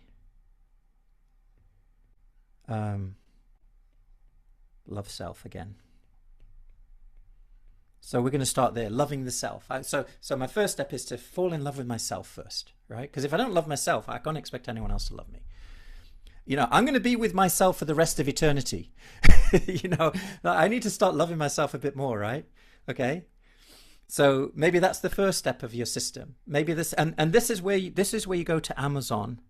love self again. So we're going to start there, loving the self. So my first step is to fall in love with myself first, right? Because if I don't love myself, I can't expect anyone else to love me. I'm going to be with myself for the rest of eternity. I need to start loving myself a bit more, right? Okay. So maybe that's the first step of your system. Maybe this, and this is where you go to Amazon,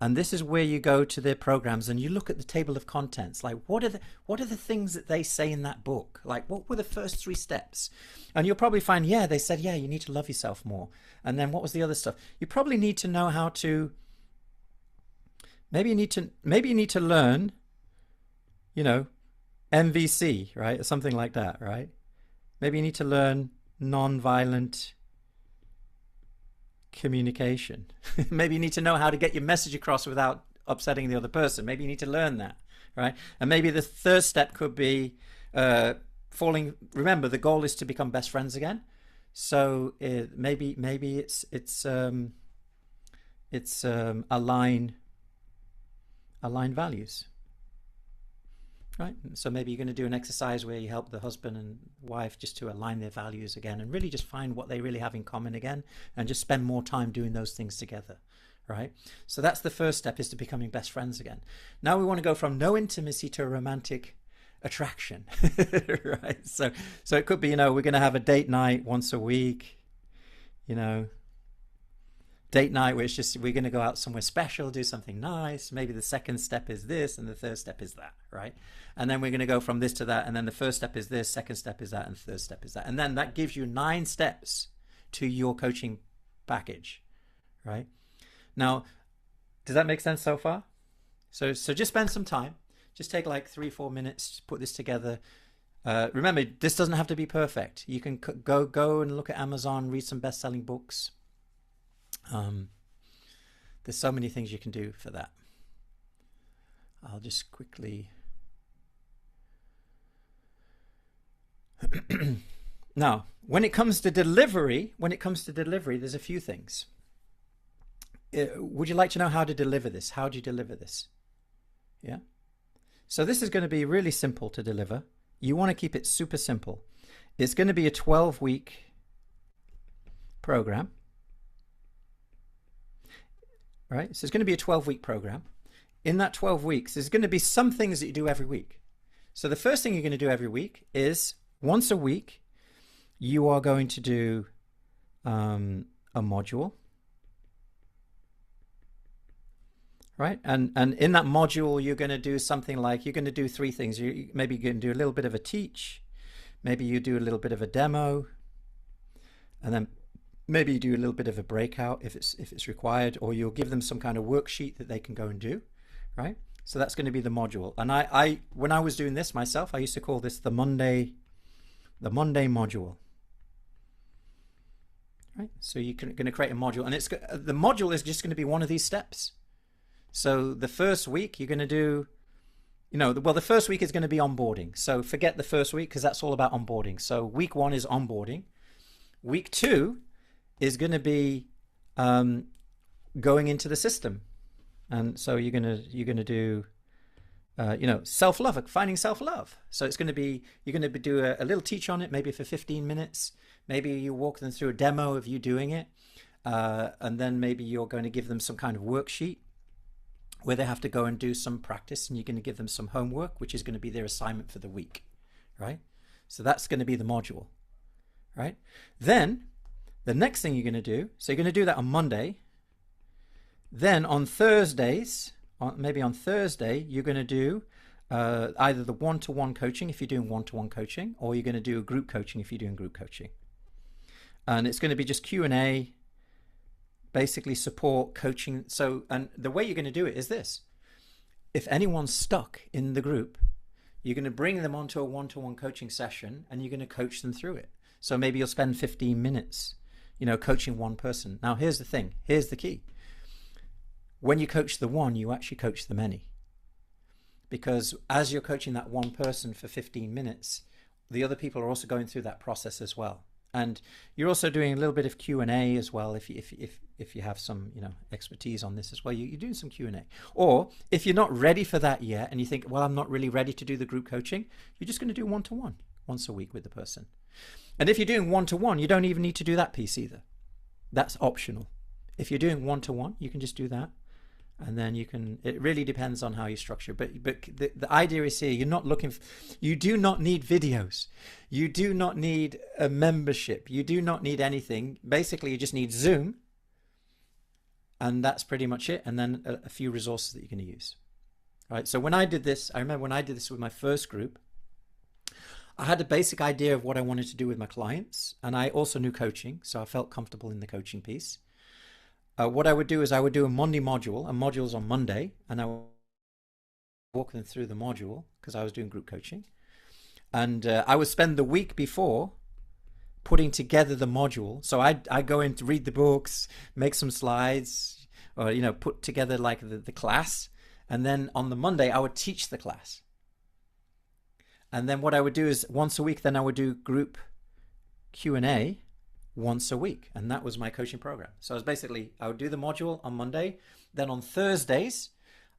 and this is where you go to their programs and you look at the table of contents. Like, what are the things that they say in that book? Like, what were the first 3 steps? And you'll probably find, they said, you need to love yourself more. And then what was the other stuff? You probably need to know how to, maybe you need to learn, MVC, right? Or something like that, right? Maybe you need to learn non-violent communication. Maybe you need to know how to get your message across without upsetting the other person. Maybe you need to learn that, right? And maybe the third step could be remember, the goal is to become best friends again. So maybe it's align values. Right. So maybe you're going to do an exercise where you help the husband and wife just to align their values again and really just find what they really have in common again and just spend more time doing those things together. Right. So that's the first step, is to becoming best friends again. Now we want to go from no intimacy to romantic attraction. Right. So it could be, we're going to have a date night once a week, date night where it's just, we're going to go out somewhere special, do something nice. Maybe the second step is this and the third step is that, right? And then we're going to go from this to that, and then the first step is this, second step is that, and the third step is that. And then that gives you 9 steps to your coaching package, right? Now, does that make sense so far? So just spend some time. Just take like 3-4 minutes to put this together. Remember, this doesn't have to be perfect. You can go and look at Amazon, read some best-selling books. There's so many things you can do for that. I'll just quickly now, when it comes to delivery, there's a few things. Would you like to know how to deliver this? How do you deliver this? Yeah. So this is going to be really simple to deliver. You want to keep it super simple. It's going to be a 12-week program. Right? So it's going to be a 12-week program. In that 12 weeks, there's going to be some things that you do every week. So the first thing you're going to do every week is, once a week, you are going to do a module. Right? And in that module, you're going to do something like, you're going to do 3 things. Maybe you're going to do a little bit of a teach. Maybe you do a little bit of a demo. And then maybe you do a little bit of a breakout if it's required, or you'll give them some kind of worksheet that they can go and do, right? So that's going to be the module. And I when I was doing this myself, I used to call this the Monday module. Right? So you're going to create a module, and the module is just going to be one of these steps. So the first week you're going to do, the first week is going to be onboarding. So forget the first week, because that's all about onboarding. So week 1 is onboarding. Week 2 is going to be going into the system, and so you're gonna do self-love, finding self-love. So it's going to be, you're going to do a little teach on it, maybe for 15 minutes. Maybe you walk them through a demo of you doing it, and then maybe you're going to give them some kind of worksheet where they have to go and do some practice, and you're going to give them some homework, which is going to be their assignment for the week, right? So that's going to be the module, right? Then the next thing you're going to do, so you're going to do that on Monday. Then on Thursdays, maybe on Thursday, you're going to do either the one-to-one coaching if you're doing one-to-one coaching, or you're going to do a group coaching if you're doing group coaching. And it's going to be just Q&A, basically support, coaching. So, and the way you're going to do it is this. If anyone's stuck in the group, you're going to bring them onto a one-to-one coaching session and you're going to coach them through it. So maybe you'll spend 15 minutes, coaching one person. Now, here's the thing. Here's the key. When you coach the one, you actually coach the many. Because as you're coaching that one person for 15 minutes, the other people are also going through that process as well. And you're also doing a little bit of Q&A as well. If you have some, expertise on this as well, you're doing some Q&A. Or if you're not ready for that yet and you think, well, I'm not really ready to do the group coaching, you're just going to do one-to-one once a week with the person. And if you're doing one-to-one, you don't even need to do that piece either. That's optional. If you're doing one-to-one, you can just do that. And then it really depends on how you structure. But the idea is here, you do not need videos. You do not need a membership. You do not need anything. Basically, you just need Zoom. And that's pretty much it. And then a few resources that you can use. All right. So when I did this, I remember when I did this with my first group, I had a basic idea of what I wanted to do with my clients. And I also knew coaching. So I felt comfortable in the coaching piece. What I would do is I would do a Monday module, and modules on Monday, and I would walk them through the module because I was doing group coaching. And I would spend the week before putting together the module. So I'd go in to read the books, make some slides, or, put together like the class. And then on the Monday, I would teach the class. And then what I would do is once a week, then I would do group Q&A once a week, and that was my coaching program. So I would do the module on Monday, then on Thursdays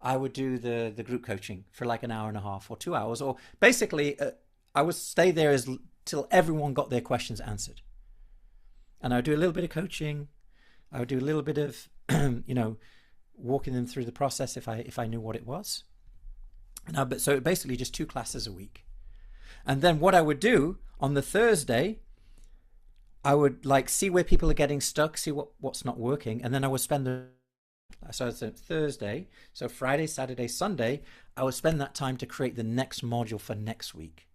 I would do the group coaching for like an hour and a half or 2 hours, or basically I would stay there till everyone got their questions answered. And I would do a little bit of coaching, I would do a little bit of walking them through the process if I knew what it was. So basically just 2 classes a week. And then what I would do on the Thursday, I would see where people are getting stuck, see what's not working, and then I would spend Thursday, so Friday, Saturday, Sunday, I would spend that time to create the next module for next week.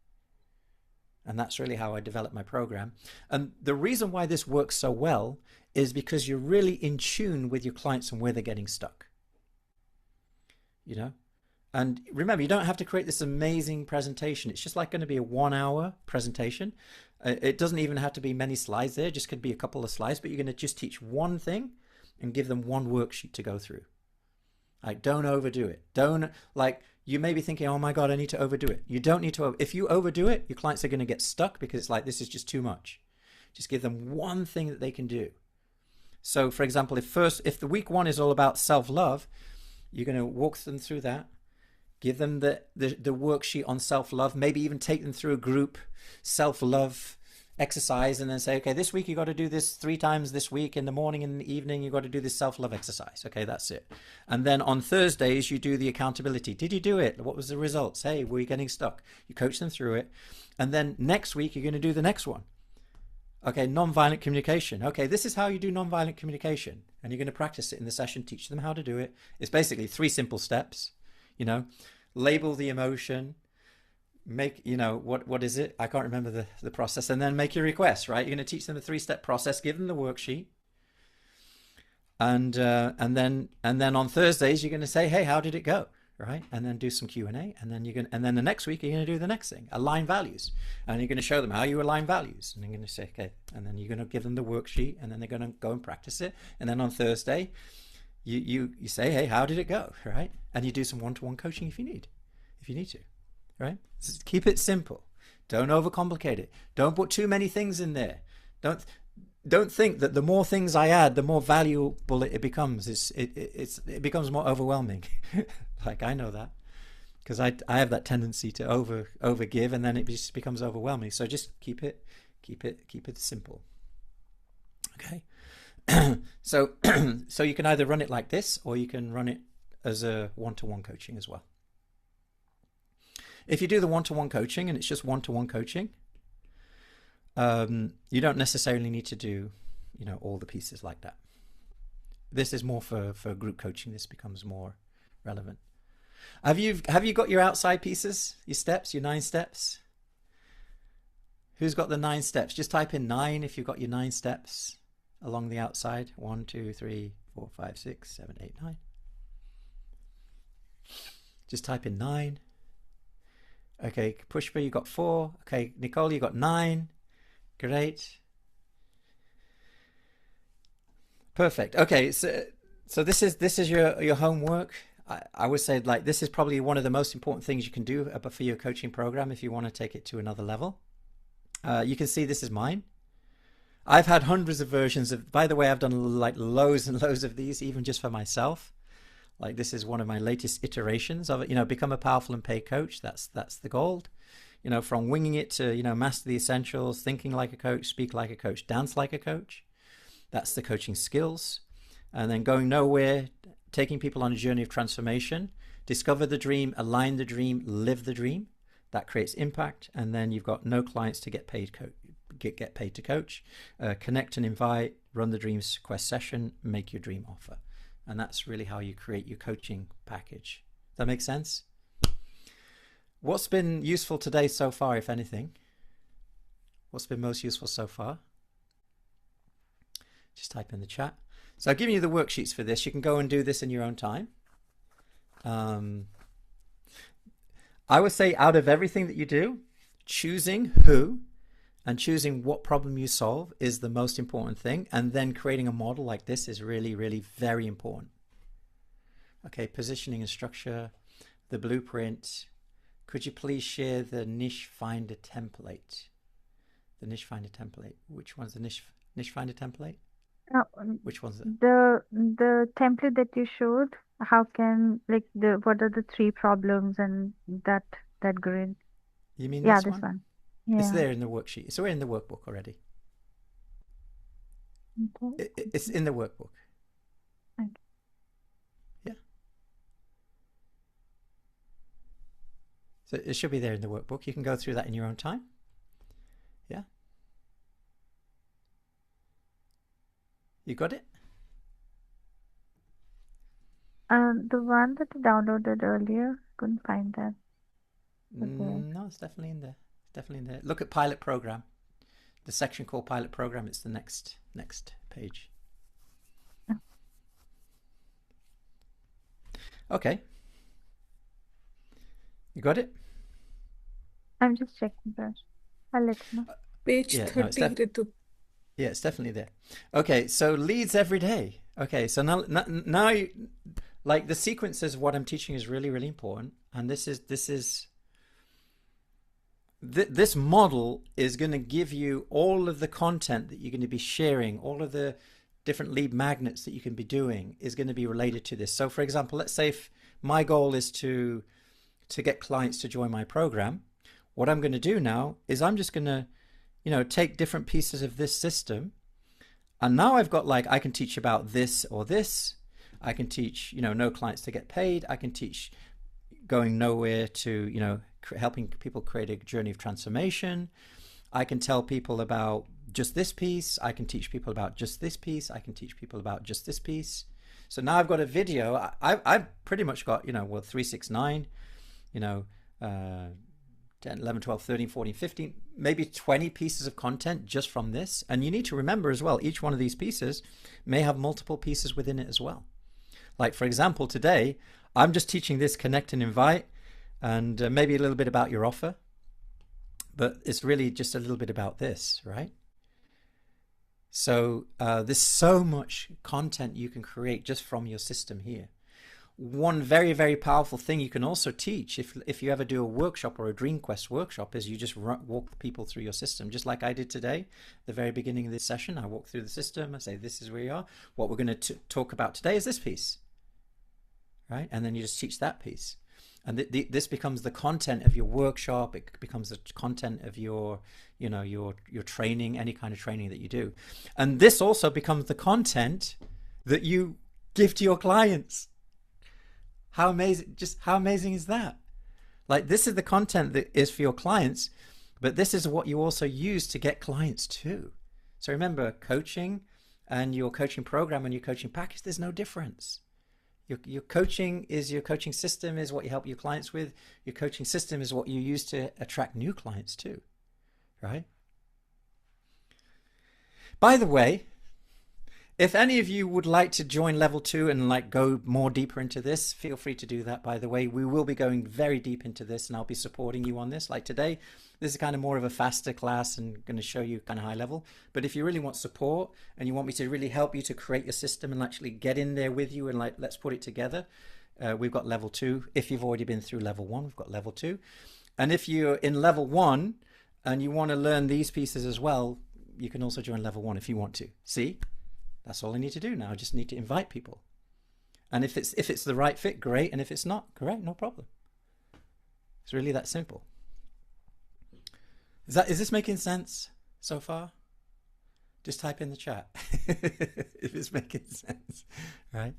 And that's really how I developed my program. And the reason why this works so well is because you're really in tune with your clients and where they're getting stuck. And remember, you don't have to create this amazing presentation. It's just going to be a 1-hour presentation. It doesn't even have to be many slides there. It just could be a couple of slides, but you're going to just teach one thing and give them one worksheet to go through. Don't overdo it. You may be thinking, oh my God, I need to overdo it. You don't need to. If you overdo it, your clients are going to get stuck because it's this is just too much. Just give them one thing that they can do. So for example, if the week 1 is all about self-love, you're going to walk them through that. Give them the worksheet on self-love, maybe even take them through a group self-love exercise, and then say, okay, this week you got to do this 3 times this week, in the morning and in the evening you got to do this self-love exercise. Okay, that's it. And then on Thursdays you do the accountability. Did you do it? What was the results? Hey, were you getting stuck? You coach them through it. And then next week you're going to do the next one. Okay, nonviolent communication. Okay, this is how you do nonviolent communication, and you're going to practice it in the session, teach them how to do it. It's basically 3 simple steps. Label the emotion, make, what is it? I can't remember the process, and then make your request, right? You're going to teach them a 3-step process, give them the worksheet. And then on Thursdays, you're going to say, hey, how did it go? Right? And then do some Q&A, and then the next week, you're going to do the next thing, align values. And you're going to show them how you align values. And you're going to say, okay, and then you're going to give them the worksheet, and then they're going to go and practice it. And then on Thursday, you say, hey, how did it go? Right? And you do some one-to-one coaching if you need to, right? Just keep it simple. Don't overcomplicate it. Don't put too many things in there. Don't think that the more things I add, the more valuable it becomes. It becomes more overwhelming. I know that because I have that tendency to overgive, and then it just becomes overwhelming. So just keep it simple. Okay. So you can either run it like this, or you can run it as a one-to-one coaching as well. If you do the one-to-one coaching and it's just one-to-one coaching, you don't necessarily need to do, all the pieces like that. This is more for group coaching. This becomes more relevant. Have you got your outside pieces, your steps, your 9 steps? Who's got the 9 steps? Just type in 9 if you've got your 9 steps along the outside. 1, 2, 3, 4, 5, 6, 7, 8, 9. Just type in 9. Okay, Pushpa, you got 4. Okay, Nicole, you got 9. Great. Perfect. Okay, so this is your homework. I would say, like, this is probably one of the most important things you can do for your coaching program if you want to take it to another level. You can see this is mine. I've had hundreds of versions of, by the way, I've done like loads and loads of these, even just for myself. Like, this is one of my latest iterations of it. You know, become a powerful and paid coach. That's the goal. You know, from winging it to, you know, master the essentials, thinking like a coach, speak like a coach, dance like a coach. That's the coaching skills. And then going nowhere, taking people on a journey of transformation, discover the dream, align the dream, live the dream. That creates impact. And then you've got no clients to get paid get paid to coach. Connect and invite, run the dreams quest session, make your dream offer. And that's really how you create your coaching package. Does that make sense? What's been useful today so far, if anything? What's been most useful so far? Just type in the chat. So I've given you the worksheets for this. You can go and do this in your own time. I would say, out of everything that you do, choosing who and choosing what problem you solve is the most important thing. And then creating a model like this is really, really very important. Okay, positioning and structure, the blueprint. Could you please share the niche finder template? The niche finder template. Which one's the niche finder template? Which one's it? The template that you showed, how can, like, what are the 3 problems and that grid? You mean Yeah, this this one? one. It's Yeah. there in the worksheet. It's already in the workbook already. Okay. It's in the workbook. Okay. Yeah. So it should be there in the workbook. You can go through that in your own time. Yeah. You got it? The one that I downloaded earlier, couldn't find that. Okay. No, it's definitely in there. It's definitely in there. Look at pilot program. The section called pilot program. It's the next page. Oh. Okay. You got it? I'm just checking that. I'll let you know. Page Yeah, no, 30, Ritu. Yeah, it's definitely there. Okay, so leads every day. Okay, so now you, like, the sequences of what I'm teaching is really, really important. And this model is going to give you all of the content that you're going to be sharing, all of the different lead magnets that you can be doing is going to be related to this. So for example, let's say if my goal is to get clients to join my program, what I'm going to do now is I'm just going to, you know, take different pieces of this system. And now I've got, like, I can teach about this or this. I can teach, you know, no clients to get paid. I can teach going nowhere to, you know, helping people create a journey of transformation. I can tell people about just this piece. I can teach people about just this piece. I can teach people about just this piece. So now I've got a video. I've pretty much got, you know, well, 3, 6, 9, you know, 10, 11, 12, 13, 14, 15, maybe 20 pieces of content just from this. And you need to remember as well, each one of these pieces may have multiple pieces within it as well. Like, for example, today, I'm just teaching this connect and invite, and maybe a little bit about your offer. But it's really just a little bit about this, right? So there's so much content you can create just from your system here. One very, very powerful thing you can also teach if you ever do a workshop or a Dream Quest workshop is you just walk people through your system, just like I did today. The very beginning of this session, I walk through the system. I say, this is where you are. What we're going to talk about today is this piece, right? And then you just teach that piece. And this becomes the content of your workshop. It becomes the content of your, you know, your training, any kind of training that you do. And this also becomes the content that you give to your clients. How amazing, just how amazing is that? Like, this is the content that is for your clients, but this is what you also use to get clients too. So remember, coaching and your coaching program and your coaching package, there's no difference. Your coaching is your coaching system is what you help your clients with. Your coaching system is what you use to attract new clients too, right? By the way, if any of you would like to join level 2 and like go more deeper into this, feel free to do that. By the way, we will be going very deep into this and I'll be supporting you on this. Like today, this is kind of more of a faster class and going to show you kind of high level. But if you really want support and you want me to really help you to create your system and actually get in there with you and like, let's put it together. We've got level 2. If you've already been through level 1, we've got level 2. And if you're in level 1 and you want to learn these pieces as well, you can also join level 1 if you want to. See? That's all I need to do now. I just need to invite people. And if it's the right fit, great. And if it's not, great, no problem. It's really that simple. Is this making sense so far? Just type in the chat if it's making sense, right?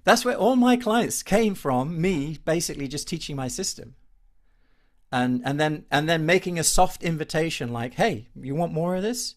That's where all my clients came from, me basically just teaching my system. And then making a soft invitation like, hey, you want more of this?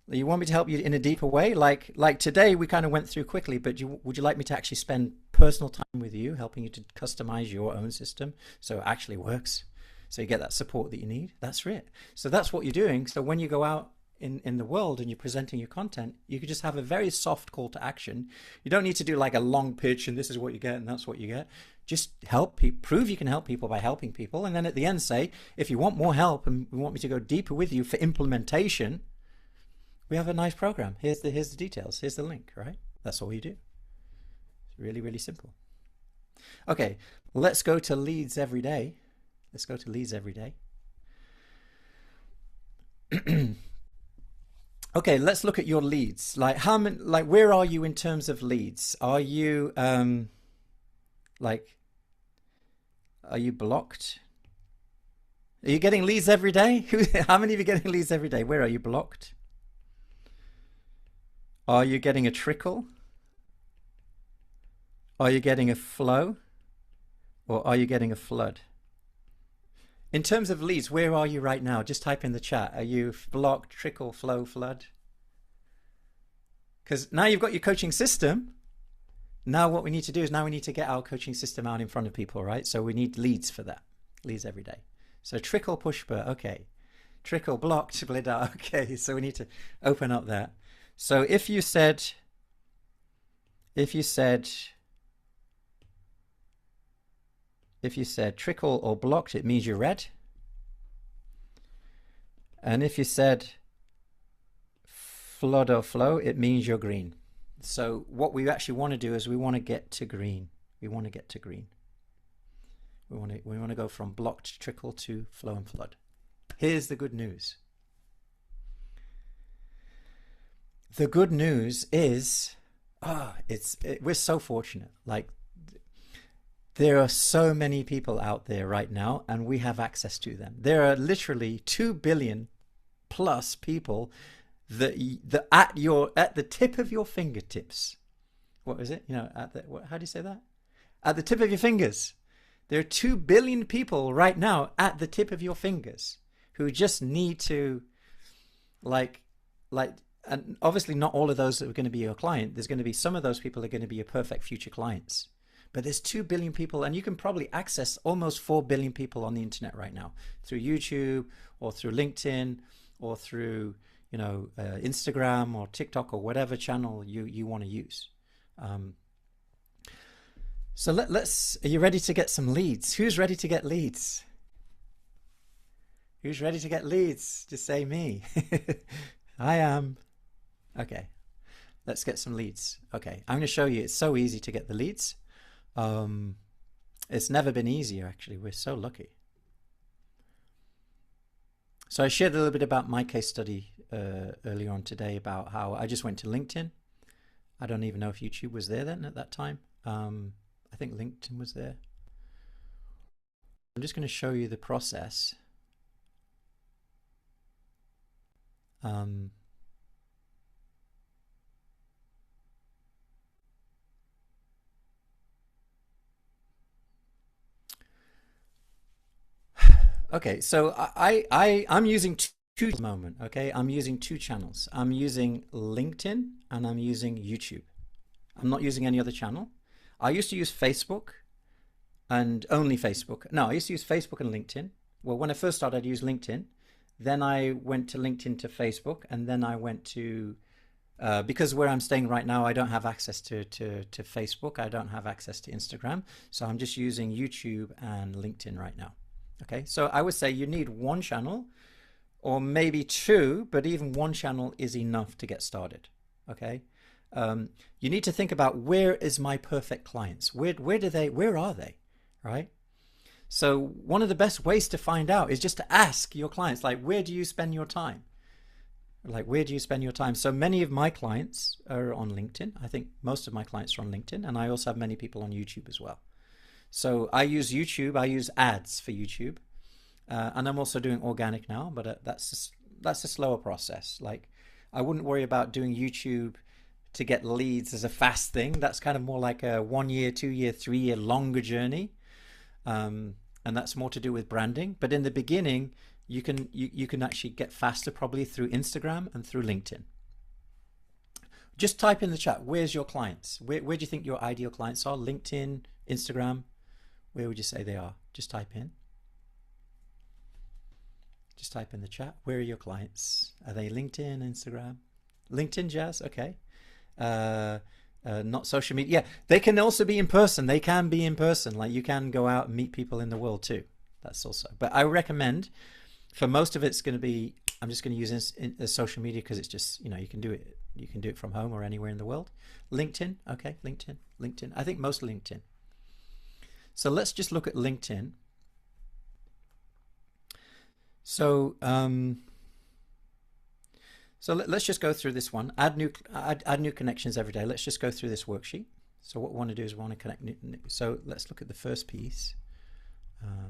You want me to help you in a deeper way? Like today, we kind of went through quickly, but would you like me to actually spend personal time with you, helping you to customize your own system so it actually works, so you get that support that you need? That's it. So that's what you're doing. So when you go out in the world and you're presenting your content, you could just have a very soft call to action. You don't need to do like a long pitch and this is what you get and that's what you get. Just help people, prove you can help people by helping people. And then at the end say, if you want more help and you want me to go deeper with you for implementation, we have a nice program. Here's the details. Here's the link, right? That's all you do. It's really, really simple. Okay, let's go to leads every day. Let's go to leads every day. Okay, let's look at your leads. Like how many, like where are you in terms of leads? Are you are you blocked? Are you getting leads every day? How many of you are getting leads every day? Where are you blocked? Are you getting a trickle? Are you getting a flow? Or are you getting a flood? In terms of leads, where are you right now? Just type in the chat. Are you blocked, trickle, flow, flood? Because now you've got your coaching system. Now what we need to do is now we need to get our coaching system out in front of people, right? So we need leads for that. Leads every day. So trickle, push, but okay. Trickle, blocked, split out. Okay, so we need to open up that. So if you said trickle or blocked, it means you're red. And if you said flood or flow, it means you're green. So what we actually want to do is we want to get to green. We want to get to green. We want to go from blocked, trickle to flow and flood. Here's the good news. The good news is, we're so fortunate. Like, there are so many people out there right now, and we have access to them. There are literally 2 billion plus people that at the tip of your fingertips. What is it? You know, how do you say that? At the tip of your fingers. There are 2 billion people right now at the tip of your fingers who just need to, and obviously not all of those are going to be your client. There's going to be some of those people are going to be your perfect future clients. But there's 2 billion people, and you can probably access almost 4 billion people on the internet right now through YouTube or through LinkedIn or through, Instagram or TikTok or whatever channel you want to use. So are you ready to get some leads? Who's ready to get leads? Who's ready to get leads? Just say me. I am. Okay, let's get some leads. Okay, I'm going to show you. It's so easy to get the leads. It's never been easier, actually. We're so lucky. So I shared a little bit about my case study earlier on today about how I just went to LinkedIn. I don't even know if YouTube was there then at that time. I think LinkedIn was there. I'm just going to show you the process. Okay, so I'm using two at the moment. Okay, I'm using 2 channels. I'm using LinkedIn and I'm using YouTube. I'm not using any other channel. I used to use Facebook and only Facebook. No, I used to use Facebook and LinkedIn. Well, when I first started, I'd use LinkedIn. Then I went to LinkedIn to Facebook, and then I went to because where I'm staying right now, I don't have access to Facebook. I don't have access to Instagram. So I'm just using YouTube and LinkedIn right now. Okay, so I would say you need one channel or maybe two, but even one channel is enough to get started. Okay, you need to think about, where is my perfect clients? Where are they? Right? So one of the best ways to find out is just to ask your clients, like, where do you spend your time? Like, where do you spend your time? So many of my clients are on LinkedIn. I think most of my clients are on LinkedIn, and I also have many people on YouTube as well. So I use YouTube. I use ads for YouTube, and I'm also doing organic now, but that's a slower process. Like, I wouldn't worry about doing YouTube to get leads as a fast thing. That's kind of more like a 1 year, 2 year, 3 year longer journey, and that's more to do with branding. But in the beginning, you can actually get faster probably through Instagram and through LinkedIn. Just type in the chat, where's your clients? Where do you think your ideal clients are? LinkedIn, Instagram, where would you say they are? Just type in. Just type in the chat, where are your clients? Are they LinkedIn, Instagram? LinkedIn, Jazz, okay. Not social media. Yeah, they can also be in person. They can be in person. Like, you can go out and meet people in the world too. That's also, but I recommend, for most of it's going to be, I'm just going to use social media because it's just, you can do it from home or anywhere in the world. LinkedIn, okay, LinkedIn. I think most LinkedIn. So let's just look at LinkedIn. So let's just go through this one. Add new connections every day. Let's just go through this worksheet. So what we want to do is we want to connect new. So let's look at the first piece.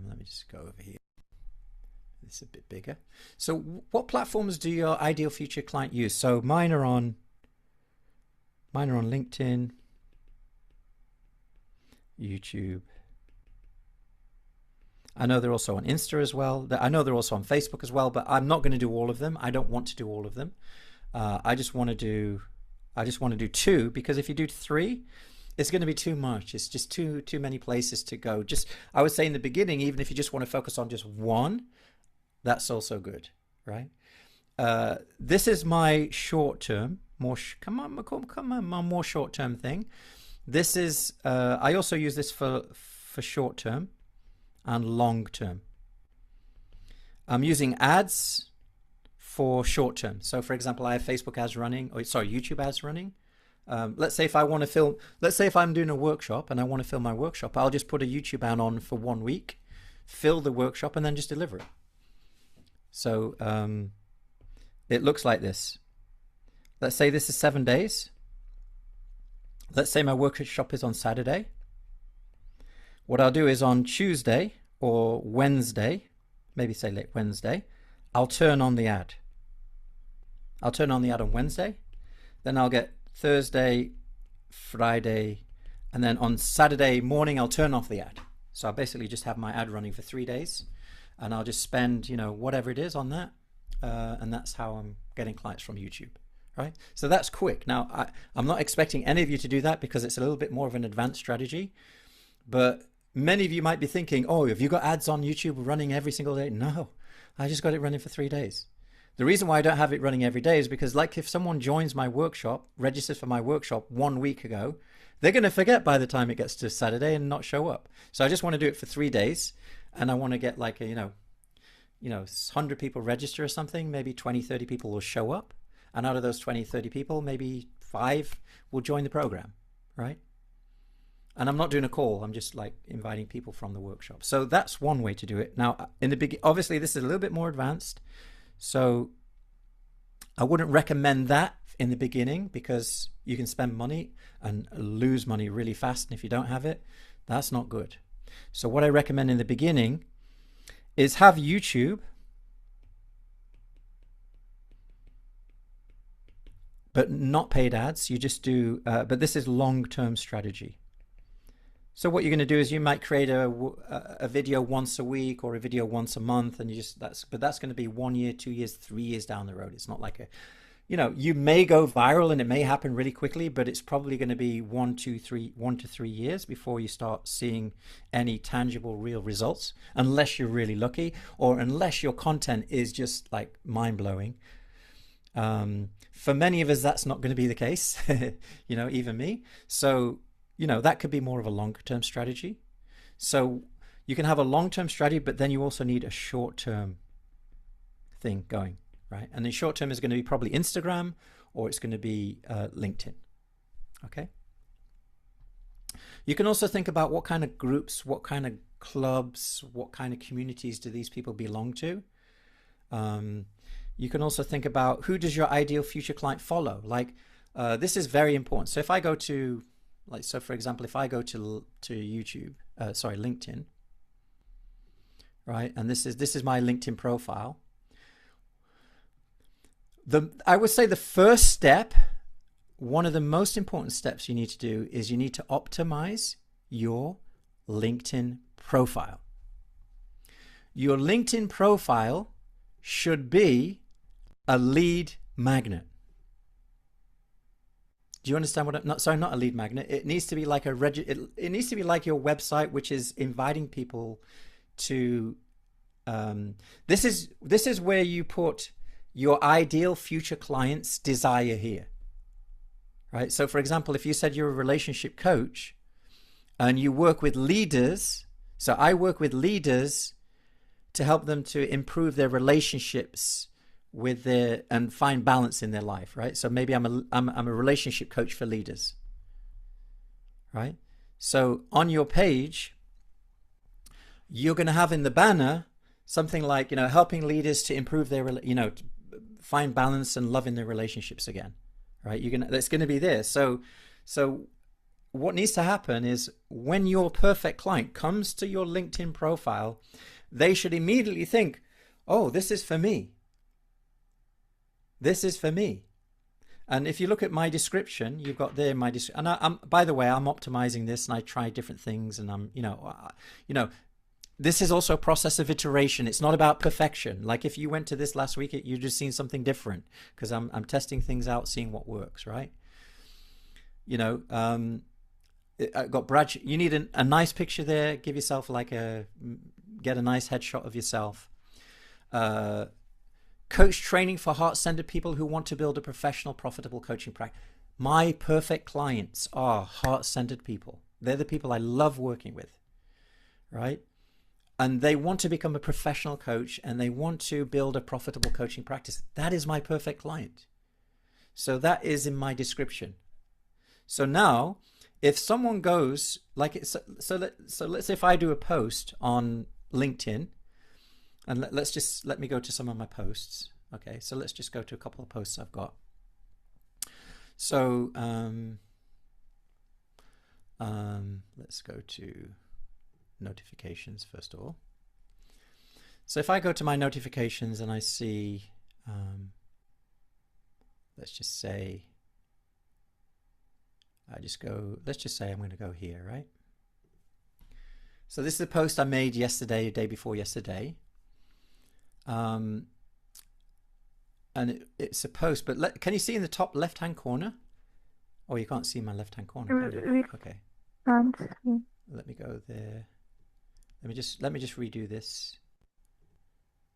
Let me just go over here. It's a bit bigger. So what platforms do your ideal future client use? So mine are on LinkedIn, YouTube. I know they're also on Insta as well. I know they're also on Facebook as well, but I'm not going to do all of them. I don't want to do all of them. I just want to do 2, because if you do 3, it's going to be too much. It's just too many places to go. I would say in the beginning, even if you just want to focus on just one, that's also good, right? This is my short-term, more short-term thing. This is I also use this for short-term and long-term. I'm using ads for short-term. So, for example, I have Facebook ads running, YouTube ads running. Let's say if I'm doing a workshop and I want to film my workshop, I'll just put a YouTube ad on for 1 week, fill the workshop, and then just deliver it. So it looks like this. Let's say this is 7 days. Let's say my workshop is on Saturday. What I'll do is on Tuesday or Wednesday, maybe say late Wednesday, I'll turn on the ad. I'll turn on the ad on Wednesday. Then I'll get Thursday, Friday, and then on Saturday morning, I'll turn off the ad. So I basically just have my ad running for 3 days, and I'll just spend, whatever it is on that. And that's how I'm getting clients from YouTube, right? So that's quick. Now, I'm not expecting any of you to do that because it's a little bit more of an advanced strategy, but many of you might be thinking, oh, have you got ads on YouTube running every single day? No, I just got it running for 3 days. The reason why I don't have it running every day is because, like, if someone joins my workshop, registers for my workshop 1 week ago, they're going to forget by the time it gets to Saturday and not show up. So I just want to do it for 3 days, and I want to get like 100 people register or something. Maybe 20, 30 people will show up, and out of those 20, 30 people, maybe 5 will join the program, right? And I'm not doing a call. I'm just like inviting people from the workshop. So that's one way to do it. Now, in the beginning, obviously, this is a little bit more advanced. So I wouldn't recommend that in the beginning because you can spend money and lose money really fast. And if you don't have it, that's not good. So what I recommend in the beginning is have YouTube, but not paid ads. You just do, but this is long-term strategy. So what you're going to do is you might create a video once a week or a video once a month, and but that's going to be 1 year, 2 years, 3 years down the road. It's not like you may go viral and it may happen really quickly, but it's probably going to be 1 to 3 years before you start seeing any tangible, real results, unless you're really lucky, or unless your content is just like mind blowing. For many of us, that's not going to be the case, even me. So, that could be more of a longer term strategy. So you can have a long-term strategy, but then you also need a short-term thing going, right? And the short-term is going to be probably Instagram, or it's going to be LinkedIn, okay? You can also think about what kind of groups, what kind of clubs, what kind of communities do these people belong to? You can also think about, who does your ideal future client follow? Like, this is very important. So if I go to, for example, if I go to LinkedIn, right? And this is my LinkedIn profile. I would say the first step, one of the most important steps you need to do, is you need to optimize your LinkedIn profile. Your LinkedIn profile should be a lead magnet. Do you understand what not a lead magnet. It needs to be like it needs to be like your website, which is inviting people to this is where you put your ideal future client's desire here, right? So for example, if you said you're a relationship coach and you work with leaders, so I work with leaders to help them to improve their relationships and find balance in their life, right? So maybe I'm a relationship coach for leaders, right? So on your page, you're going to have in the banner something like, helping leaders to improve their, find balance and love in their relationships again, right? That's going to be there. So what needs to happen is, when your perfect client comes to your LinkedIn profile, they should immediately think, oh, this is for me. This is for me. And if you look at my description, you've got there my description. And I'm, by the way, I'm optimizing this, and I try different things, and I'm, this is also a process of iteration. It's not about perfection. Like if you went to this last week, you've just seen something different, because I'm testing things out, seeing what works, right? I got Brad. You need a nice picture there. Give yourself get a nice headshot of yourself. Coach training for heart-centered people who want to build a professional, profitable coaching practice. My perfect clients are heart-centered people. They're the people I love working with, right? And they want to become a professional coach, and they want to build a profitable coaching practice. That is my perfect client. So that is in my description. So now, if someone goes let's say if I do a post on LinkedIn, and let me go to some of my posts. Okay, so let's just go to a couple of posts I've got. So let's go to notifications first of all. So if I go to my notifications and I see, let's just say I'm going to go here, right? So this is a post I made yesterday, day before yesterday. And it's a post, but can you see in the top left-hand corner? Oh, you can't see my left-hand corner, can you? Okay. Can't see. Let me go there. Let me just redo this,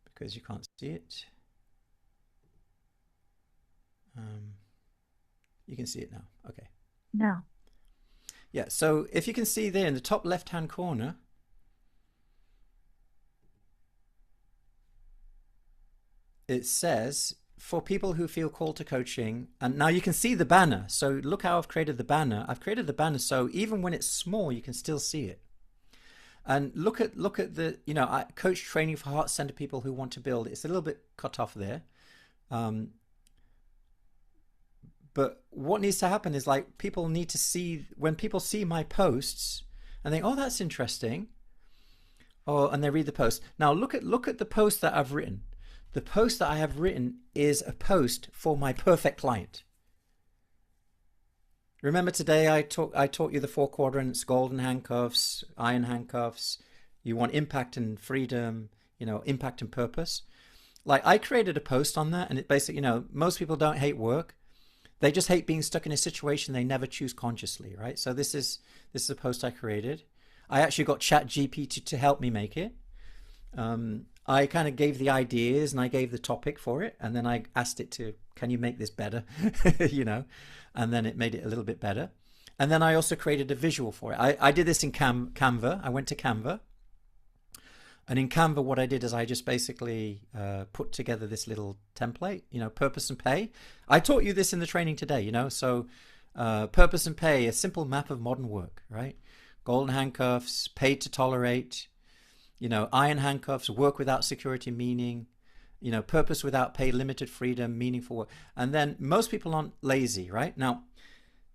because you can't see it. You can see it now. Okay. No. Yeah, so if you can see there in the top left-hand corner, it says, for people who feel called to coaching. And now you can see the banner. So look how I've created the banner. I've created the banner so even when it's small, you can still see it. And look at the, coach training for heart-centered people who want to build. It's a little bit cut off there. But what needs to happen is, people need to see, when people see my posts and think, oh, that's interesting. And they read the post. Now look at the post that I've written. The post that I have written is a post for my perfect client. Remember today I taught you the 4 quadrants: golden handcuffs, iron handcuffs. You want impact and freedom, impact and purpose. Like I created a post on that, and it basically, most people don't hate work. They just hate being stuck in a situation they never choose consciously, right? So this is a post I created. I actually got ChatGPT to help me make it. I kind of gave the ideas and I gave the topic for it, and then I asked it to, can you make this better? And then it made it a little bit better. And then I also created a visual for it. I did this in Canva. I went to Canva. And in Canva, what I did is I just basically put together this little template, purpose and pay. I taught you this in the training today, so purpose and pay, a simple map of modern work, right? Golden handcuffs, paid to tolerate, iron handcuffs, work without security, meaning, purpose without pay, limited freedom, meaningful work. And then most people aren't lazy, right? Now,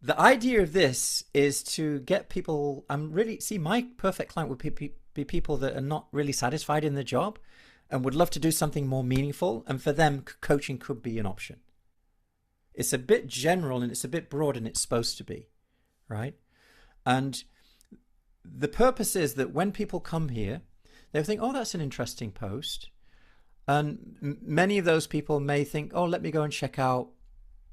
the idea of this is to get people, my perfect client would be people that are not really satisfied in their job and would love to do something more meaningful. And for them, coaching could be an option. It's a bit general and it's a bit broad, and it's supposed to be, right? And the purpose is that when people come here, they'll think, oh, that's an interesting post. And many of those people may think, oh, let me go and check out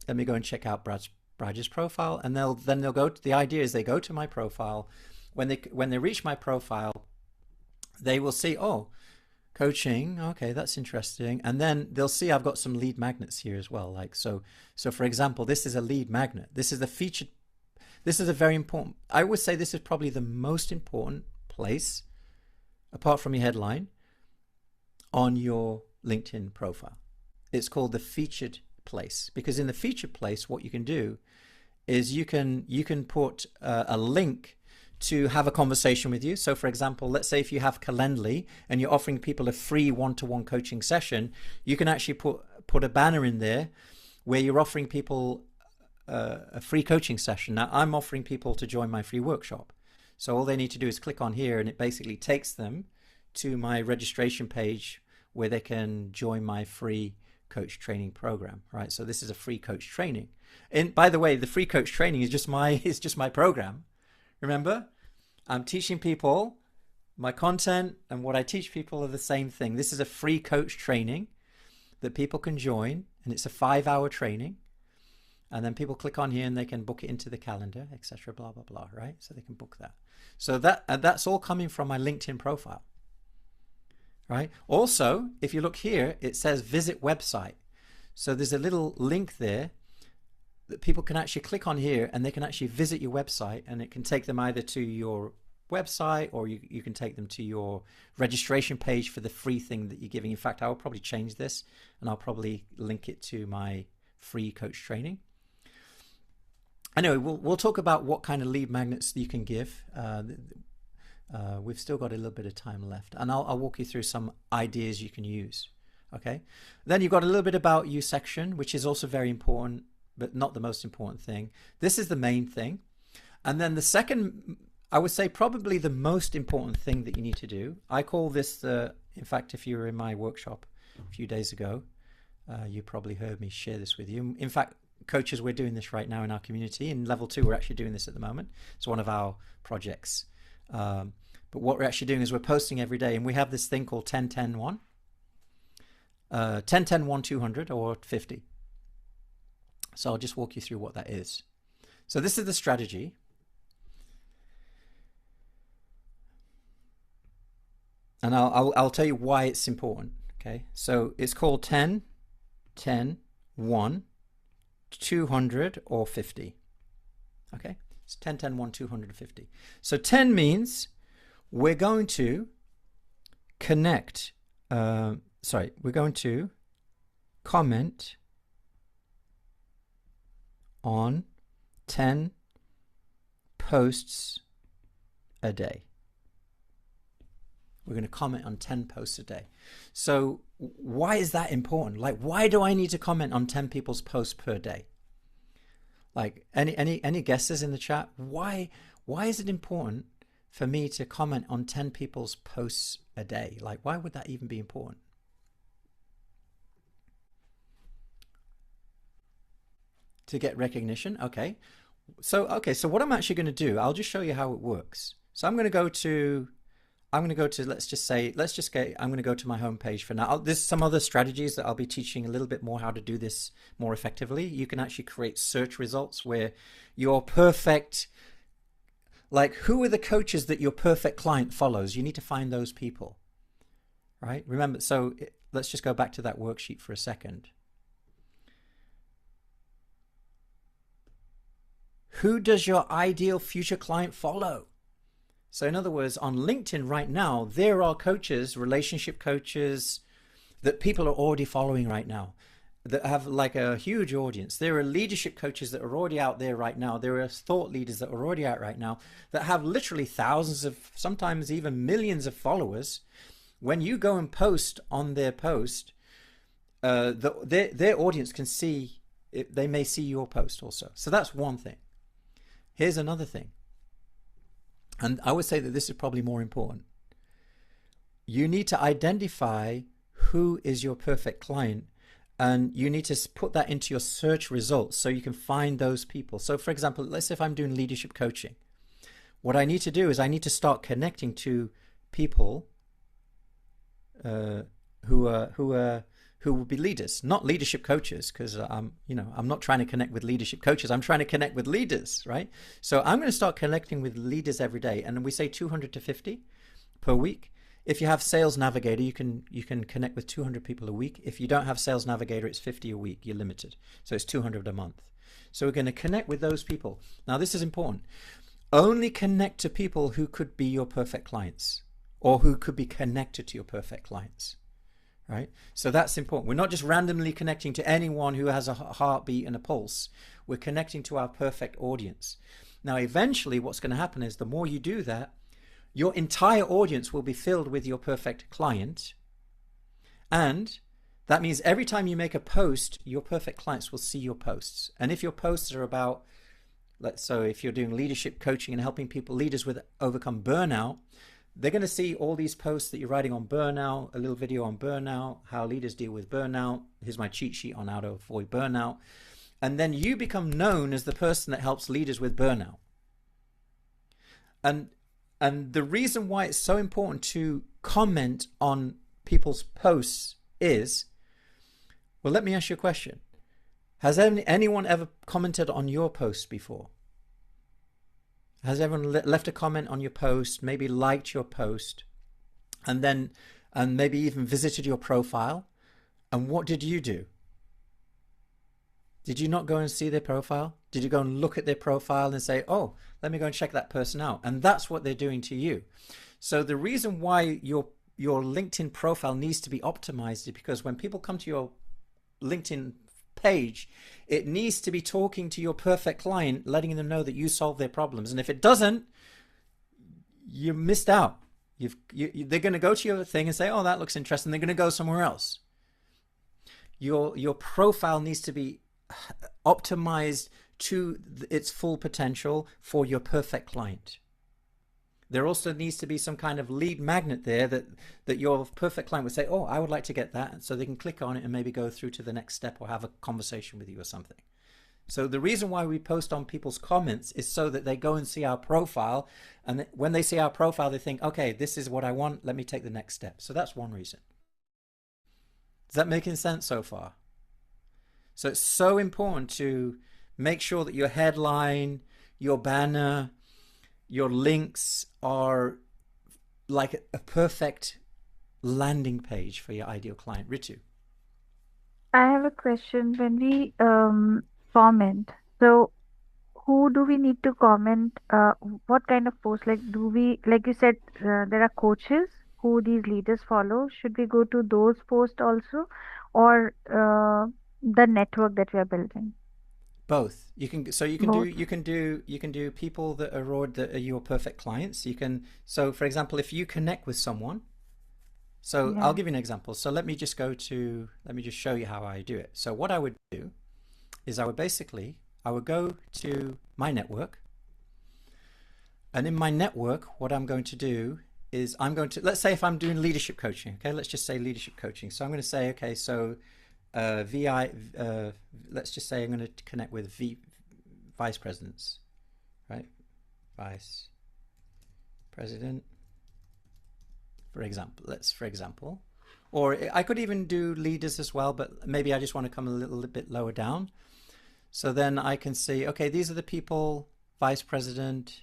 Brad's profile. And they'll go to, the idea is they go to my profile. When they reach my profile, they will see, oh, coaching, okay, that's interesting. And then they'll see I've got some lead magnets here as well. Like, so for example, this is a lead magnet. This is a very important, I would say this is probably the most important place, apart from your headline, on your LinkedIn profile. It's called the featured place, because in the featured place, what you can do is you can put a link to have a conversation with you. So for example, let's say if you have Calendly and you're offering people a free one-to-one coaching session, you can actually put a banner in there where you're offering people a free coaching session. Now I'm offering people to join my free workshop. So all they need to do is click on here, and it basically takes them to my registration page where they can join my free coach training program, right? So this is a free coach training. And by the way, the free coach training is just my program. Remember, I'm teaching people, my content and what I teach people are the same thing. This is a free coach training that people can join, and it's a 5-hour training. And then people click on here and they can book it into the calendar, etc. Blah, blah, blah, right? So they can book that. So that's all coming from my LinkedIn profile, right? Also, if you look here, it says visit website. So there's a little link there that people can actually click on here, and they can actually visit your website, and it can take them either to your website, or you can take them to your registration page for the free thing that you're giving. In fact, I'll probably change this, and I'll probably link it to my free coach training. Anyway, we'll talk about what kind of lead magnets you can give. We've still got a little bit of time left, and I'll walk you through some ideas you can use. Okay, then you've got a little bit about you section, which is also very important, but not the most important thing. This is the main thing. And then the second, I would say probably the most important thing that you need to do, I call this in fact, if you were in my workshop a few days ago, you probably heard me share this with you. In fact, coaches, we're doing this right now in our community. In level 2, we're actually doing this at the moment. It's one of our projects. But what we're actually doing is we're posting every day, and we have this thing called 10-10-1. 10-10-1 200 or 50. So I'll just walk you through what that is. So this is the strategy. And I'll tell you why it's important. Okay, so it's called 10-10-1 200 or 50. Okay, it's 10-10-1 250. So 10 means we're going to connect. We're going to comment on 10 posts a day. We're going to comment on 10 posts a day. So why is that important? Like, why do I need to comment on 10 people's posts per day? Like, any guesses in the chat? Why is it important for me to comment on 10 people's posts a day? Like, why would that even be important? To get recognition. Okay. So what I'm actually going to do, I'll just show you how it works. So I'm going to go to I'm going to go to, I'm going to go to my homepage for now. There's some other strategies that I'll be teaching a little bit more how to do this more effectively. You can actually create search results where your perfect, like who are the coaches that your perfect client follows? You need to find those people, right? Remember, so let's just go back to that worksheet for a second. Who does your ideal future client follow? So in other words, on LinkedIn right now, there are coaches, relationship coaches that people are already following right now that have like a huge audience. There are leadership coaches that are already out there right now. There are thought leaders that are already out right now that have literally thousands of, sometimes even millions of followers. When you go and post on their post, their audience can see, they may see your post also. So that's one thing. Here's another thing. And I would say that this is probably more important. You need to identify who is your perfect client, and you need to put that into your search results so you can find those people. So for example, let's say if I'm doing leadership coaching, what I need to do is I need to start connecting to people who will be leaders, not leadership coaches, because I'm not trying to connect with leadership coaches. I'm trying to connect with leaders, right? So I'm going to start connecting with leaders every day, and we say 200 to 50 per week. If you have Sales Navigator, you can connect with 200 people a week. If you don't have Sales Navigator, it's 50 a week. You're limited, so it's 200 a month. So we're going to connect with those people. Now this is important. Only connect to people who could be your perfect clients, or who could be connected to your perfect clients. Right? So that's important. We're not just randomly connecting to anyone who has a heartbeat and a pulse. We're connecting to our perfect audience. Now, eventually what's going to happen is the more you do that, your entire audience will be filled with your perfect client. And that means every time you make a post, your perfect clients will see your posts. And if your posts are about, so if you're doing leadership coaching and helping leaders overcome burnout, they're going to see all these posts that you're writing on burnout, a little video on burnout, how leaders deal with burnout. Here's my cheat sheet on how to avoid burnout. And then you become known as the person that helps leaders with burnout. And the reason why it's so important to comment on people's posts is, well, let me ask you a question. Has anyone ever commented on your post before? Has everyone left a comment on your post, maybe liked your post, and maybe even visited your profile? And what did you do? Did you not go and see their profile? Did you go and look at their profile and say, oh, let me go and check that person out? And that's what they're doing to you. So the reason why your LinkedIn profile needs to be optimized is because when people come to your LinkedIn page, it needs to be talking to your perfect client, letting them know that you solve their problems. And if it doesn't, you missed out. They're going to go to your thing and say, oh, that looks interesting. They're going to go somewhere else. Your profile needs to be optimized to its full potential for your perfect client. There also needs to be some kind of lead magnet there that your perfect client would say, oh, I would like to get that. So they can click on it and maybe go through to the next step or have a conversation with you or something. So the reason why we post on people's comments is so that they go and see our profile. And when they see our profile, they think, okay, this is what I want. Let me take the next step. So that's one reason. Is that making sense so far? So it's so important to make sure that your headline, your banner, your links are like a perfect landing page for your ideal client. Ritu. I have a question. When we comment, so who do we need to comment? What kind of post? Like, do we, like you said, there are coaches who these leaders follow. Should we go to those posts also, or the network that we are building? Both. You can Both. do people that are your perfect clients. So for example, if you connect with someone, so Yeah. I'll give you an example. So let me just show you how I do it. So what I would do is I would go to my network, and in my network, what I'm going to do is let's say if I'm doing leadership coaching, okay, let's just say leadership coaching. So I'm going to say, okay, so let's just say I'm going to connect with vice presidents, right? Vice president for example. Or I could even do leaders as well, but maybe I just want to come a little bit lower down. So then I can see, okay, these are the people, vice president.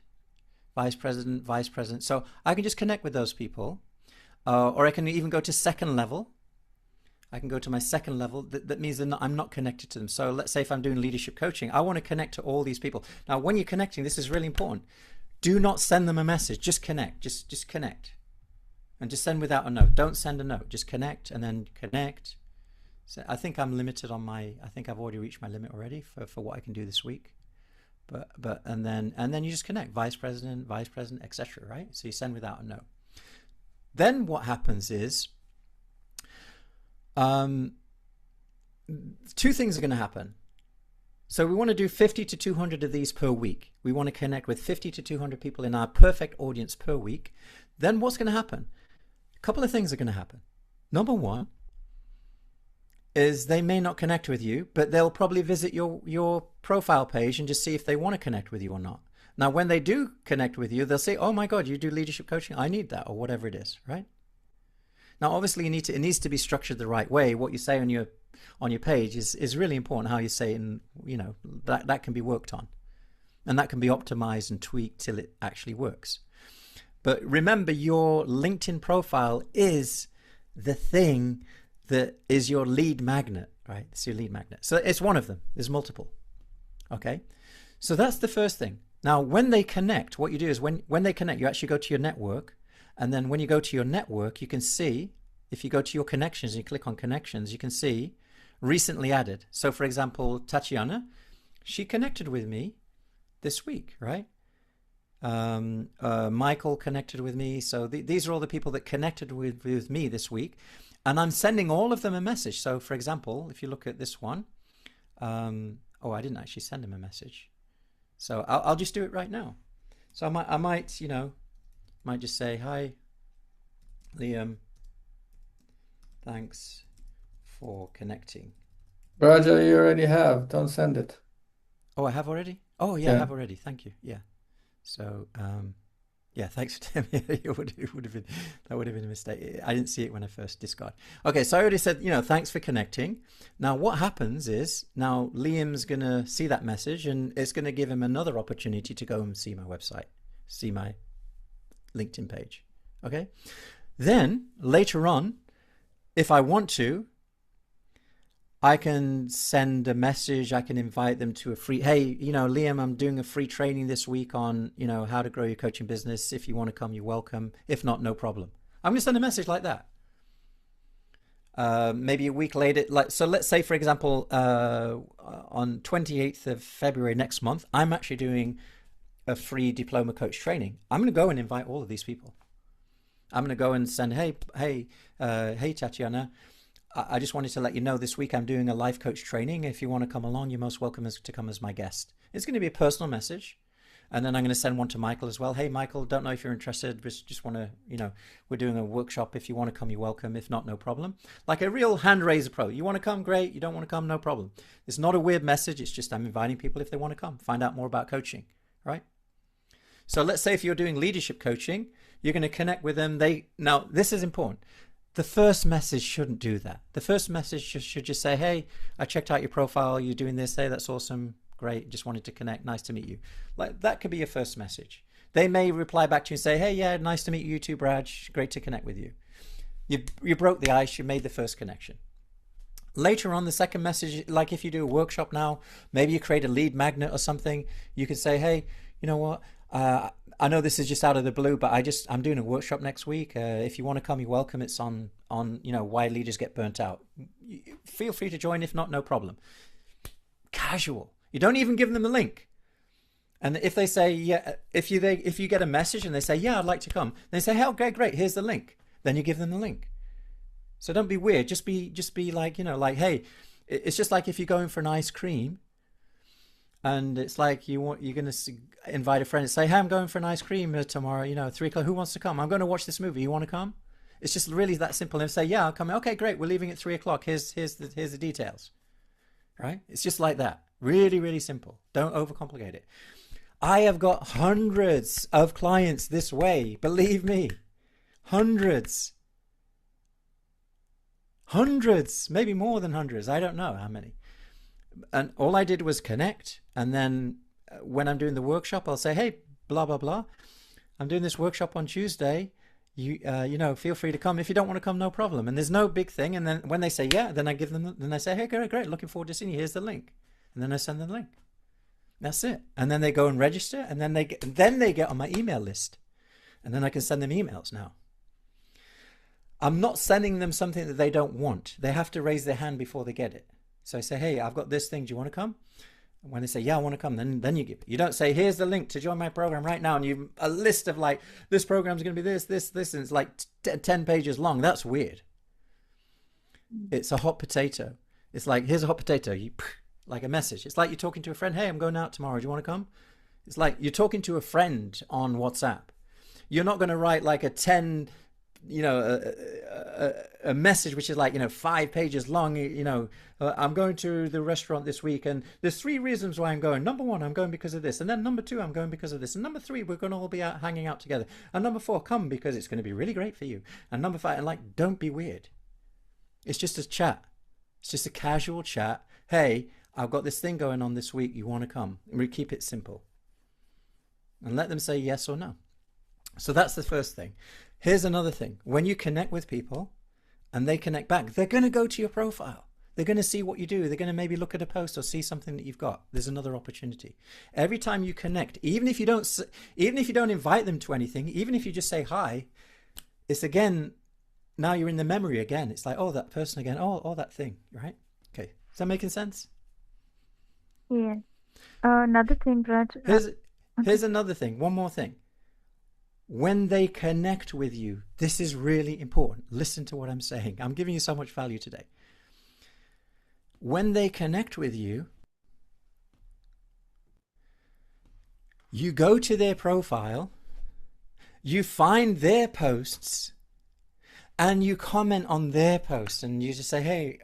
So I can just connect with those people. Or I can even go to second level. I can go to my second level. That means that I'm not connected to them. So let's say if I'm doing leadership coaching, I want to connect to all these people. Now, when you're connecting, this is really important. Do not send them a message. Just connect. Just connect. And just send without a note. Don't send a note. Just connect and then connect. So I think I'm limited on I think I've already reached my limit already for what I can do this week. But and then you just connect. Vice president, etc. Right? So you send without a note. Then what happens is, two things are going to happen. So we want to do 50 to 200 of these per week. We want to connect with 50 to 200 people in our perfect audience per week. Then what's going to happen? A couple of things are going to happen. Number one is they may not connect with you, but they'll probably visit your profile page and just see if they want to connect with you or not. Now, when they do connect with you, they'll say, oh my God, you do leadership coaching? I need that, or whatever it is, right? Now, obviously, it needs to be structured the right way. What you say on your page is really important, how you say it, and that can be worked on. And that can be optimized and tweaked till it actually works. But remember, your LinkedIn profile is the thing that is your lead magnet, right? It's your lead magnet. So it's one of them. There's multiple. Okay? So that's the first thing. Now, when they connect, what you do is when they connect, you actually go to your network. And then when you go to your network, you can see, if you go to your connections and you click on connections, you can see recently added. So for example, Tatiana, she connected with me this week, right? Michael connected with me. So these are all the people that connected with me this week. And I'm sending all of them a message. So for example, if you look at this one, I didn't actually send him a message. So I'll just do it right now. So I might just say, hi, Liam, thanks for connecting. Roger, you already have. Don't send it. Oh, I have already? Oh, yeah, I have already. Thank you. Yeah. So, thanks for telling me. That would have been a mistake. I didn't see it when I first discarded. Okay, so I already said, thanks for connecting. Now, what happens is, now Liam's going to see that message, and it's going to give him another opportunity to go and see my website, see my LinkedIn page. Okay. Then later on, if I want to, I can send a message. I can invite them to a free, hey, Liam, I'm doing a free training this week on, how to grow your coaching business. If you want to come, you're welcome. If not, no problem. I'm going to send a message like that. Maybe a week later, so let's say, for example, on 28th of February next month, I'm actually doing a free diploma coach training. I'm going to go and invite all of these people. I'm going to go and send, hey, Tatiana, I just wanted to let you know this week I'm doing a life coach training. If you want to come along, you're most welcome to come as my guest. It's going to be a personal message. And then I'm going to send one to Michael as well. Hey, Michael, don't know if you're interested. Just want to, we're doing a workshop. If you want to come, you're welcome. If not, no problem. Like a real hand raise approach. You want to come? Great. You don't want to come? No problem. It's not a weird message. It's just I'm inviting people if they want to come. Find out more about coaching, right? So let's say if you're doing leadership coaching, you're going to connect with them. Now, this is important. The first message shouldn't do that. The first message should just say, hey, I checked out your profile. You're doing this. Hey, that's awesome. Great. Just wanted to connect. Nice to meet you. Like that could be your first message. They may reply back to you and say, hey, yeah, nice to meet you too, Brad. Great to connect with you. You broke the ice. You made the first connection. Later on, the second message, like if you do a workshop now, maybe you create a lead magnet or something. You could say, hey, you know what? I know this is just out of the blue, but I'm doing a workshop next week. If you want to come, you're welcome. It's on why leaders get burnt out. Feel free to join. If not, no problem. Casual. You don't even give them the link. And if they say, yeah, if you get a message and they say, yeah, I'd like to come, they say, hey, okay, great. Here's the link. Then you give them the link. So don't be weird. Just be like, hey, it's just like if you're going for an ice cream. And it's like you're going to invite a friend and say, hey, I'm going for an ice cream tomorrow, 3:00. Who wants to come? I'm going to watch this movie. You want to come? It's just really that simple. And say, yeah, I'll come. Okay, great. We're leaving at 3:00. Here's the details. Right? It's just like that. Really, really simple. Don't overcomplicate it. I have got hundreds of clients this way. Believe me. Hundreds. Hundreds, maybe more than hundreds. I don't know how many. And all I did was connect. And then when I'm doing the workshop, I'll say, hey, blah, blah, blah. I'm doing this workshop on Tuesday. Feel free to come. If you don't want to come, no problem. And there's no big thing. And then when they say, yeah, then I give them, then I say, hey, great. Looking forward to seeing you. Here's the link. And then I send them the link. That's it. And then they go and register. And then they get on my email list. And then I can send them emails now. I'm not sending them something that they don't want. They have to raise their hand before they get it. So I say, hey, I've got this thing. Do you want to come? And when they say, yeah, I want to come, then you give it. You don't say, here's the link to join my program right now. And you a list of like, this program's going to be this. And it's like 10 pages long. That's weird. It's a hot potato. It's like, here's a hot potato. Like a message. It's like you're talking to a friend. Hey, I'm going out tomorrow. Do you want to come? It's like you're talking to a friend on WhatsApp. You're not going to write like a 10... a message which is like 5 pages long. I'm going to the restaurant this week, and there's 3 reasons why I'm going. Number 1, I'm going because of this, and then number 2, I'm going because of this, and number 3, we're going to all be out hanging out together, and number 4, come because it's going to be really great for you, and number 5, and like, don't be weird. It's just a chat. It's just a casual chat. Hey, I've got this thing going on this week. You want to come? And we keep it simple, and let them say yes or no. So that's the first thing. Here's another thing. When you connect with people and they connect back, they're going to go to your profile. They're going to see what you do. They're going to maybe look at a post or see something that you've got. There's another opportunity. Every time you connect, even if you don't invite them to anything, even if you just say hi, it's again, now you're in the memory again. It's like, oh, that person again. Oh, that thing, right? Okay. Is that making sense? Yeah. Another thing, Raj. Here's another thing. One more thing. When they connect with you, this is really important. Listen to what I'm saying. I'm giving you so much value today. When they connect with you, you go to their profile, you find their posts, and you comment on their post. And you just say, hey,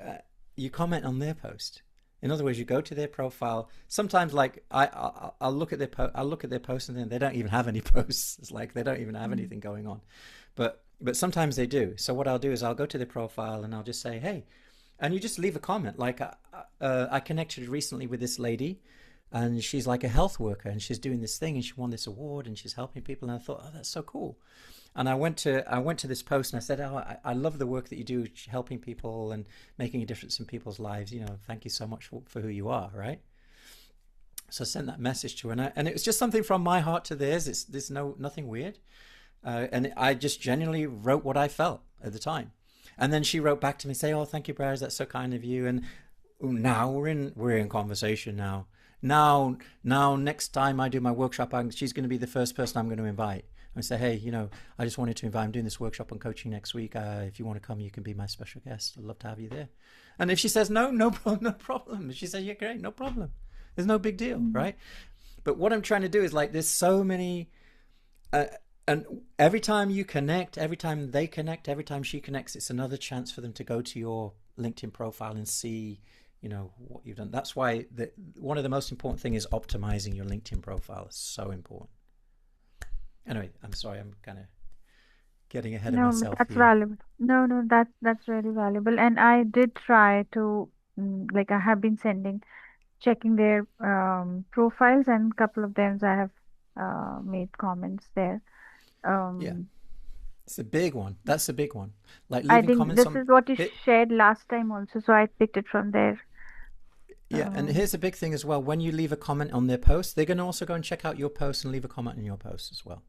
you comment on their post. In other words, you go to their profile. Sometimes, like I'll look at their posts, and then they don't even have any posts. It's like they don't even have anything going on. But sometimes they do. So what I'll do is I'll go to their profile and I'll just say, hey, and you just leave a comment. Like I connected recently with this lady, and she's like a health worker, and she's doing this thing, and she won this award, and she's helping people. And I thought, oh, that's so cool. And I went to this post and I said, oh, I love the work that you do, helping people and making a difference in people's lives. Thank you so much for who you are, right? So I sent that message to her, and it was just something from my heart to theirs. There's nothing weird. And I just genuinely wrote what I felt at the time. And then she wrote back to me, say, oh, thank you, Braz, that's so kind of you. And now we're in conversation now. Now, next time I do my workshop, she's going to be the first person I'm going to invite. I say, hey, I just wanted to invite, I'm doing this workshop on coaching next week. If you want to come, you can be my special guest. I'd love to have you there. And if she says no problem. If she says, yeah, great, no problem. There's no big deal, right? But what I'm trying to do is like, there's so many, and every time you connect, every time they connect, every time she connects, it's another chance for them to go to your LinkedIn profile and see, what you've done. That's why one of the most important thing is optimizing your LinkedIn profile. It's so important. Anyway, I'm sorry, I'm kind of getting ahead of No, but myself that's here. valuable. No, that's really valuable. And I did try to, like I have been checking their profiles, and a couple of them I have made comments there. Yeah, Um, it's a big one. That's a big one. Like I leaving think comments this on is what you it. shared last time also, so I picked it from there. Yeah, and Um, here's a big thing as well. When you leave a comment on their post, they're going to also go and check out your post and leave a comment on your post as well.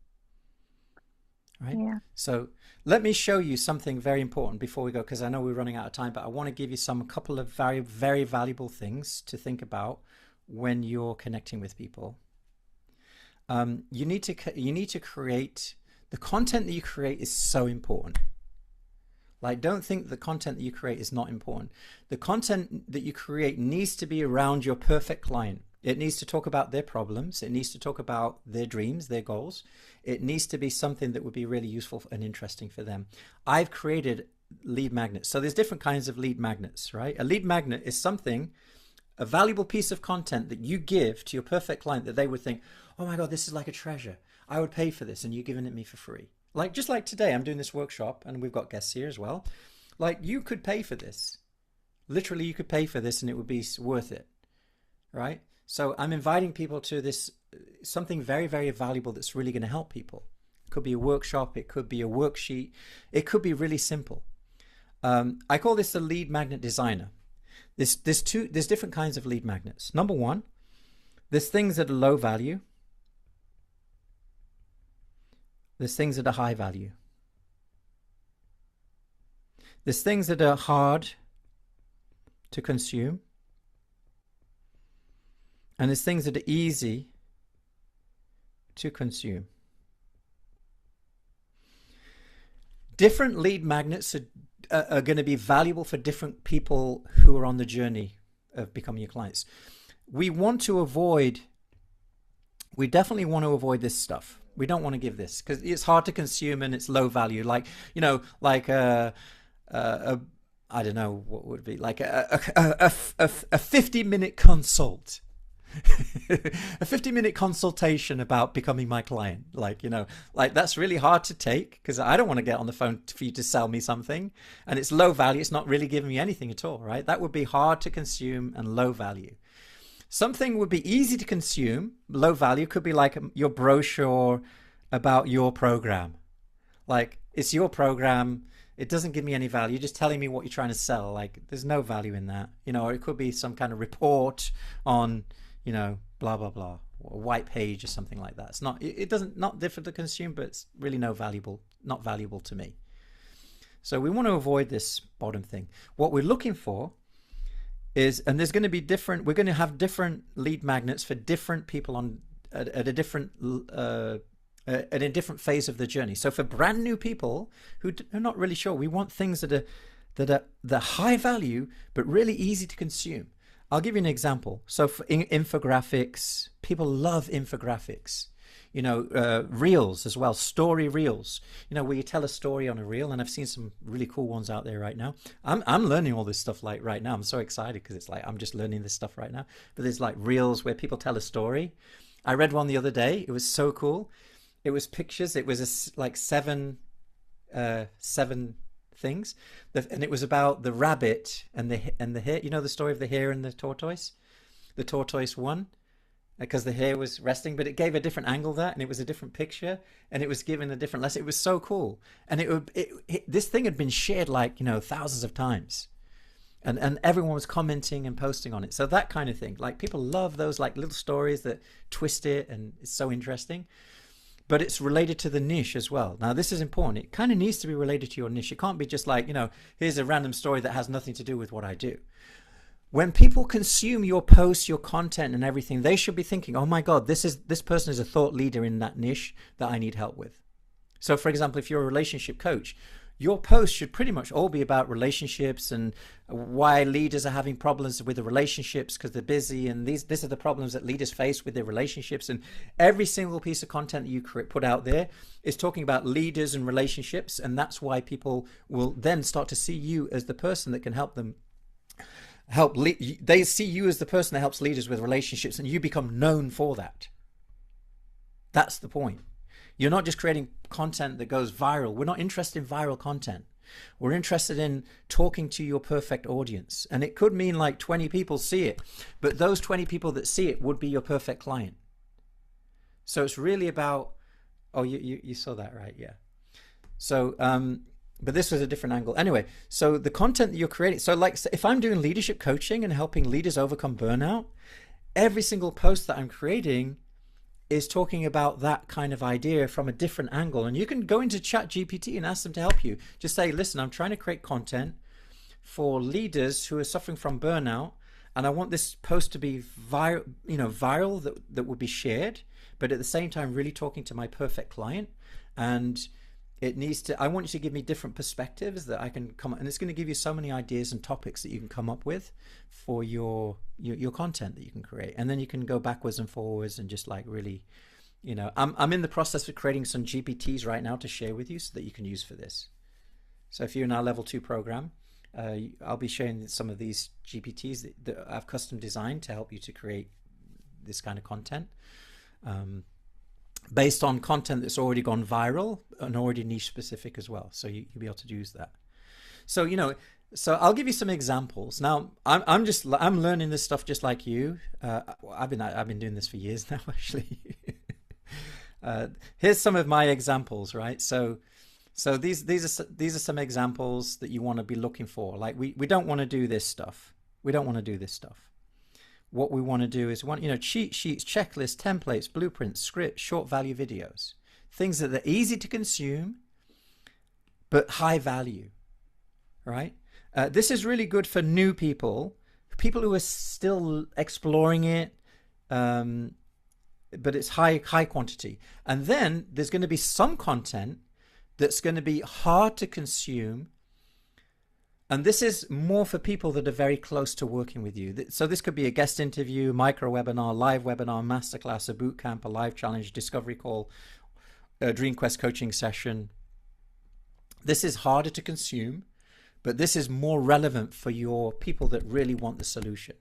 Right? yeah. So let me show you something very important before we go, because I know we're running out of time, but I want to give you a couple of very, very valuable things to think about when you're connecting with people. You need to create, the content that you create is so important. Like, don't think the content that you create is not important. The content that you create needs to be around your perfect client. It needs to talk about their problems. It needs to talk about their dreams, their goals. It needs to be something that would be really useful and interesting for them. I've created lead magnets. So there's different kinds of lead magnets, right? A lead magnet is a valuable piece of content that you give to your perfect client that they would think, oh my God, this is like a treasure. I would pay for this, and you're giving it me for free. Like just like today, I'm doing this workshop and we've got guests here as well. Like you could pay for this. Literally, you could pay for this and it would be worth it, right? So I'm inviting people to this, something very, very valuable that's really going to help people. It could be a workshop. It could be a worksheet. It could be really simple. I call this the lead magnet designer. There's different kinds of lead magnets. Number one, there's things that are low value. There's things that are high value. There's things that are hard to consume. And there's things that are easy to consume. Different lead magnets are going to be valuable for different people who are on the journey of becoming your clients. We definitely want to avoid this stuff. We don't want to give this because it's hard to consume and it's low value. Like, you know, like I don't know what would be like a 50-minute consult. A 50-minute consultation about becoming my client. Like, you know, like that's really hard to take because I don't want to get on the phone for you to sell me something, and it's low value. It's not really giving me anything at all, right? That would be hard to consume and low value. Something would be easy to consume, low value, could be like your brochure about your program. Like, it's your program. It doesn't give me any value. You're just telling me what you're trying to sell. Like, there's no value in that. You know, or it could be some kind of report on, you know, blah, blah, blah, or a white page or something like that. It's not, it doesn't, not different to consume, but it's really not valuable to me. So we want to avoid this bottom thing. What we're looking for is, and there's going to be different, we're going to have different lead magnets for different people on at a different at a different phase of the journey. So for brand new people who are not really sure, we want things that are high value but really easy to consume. I'll give you an example. So for infographics, people love infographics. You know, reels as well, story reels, you know, where you tell a story on a reel. And I've seen some really cool ones out there right now. I'm learning all this stuff like right now. I'm so excited because it's like I'm just learning this stuff right now. But there's like reels where people tell a story. I read one the other day. It was so cool. It was pictures. It was like seven things, and it was about the rabbit and the hare. You know the story of the hare and the tortoise. The tortoise won because the hare was resting, but it gave a different angle there, and it was a different picture, and it was given a different lesson. It was so cool, and this thing had been shared like, you know, thousands of times, and everyone was commenting and posting on it. So that kind of thing, like people love those like little stories that twist it, and it's so interesting. But it's related to the niche as well. Now, this is important. It kind of needs to be related to your niche. It can't be just like, you know, here's a random story that has nothing to do with what I do. When people consume your posts, your content and everything, they should be thinking, oh my God, this person is a thought leader in that niche that I need help with. So for example, if you're a relationship coach, your posts should pretty much all be about relationships and why leaders are having problems with the relationships because they're busy, and these are the problems that leaders face with their relationships. And every single piece of content that you put out there is talking about leaders and relationships, and that's why people will then start to see you as the person that can help them. They see you as the person that helps leaders with relationships, and you become known for that. That's the point. You're not just creating content that goes viral. We're not interested in viral content. We're interested in talking to your perfect audience. And it could mean like 20 people see it, but those 20 people that see it would be your perfect client. So it's really about, oh, you saw that, right? Yeah. So, but this was a different angle. Anyway, so the content that you're creating, so like if I'm doing leadership coaching and helping leaders overcome burnout, every single post that I'm creating is talking about that kind of idea from a different angle. And you can go into ChatGPT and ask them to help you. Just say, listen, I'm trying to create content for leaders who are suffering from burnout, and I want this post to be viral that would be shared, but at the same time really talking to my perfect client. And it needs to, I want you to give me different perspectives that I can come, and it's going to give you so many ideas and topics that you can come up with for your content that you can create. And then you can go backwards and forwards and just like really, you know, I'm in the process of creating some GPTs right now to share with you so that you can use for this. So if you're in our level 2 program, I'll be sharing some of these GPTs that I've custom designed to help you to create this kind of content. based on content that's already gone viral and already niche specific as well. So you'll be able to use that. So, so I'll give you some exampple. Now, I'm learning this stuff just like you. I've been doing this for years now, actually. Here's some of my examples, right? So these are some examples that you want to be looking for. Like we don't want to do this stuff. We don't want to do this stuff. What we want to do is cheat sheets, checklists, templates, blueprints, scripts, short value videos, things that are easy to consume, but high value, right? This is really good for new people who are still exploring it, but it's high quantity. And then there's going to be some content that's going to be hard to consume. And this is more for people that are very close to working with you. So this could be a guest interview, micro webinar, live webinar, masterclass, a boot camp, a live challenge, discovery call, a Dream Quest coaching session. This is harder to consume, but this is more relevant for your people that really want the solution.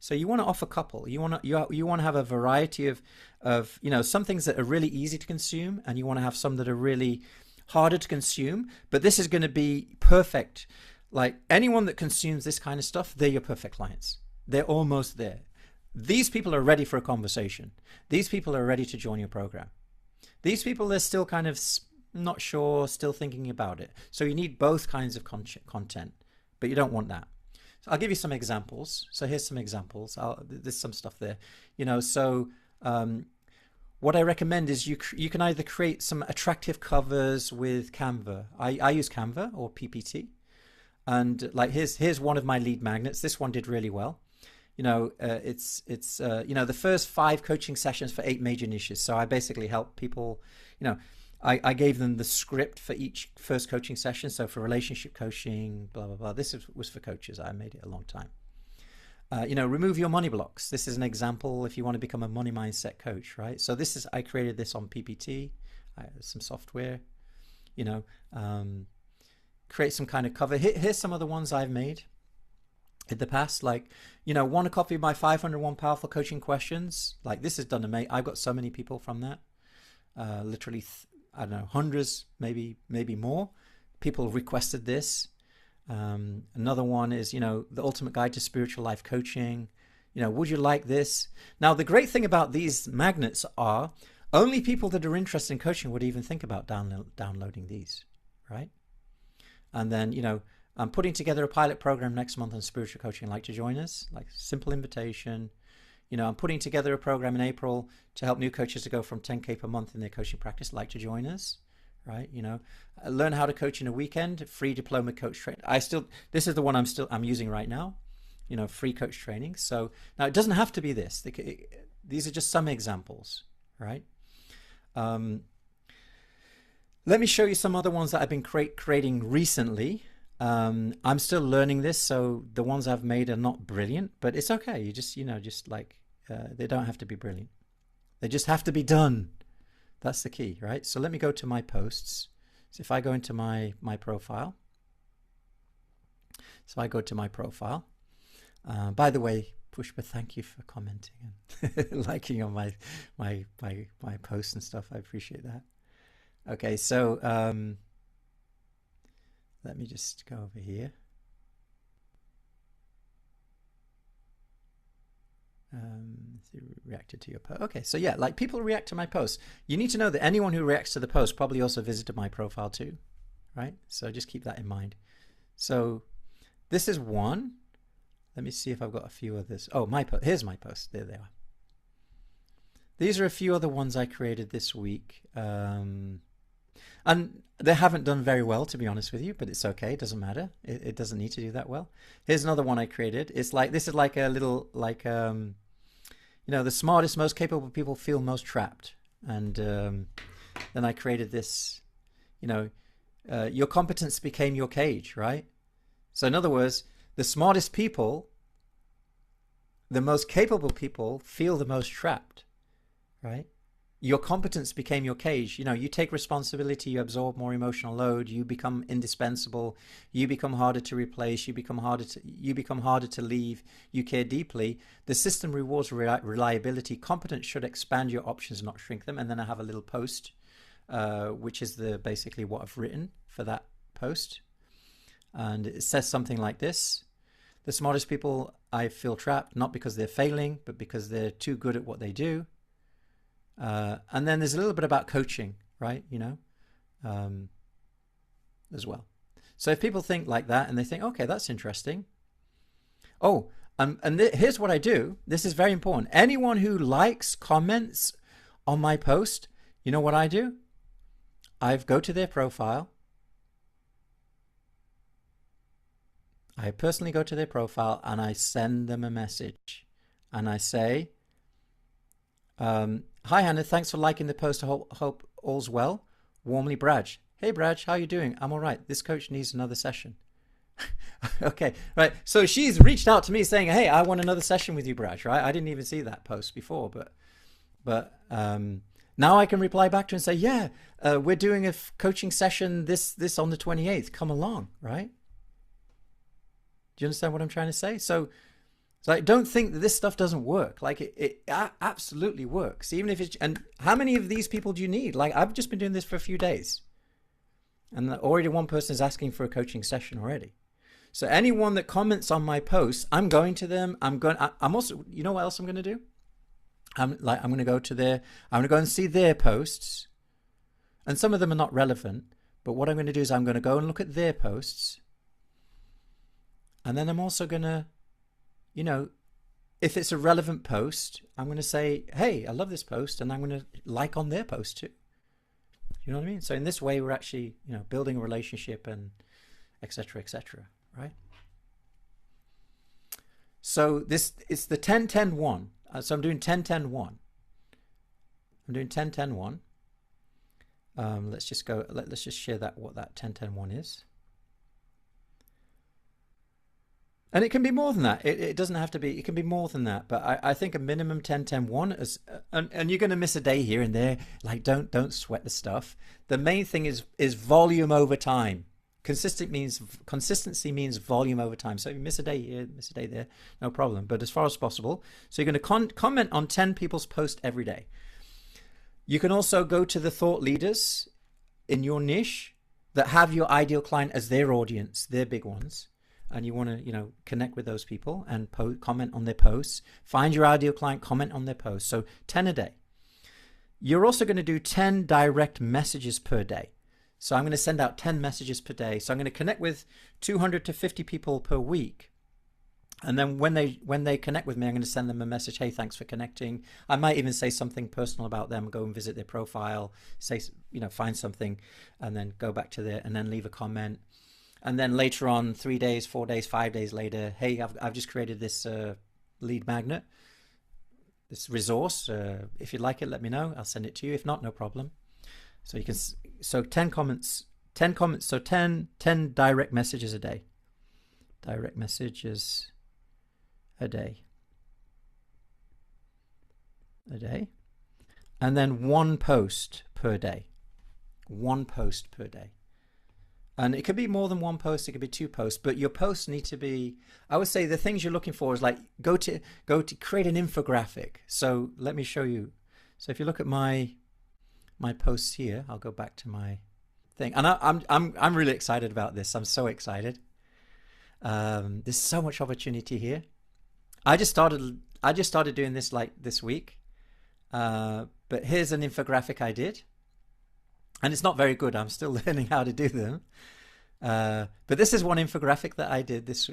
So you want to offer a couple. You want to have a variety of some things that are really easy to consume, and you want to have some that are really harder to consume. But this is going to be perfect. Like anyone that consumes this kind of stuff, they're your perfect clients. They're almost there. These people are ready for a conversation. These people are ready to join your program. These people are still kind of not sure, still thinking about it. So you need both kinds of content, but you don't want that. So I'll give you some examples. So here's some examples. There's some stuff there. What I recommend is you can either create some attractive covers with Canva. I use Canva or PPT. And like here's one of my lead magnets. This one did really well. It's the first 5 coaching sessions for 8 major niches. So I basically help people, I gave them the script for each first coaching session. So for relationship coaching, blah, blah, blah. This was for coaches. I made it a long time. Remove your money blocks. This is an example if you want to become a money mindset coach, right? So I created this on PPT, some software, create some kind of cover. Here's some of the ones I've made in the past. Like, want a copy of my 501 powerful coaching questions? Like this is done amazing. I've got so many people from that. Literally, I don't know, hundreds, maybe more. People requested this. Another one is, the ultimate guide to spiritual life coaching. Would you like this? Now, the great thing about these magnets are only people that are interested in coaching would even think about downloading these, right? And then, I'm putting together a pilot program next month on spiritual coaching. Like to join us? Like simple invitation. I'm putting together a program in April to help new coaches to go from 10K per month in their coaching practice. Like to join us, right? Learn how to coach in a weekend, free diploma coach training. This is the one I'm using right now, free coach training. So now it doesn't have to be this. These are just some examples, right? Let me show you some other ones that I've been creating recently. I'm still learning this, so the ones I've made are not brilliant, but it's okay. You just, they don't have to be brilliant. They just have to be done. That's the key, right? So let me go to my posts. So if I go into my profile. So I go to my profile. By the way, Pushpa, thank you for commenting and liking on my posts and stuff. I appreciate that. Okay, so let me just go over here. Reacted to your post. Okay, so yeah, like people react to my posts. You need to know that anyone who reacts to the post probably also visited my profile too, right? So just keep that in mind. So this is one. Let me see if I've got a few others. Oh, here's my post. There they are. These are a few other ones I created this week. And they haven't done very well, to be honest with you, but it's okay. It doesn't matter. It doesn't need to do that well. Here's another one I created. This is like a little, the smartest, most capable people feel most trapped. And then I created this, your competence became your cage, right? So in other words, the smartest people, the most capable people feel the most trapped, right? your competence became your cage. You know, you take responsibility, you absorb more emotional load, you become indispensable, you become harder to replace, you become harder to leave, you care deeply. The system rewards reliability. Competence should expand your options, not shrink them. And then I have a little post, which is basically what I've written for that post. And it says something like this: the smartest people I feel trapped, not because they're failing, but because they're too good at what they do. And then there's a little bit about coaching, right? You know, as well. So if people think like that and they think, okay, that's interesting. Oh, here's what I do. This is very important. Anyone who likes, comments on my post, you know what I do? I go to their profile. I personally go to their profile and I send them a message. And I say, hi, Hannah. Thanks for liking the post. I hope all's well. Warmly, Braj. Hey, Braj, how you doing? I'm all right. This coach needs another session. Okay, right. So she's reached out to me saying, hey, I want another session with you, Braj, right? I didn't even see that post before, but now I can reply back to her and say, yeah, we're doing a coaching session this on the 28th. Come along, right? Do you understand what I'm trying to say? So like, don't think that this stuff doesn't work. Like it absolutely works. Even if it's, and how many of these people do you need? Like I've just been doing this for a few days and already one person is asking for a coaching session already. So anyone that comments on my posts, I'm going to them. I'm also, you know what else I'm going to do? I'm going to go and see their posts, and some of them are not relevant, but what I'm going to do is I'm going to go and look at their posts. And then I'm also going to, you know, if it's a relevant post, I'm going to say, hey, I love this post, and I'm going to like on their post too. You know what I mean? So in this way, we're actually, you know, building a relationship and et cetera, right? So it's the 10-10-1. So I'm doing 10-10-1. I'm doing 10-10-1. Let's just share what that 10-10-1 is. And it can be more than that. It doesn't have to be. It can be more than that. But I think a minimum 10-10-1 is, and you're going to miss a day here and there. Like don't sweat the stuff. The main thing is volume over time. Consistency means volume over time. So if you miss a day here, miss a day there, no problem. But as far as possible, so you're going to comment on 10 people's posts every day. You can also go to the thought leaders in your niche that have your ideal client as their audience, their big ones. And you want to, you know, connect with those people and comment on their posts. Find your ideal client, comment on their posts. So 10 a day. You're also going to do 10 direct messages per day. So I'm going to send out 10 messages per day. So I'm going to connect with 200 to 50 people per week. And then when they connect with me, I'm going to send them a message. Hey, thanks for connecting. I might even say something personal about them, go and visit their profile, say, you know, find something, and then go back to there and then leave a comment. And then later on, 3 days, 4 days, 5 days later, hey, I've just created this lead magnet, this resource. If you like it, let me know. I'll send it to you. If not, no problem. So you can, so 10 comments, so 10 direct messages a day. Direct messages a day. And then one post per day. One post per day. And it could be more than one post, it could be 2 posts, but your posts need to be, I would say the things you're looking for is like, go to create an infographic. So let me show you. So if you look at my posts here, I'll go back to my thing. And I'm really excited about this. I'm so excited. There's so much opportunity here. I just started doing this like this week. But here's an infographic I did. And it's not very good. I'm still learning how to do them. But this is one infographic that I did this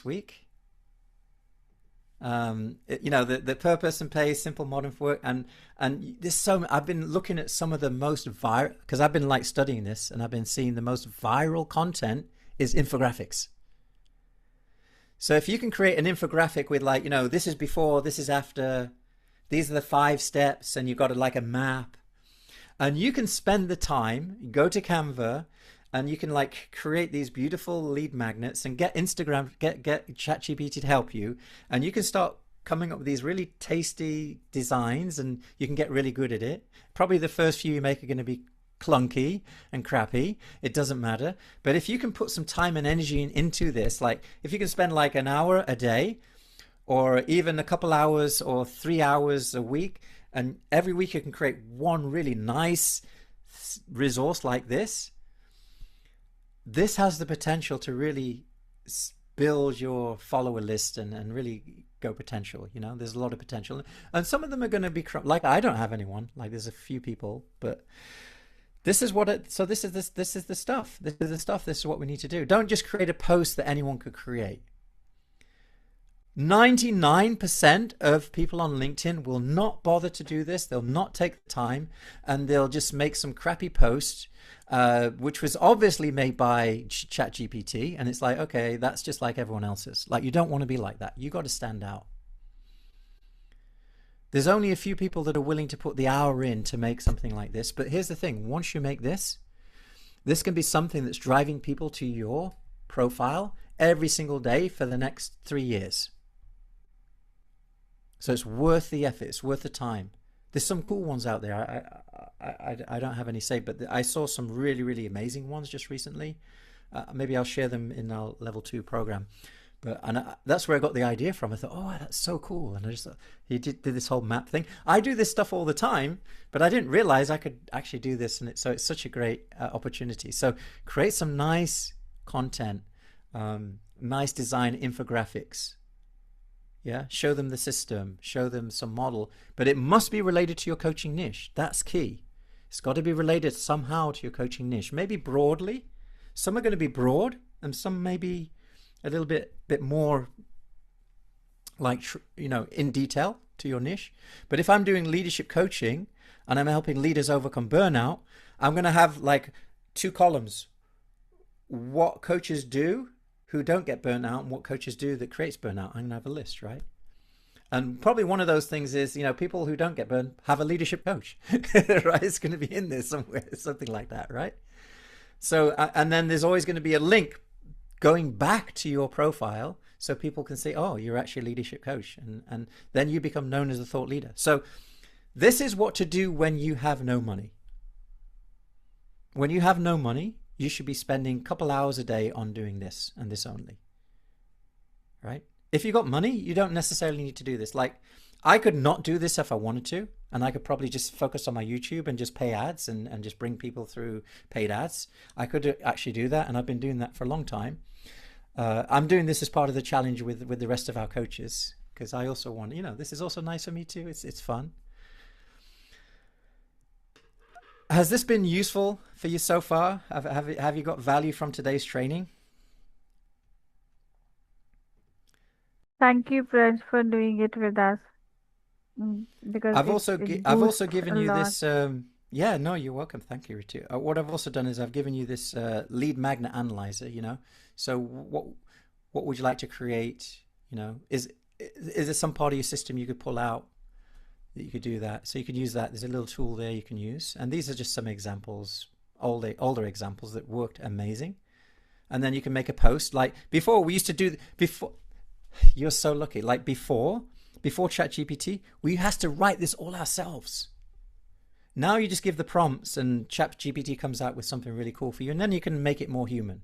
week. You know, the purpose and pace, simple modern work, and there's so I've been looking at some of the most viral, because I've been like studying this, and I've been seeing the most viral content is infographics. So if you can create an infographic with, like, you know, this is before, this is after, these are the 5 steps, and you've got like a map. And you can spend the time, go to Canva, and you can like create these beautiful lead magnets and get ChatGPT to help you. And you can start coming up with these really tasty designs, and you can get really good at it. Probably the first few you make are going to be clunky and crappy. It doesn't matter. But if you can put some time and energy into this, like if you can spend like an hour a day, or even a couple hours or 3 hours a week, and every week you can create one really nice resource like this, this has the potential to really build your follower list and really go potential. You know, there's a lot of potential, and some of them are going to be like, I don't have anyone, like there's a few people, but this is what it, so this is the stuff, this is what we need to do. Don't just create a post that anyone could create. 99% of people on LinkedIn will not bother to do this. They'll not take the time, and they'll just make some crappy post, which was obviously made by ChatGPT. And it's like, okay, that's just like everyone else's. Like, you don't want to be like that. You got to stand out. There's only a few people that are willing to put the hour in to make something like this. But here's the thing. Once you make this, this can be something that's driving people to your profile every single day for the next 3 years. So it's worth the effort. It's worth the time. There's some cool ones out there. I don't have any say, but I saw some really, really amazing ones just recently. Maybe I'll share them in our level 2 program. But that's where I got the idea from. I thought, oh, that's so cool. And I just thought, he did this whole map thing. I do this stuff all the time, but I didn't realize I could actually do this. And so it's such a great opportunity. So create some nice content, nice design infographics. Yeah, show them the system, show them some model, but it must be related to your coaching niche. That's key. It's got to be related somehow to your coaching niche. Maybe broadly. Some are going to be broad, and some may be a little bit more like, you know, in detail to your niche. But if I'm doing leadership coaching and I'm helping leaders overcome burnout, I'm going to have like 2 columns. What coaches do who don't get burnt out, and what coaches do that creates burnout. I'm going to have a list, right? And probably one of those things is, you know, people who don't get burned have a leadership coach, right? It's going to be in there somewhere, something like that, right? So, and then there's always going to be a link going back to your profile so people can see, oh, you're actually a leadership coach. And then you become known as a thought leader. So this is what to do when you have no money. When you have no money, you should be spending a couple hours a day on doing this and this only, right? If you got money, you don't necessarily need to do this. Like, I could not do this if I wanted to, and I could probably just focus on my YouTube and just pay ads and just bring people through paid ads. I could actually do that, and I've been doing that for a long time. I'm doing this as part of the challenge with the rest of our coaches, because I also want, you know, this is also nice for me too. It's fun. Has this been useful for you so far? Have you got value from today's training? Thank you, Prince, for doing it with us. Because I've it also boosts given a you lot. this. Yeah, no, you're welcome. Thank you, Ritu. What I've also done is I've given you this lead magnet analyzer. You know, so what would you like to create? You know, is there some part of your system you could pull out that you could do that? So you can use that. There's a little tool there you can use, and these are just some examples, older examples that worked amazing. And then you can make a post. Like before, we used to do before. You're so lucky. Like before ChatGPT, we had to write this all ourselves. Now you just give the prompts and ChatGPT comes out with something really cool for you, and then you can make it more human.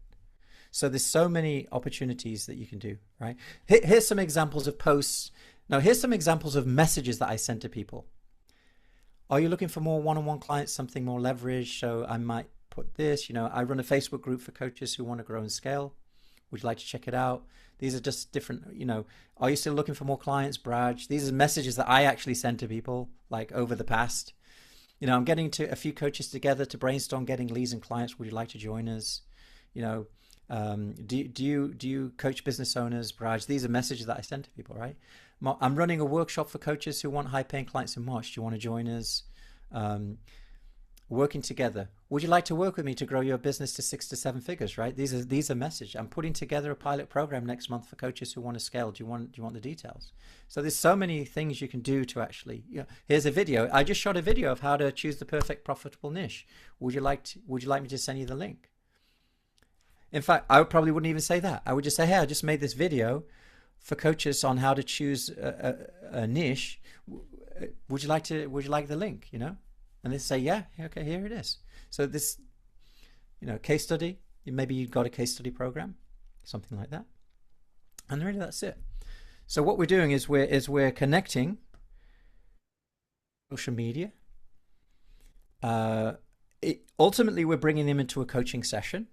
So there's so many opportunities that you can do, right? Here's some examples of posts. Now here's some examples of messages that I send to people. Are you looking for more one-on-one clients, something more leverage? So I might put this, you know, I run a Facebook group for coaches who want to grow and scale. Would you like to check it out? These are just different, you know, are you still looking for more clients, Braj? These are messages that I actually send to people like over the past. You know, I'm getting to a few coaches together to brainstorm getting leads and clients. Would you like to join us? You know, do you coach business owners, Braj? These are messages that I send to people, right? I'm running a workshop for coaches who want high paying clients in March. Do you want to join us? Working together. Would you like to work with me to grow your business to 6 to 7 figures, right? These are messages. I'm putting together a pilot program next month for coaches who want to scale. Do you want the details? So there's so many things you can do to actually, you know, here's a video. I just shot a video of how to choose the perfect profitable niche. Would you like me to send you the link? In fact, I probably wouldn't even say that. I would just say, hey, I just made this video for coaches on how to choose a niche. Would you like the link? And they say, yeah, okay, here it is. So this, case study. Maybe you've got a case study program, something like that, and really that's it. So what we're doing is we're connecting social media. Ultimately, we're bringing them into a coaching session,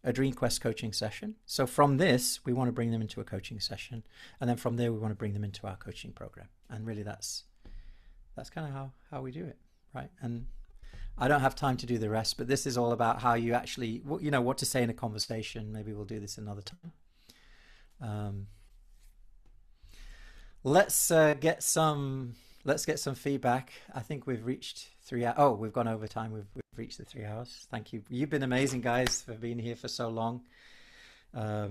a Dream Quest coaching session. So from this, we want to bring them into a coaching session, and then from there, we want to bring them into our coaching program. And really, that's kind of how we do it, right? And I don't have time to do the rest, but this is all about how you actually, what to say in a conversation. Maybe we'll do this another time. Let's get some feedback. I think we've reached 3 hours. Oh, we've gone over time. We've reached the 3 hours. Thank you. You've been amazing, guys, for being here for so long. I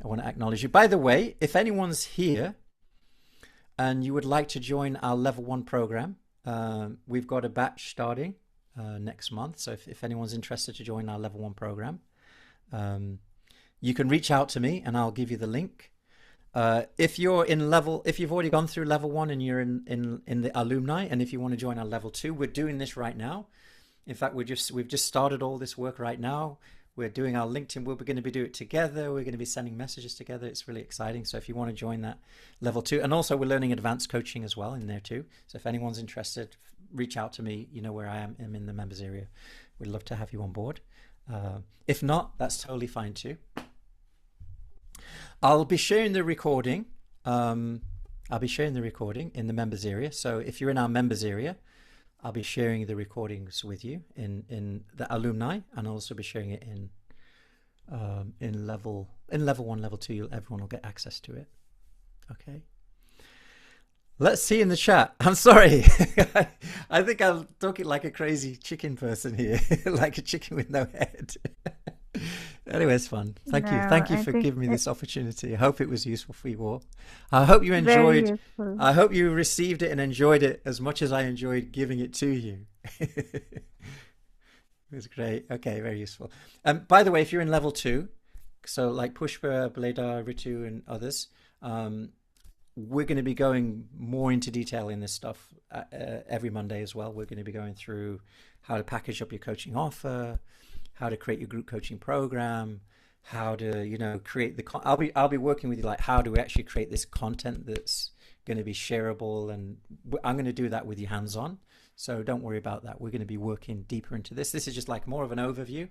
want to acknowledge you. By the way, if anyone's here and you would like to join our level 1 program, we've got a batch starting next month. So if anyone's interested to join our level 1 program, you can reach out to me and I'll give you the link. If you've already gone through level 1 and you're in the alumni, and if you want to join our level 2, we're doing this right now. In fact, we've just started all this work right now. We're doing our LinkedIn. We're going to be doing it together. We're going to be sending messages together. It's really exciting. So if you want to join that level 2, and also we're learning advanced coaching as well in there too. So if anyone's interested, reach out to me. You know where I am. I'm in the members area. We'd love to have you on board. If not, that's totally fine too. I'll be sharing the recording. I'll be sharing the recording in the members area. So if you're in our members area, I'll be sharing the recordings with you in the alumni, and I'll also be sharing it in level 1, level 2. Everyone will get access to it. Okay. Let's see in the chat. I'm sorry. I think I'm talking like a crazy chicken person here, like a chicken with no head. Anyway, it's fun. Thank you for giving me this opportunity. I hope it was useful for you all. I hope you enjoyed. I hope you received it and enjoyed it as much as I enjoyed giving it to you. It was great. Okay, very useful. By the way, if you're in level 2, so like Pushpa, Bleda, Ritu, and others, we're going to be going more into detail in this stuff every Monday as well. We're going to be going through how to package up your coaching offer, how to create your group coaching program, how to, create I'll be working with you, like how do we actually create this content that's going to be shareable, and I'm going to do that with you hands-on. So don't worry about that. We're going to be working deeper into this. This is just like more of an overview.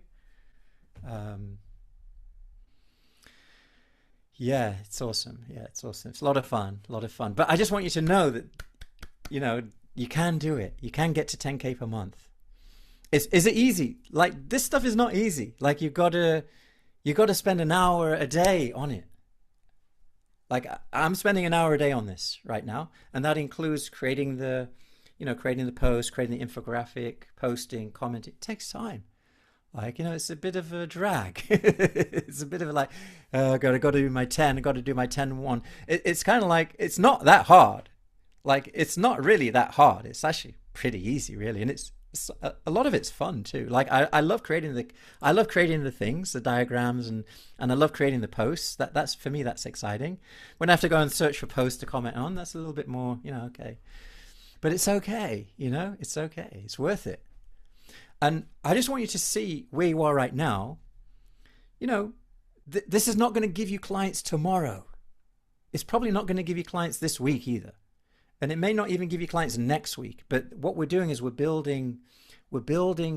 Yeah, it's awesome. It's a lot of fun, But I just want you to know that, you can do it. You can get to 10K per month. Is it easy? Like, this stuff is not easy. Like, you got to spend an hour a day on it. Like, I'm spending an hour a day on this right now, and that includes creating the post, creating the infographic, posting, commenting. It takes time. Like, it's a bit of a drag. It's a bit of a like, I got to do my 10. I got to do my 10-1. It's kind of like, it's not that hard. Like, it's not really that hard. It's actually pretty easy, really, and it's a lot of it's fun too. Like, I love creating the things, the diagrams, and I love creating the posts. That's for me, that's exciting. When I have to go and search for posts to comment on, that's a little bit more, okay. But it's okay, it's okay. It's worth it. And I just want you to see where you are right now. This is not going to give you clients tomorrow. It's probably not going to give you clients this week either. And it may not even give you clients next week. But what we're doing is we're building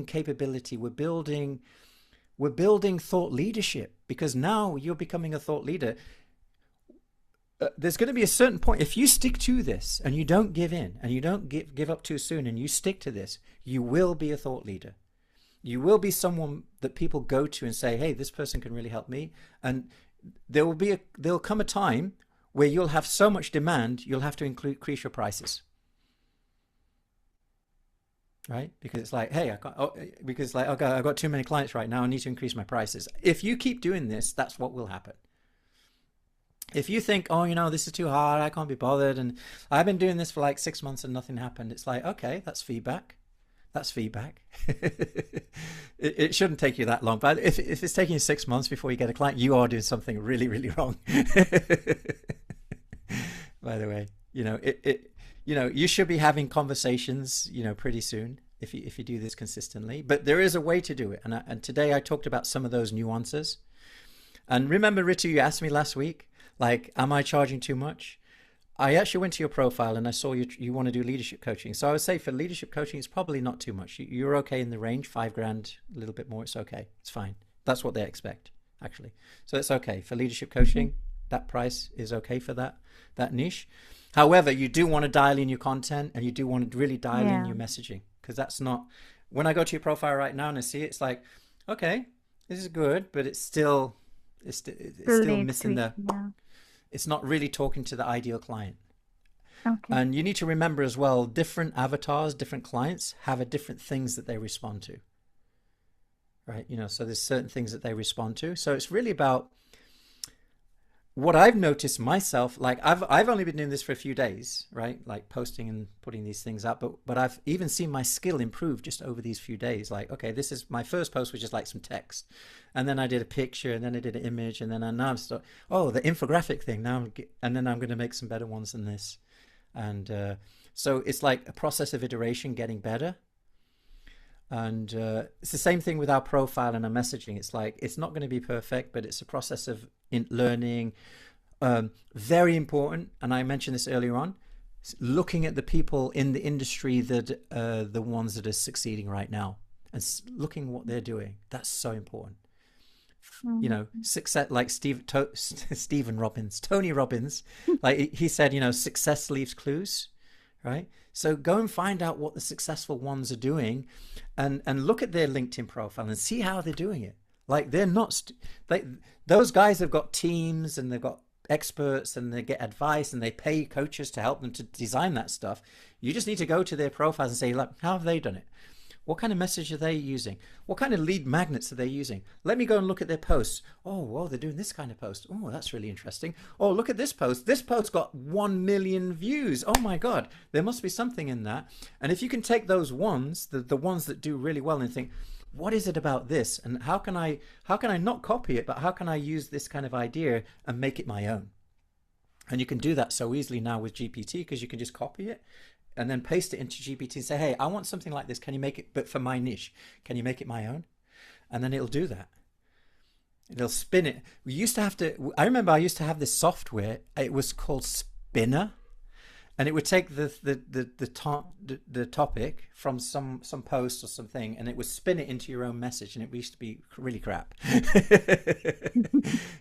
capability. We're building thought leadership, because now you're becoming a thought leader. There's going to be a certain point, if you stick to this and you don't give in and you don't give up too soon, and you stick to this, you will be a thought leader. You will be someone that people go to and say, hey, this person can really help me. And there'll come a time where you'll have so much demand, you'll have to increase your prices. Right? Because it's like, hey, I've got too many clients right now. I need to increase my prices. If you keep doing this, that's what will happen. If you think, this is too hard, I can't be bothered, and I've been doing this for like 6 months and nothing happened, it's like, okay, that's feedback. It shouldn't take you that long. But if it's taking you 6 months before you get a client, you are doing something really, really wrong. by the way. You should be having conversations, pretty soon if you do this consistently. But there is a way to do it, and today I talked about some of those nuances. And remember, Ritu, you asked me last week, like, am I charging too much? I actually went to your profile and I saw you want to do leadership coaching. So I would say for leadership coaching, it's probably not too much. You're okay in the range, $5,000, a little bit more. It's okay. It's fine. That's what they expect, actually. So it's okay for leadership coaching. That price is okay for that niche. However, you do want to dial in your content, and you do want to really dial in your messaging, because that's not, when I go to your profile right now and I see it, it's like, okay, this is good, but it's still missing it's not really talking to the ideal client. Okay. And you need to remember as well, different avatars, different clients have a different things that they respond to, right? So there's certain things that they respond to. So it's really about what I've noticed myself. Like I've only been doing this for a few days, right? Like posting and putting these things up, but I've even seen my skill improve just over these few days. Like, okay, this is my first post, which is like some text, and then I did a picture, and then I did an image, and then now I'm still, the infographic thing now, and then I'm going to make some better ones than this. And so it's like a process of iteration, getting better. And it's the same thing with our profile and our messaging. It's like, it's not going to be perfect, but it's a process of learning. Very important, and I mentioned this earlier on, looking at the people in the industry that the ones that are succeeding right now, and looking what they're doing. That's so important. Success, like Tony Robbins, like he said, success leaves clues, right? So go and find out what the successful ones are doing, and look at their LinkedIn profile and see how they're doing it. Like, they're not, those guys have got teams, and they've got experts, and they get advice, and they pay coaches to help them to design that stuff. You just need to go to their profiles and say, look, how have they done it? What kind of message are they using? What kind of lead magnets are they using? Let me go and look at their posts. Oh, well, they're doing this kind of post. Oh, that's really interesting. Oh, look at this post. This post got 1 million views. Oh my God, there must be something in that. And if you can take those ones, the ones that do really well, and think, what is it about this? And how can I not copy it, but how can I use this kind of idea and make it my own? And you can do that so easily now with GPT, because you can just copy it and then paste it into GPT and say, hey, I want something like this. Can you make it, but for my niche, can you make it my own? And then it'll do that. It'll spin it. I remember I used to have this software. It was called Spinner. And it would take the topic from some post or something, and it would spin it into your own message, and it used to be really crap.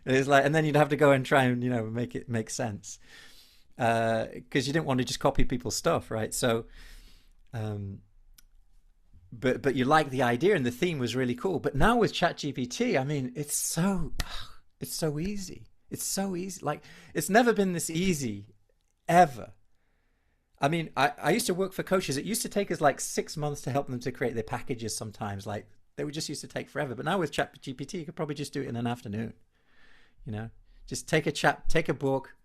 It's like, and then you'd have to go and try and make it make sense, because you didn't want to just copy people's stuff, right? So, but you like the idea, and the theme was really cool. But now with ChatGPT, I mean, it's so easy. It's so easy. Like, it's never been this easy, ever. I mean, I used to work for coaches. It used to take us like 6 months to help them to create their packages sometimes. Like, they would just used to take forever. But now with ChatGPT, you could probably just do it in an afternoon. Just take a book,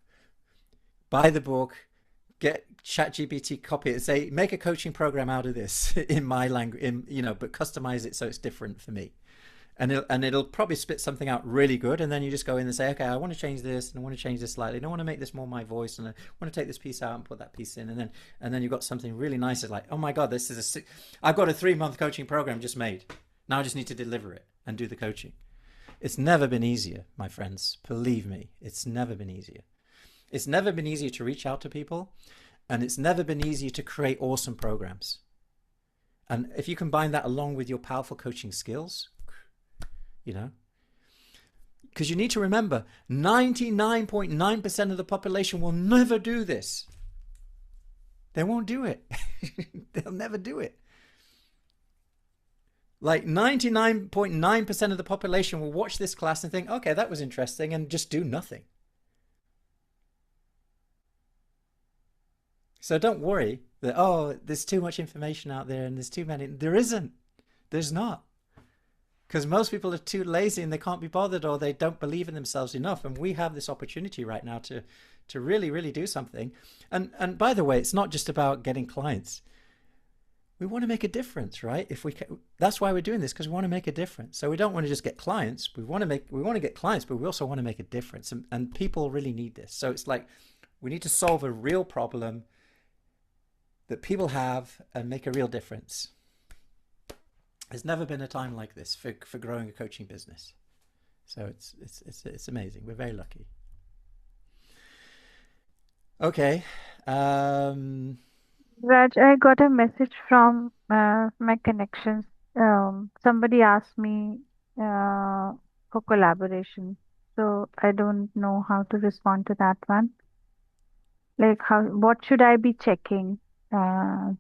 buy the book, get ChatGPT, copy it, and say, make a coaching program out of this in my language, but customize it so it's different for me. And it'll probably spit something out really good, and then you just go in and say, okay, I want to change this, and I want to change this slightly, and I want to make this more my voice, and I want to take this piece out and put that piece in, and then you've got something really nice. It's like, oh my God, I've got a 3-month coaching program just made. Now I just need to deliver it and do the coaching. It's never been easier, my friends. Believe me, it's never been easier. It's never been easier to reach out to people, and it's never been easier to create awesome programs. And if you combine that along with your powerful coaching skills, because you need to remember, 99.9% of the population will never do this. They won't do it. They'll never do it. Like 99.9% of the population will watch this class and think, okay, that was interesting, and just do nothing. So don't worry that, there's too much information out there and there's too many. There isn't. There's not. Because most people are too lazy and they can't be bothered, or they don't believe in themselves enough. And we have this opportunity right now to really, really do something. And by the way, it's not just about getting clients. We want to make a difference, right? That's why we're doing this, because we want to make a difference. So we don't want to just get clients. We want to get clients, but we also want to make a difference. And people really need this. So it's like, We need to solve a real problem that people have and make a real difference. There's never been a time like this for growing a coaching business. So it's amazing. We're very lucky. Okay. Raj, I got a message from my connections. Somebody asked me for collaboration, so I don't know how to respond to that one. Like, what should I be checking? You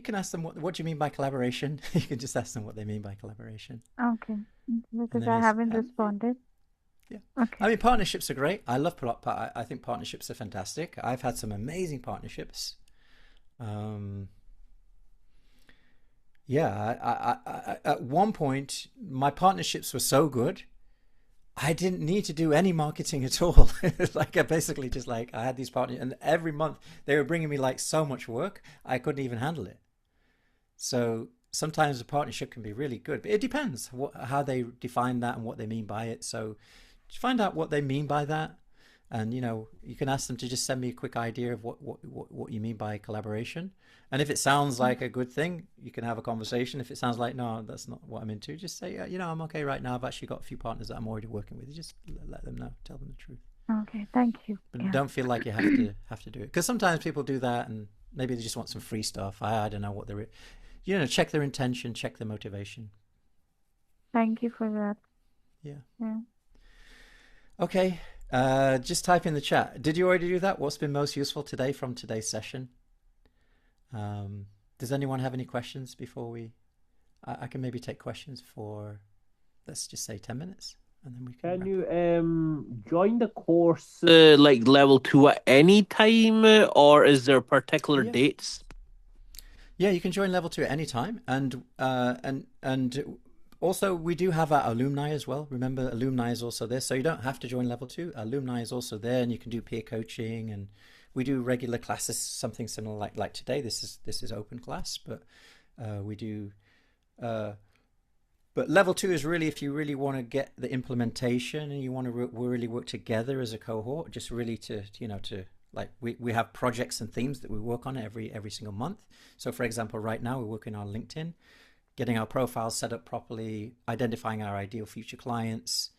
can ask them what do you mean by collaboration. You can just ask them what they mean by collaboration. Okay, And because then I haven't responded. yeah. Okay. I mean, partnerships are great. I love I think partnerships are fantastic. I've had some amazing partnerships. At one point, my partnerships were so good, I didn't need to do any marketing at all. Like I basically just like I had these partners, and every month they were bringing me like so much work, I couldn't even handle it. So sometimes a partnership can be really good, but it depends how they define that and what they mean by it. So find out what they mean by that, and you can ask them to just send me a quick idea of what you mean by collaboration. And if it sounds like a good thing, you can have a conversation. If it sounds like, no, that's not what I'm into, just say, I'm okay right now. I've actually got a few partners that I'm already working with. You just let them know, tell them the truth. Okay, thank you. But Yeah. don't feel like you have to do it, because sometimes people do that and maybe they just want some free stuff. I don't know what they're, check their intention, check their motivation. Thank you for that. Yeah. Yeah. Okay. Just type in the chat. Did you already do that? What's been most useful today from today's session? Does anyone have any questions before I can maybe take questions for, let's just say 10 minutes, and then we can. Can you join the course like level 2 at any time, or is there particular dates? Yeah, you can join level 2 at any time, and also we do have our alumni as well. Remember, alumni is also there, so you don't have to join level 2. Alumni is also there, and you can do peer coaching, and we do regular classes, something similar like today. This is open class, but we do. But level 2 is really if you really want to get the implementation and you want to really work together as a cohort, just really to like we have projects and themes that we work on every single month. So for example, right now we're working on LinkedIn, getting our profiles set up properly, identifying our ideal future clients,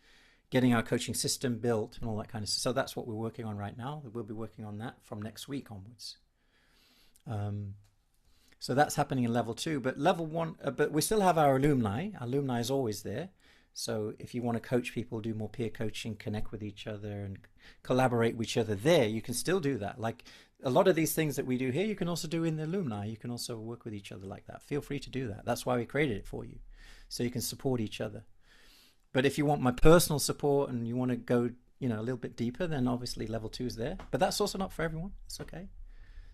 getting our coaching system built, and all that kind of stuff. So that's what we're working on right now. We'll be working on that from next week onwards. So that's happening in level 2. But level 1, but we still have our alumni. Our alumni is always there. So if you want to coach people, do more peer coaching, connect with each other and collaborate with each other there, you can still do that. Like a lot of these things that we do here, you can also do in the alumni. You can also work with each other like that. Feel free to do that. That's why we created it for you, so you can support each other. But if you want my personal support and you want to go, a little bit deeper, then obviously level 2 is there. But that's also not for everyone. It's okay.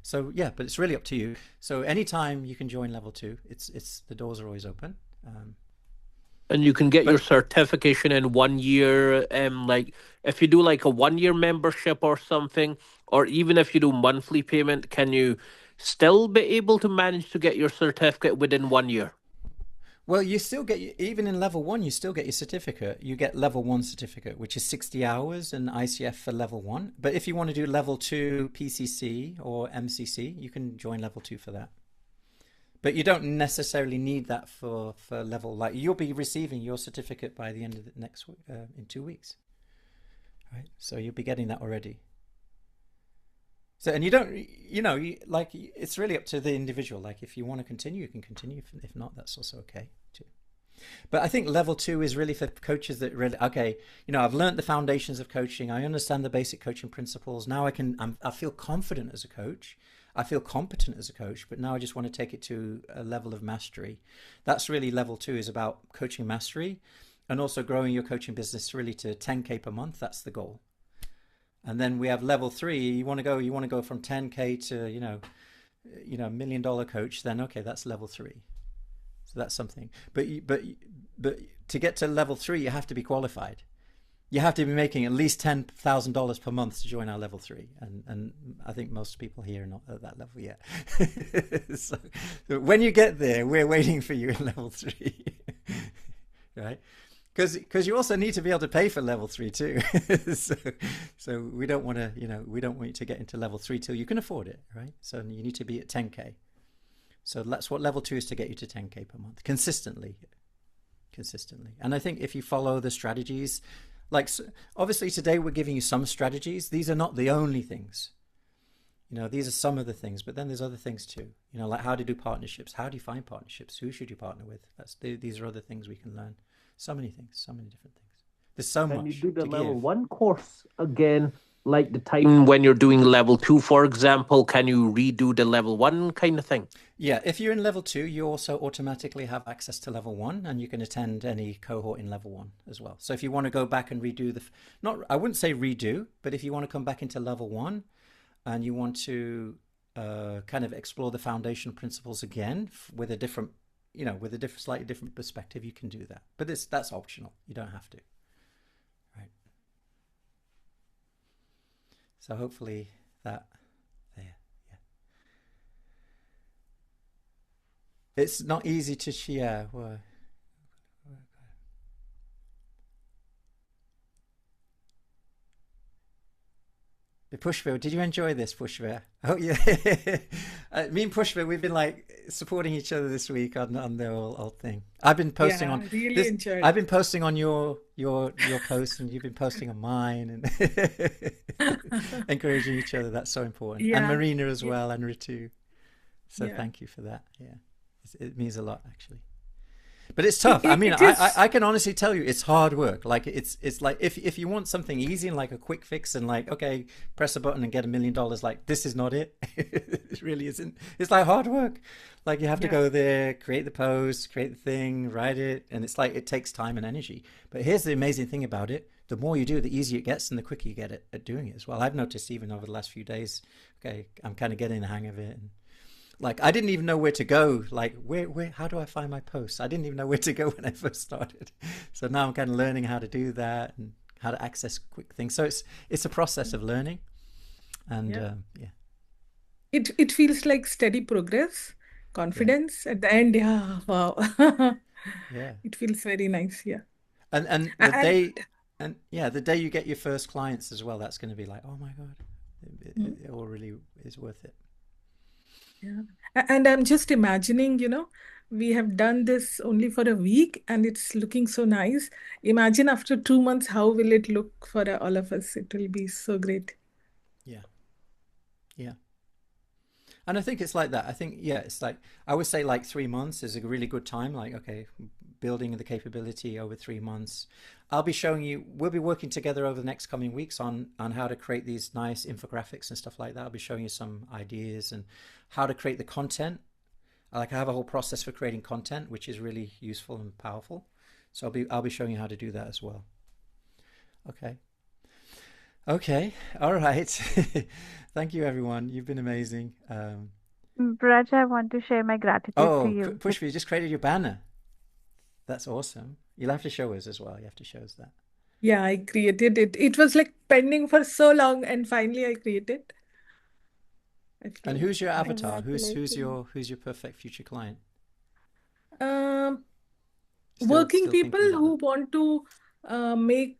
So yeah, but it's really up to you. So anytime you can join level 2, it's the doors are always open. And you can get your certification in 1 year. Like if you do like a 1 year membership or something, or even if you do monthly payment, can you still be able to manage to get your certificate within 1 year? Well, you still get, even in level 1, you still get your certificate. You get level 1 certificate, which is 60 hours and ICF for level 1. But if you want to do level 2 PCC or MCC, you can join level 2 for that. But you don't necessarily need that for level, like you'll be receiving your certificate by the end of the next week, in 2 weeks. Right? So you'll be getting that already. So, and you don't, like, it's really up to the individual. Like, if you want to continue, you can continue. If not, that's also okay too. But I think level 2 is really for coaches that really, okay, I've learned the foundations of coaching. I understand the basic coaching principles. Now I feel confident as a coach. I feel competent as a coach, but now I just want to take it to a level of mastery. That's really level 2 is about coaching mastery and also growing your coaching business really to 10K per month. That's the goal. And then we have level 3. You want to go from 10K to, $1 million coach. Then, okay, that's level 3. So that's something. But to get to level 3, you have to be qualified. You have to be making at least $10,000 per month to join our level 3. And I think most people here are not at that level yet. So when you get there, we're waiting for you in level 3. Right? because you also need to be able to pay for level 3 too. So we don't want to, we don't want you to get into level 3 till you can afford it, right? So you need to be at 10K. So that's what level 2 is, to get you to 10K per month consistently. And I think if you follow the strategies, like obviously today we're giving you some strategies. These are not the only things. These are some of the things, but then there's other things too. Like how to do partnerships. How do you find partnerships? Who should you partner with? These are other things we can learn. So many things, so many different things. There's so much. Can you do the to level give. 1 course again, like the time when you're doing level 2, for example? Can you redo the level 1 kind of thing? Yeah, if you're in level 2, you also automatically have access to level 1, and you can attend any cohort in level 1 as well. So if you want to go back and redo I wouldn't say redo, but if you want to come back into level 1 and you want to kind of explore the foundational principles again with a different, with a slightly different perspective, you can do that. But that's optional. You don't have to. Right. So hopefully that there. Yeah. It's not easy to share. Pushpa, did you enjoy this, Pushpa? Oh yeah. Me and Pushpa, we've been like supporting each other this week on the whole thing. I've been posting on really this. enjoyed. I've been posting on your posts, and you've been posting on mine, and encouraging each other. That's so important. And Yeah. Marina as Yeah. well, and Ritu. So Yeah. thank you for that. Yeah, it means a lot actually. But it's tough. I mean, it is. I can honestly tell you, it's hard work. Like it's like if you want something easy and like a quick fix and like, okay, press a button and get $1 million, like this is not it. It really isn't. It's like hard work. Like you have to Yeah. go there, create the post, create the thing, write it, and it's like it takes time and energy. But here's the amazing thing about it: the more you do, the easier it gets, and the quicker you get at doing it as well. I've noticed even over the last few days. Okay, I'm kind of getting the hang of it. And like I didn't even know where to go. Like where how do I find my posts? I didn't even know where to go when I first started. So now I'm kind of learning how to do that and how to access quick things. So it's a process of learning, and Yeah. yeah. It feels like steady progress, confidence at the end. Yeah, wow. Yeah. It feels very nice. Yeah. And the day you get your first clients as well, that's going to be like, oh my God, it all really is worth it. Yeah. And I'm just imagining, we have done this only for a week and it's looking so nice. Imagine after 2 months, how will it look for all of us? It will be so great. Yeah. Yeah. And I think it's like that. I think, yeah, it's like, I would say like 3 months is a really good time. Like, okay, building the capability over 3 months. I'll be showing you, we'll be working together over the next coming weeks on how to create these nice infographics and stuff like that. I'll be showing you some ideas and how to create the content. Like I have a whole process for creating content, which is really useful and powerful. So I'll be showing you how to do that as well. Okay. All right. Thank you, everyone. You've been amazing. Braj, I want to share my gratitude to you. Pushpa, you just created your banner. That's awesome. You'll have to show us as well. You have to show us that. Yeah, I created it. It was like pending for so long and finally I created. And who's your avatar? Congratulations. Who's your perfect future client? Working Still people thinking about who want to make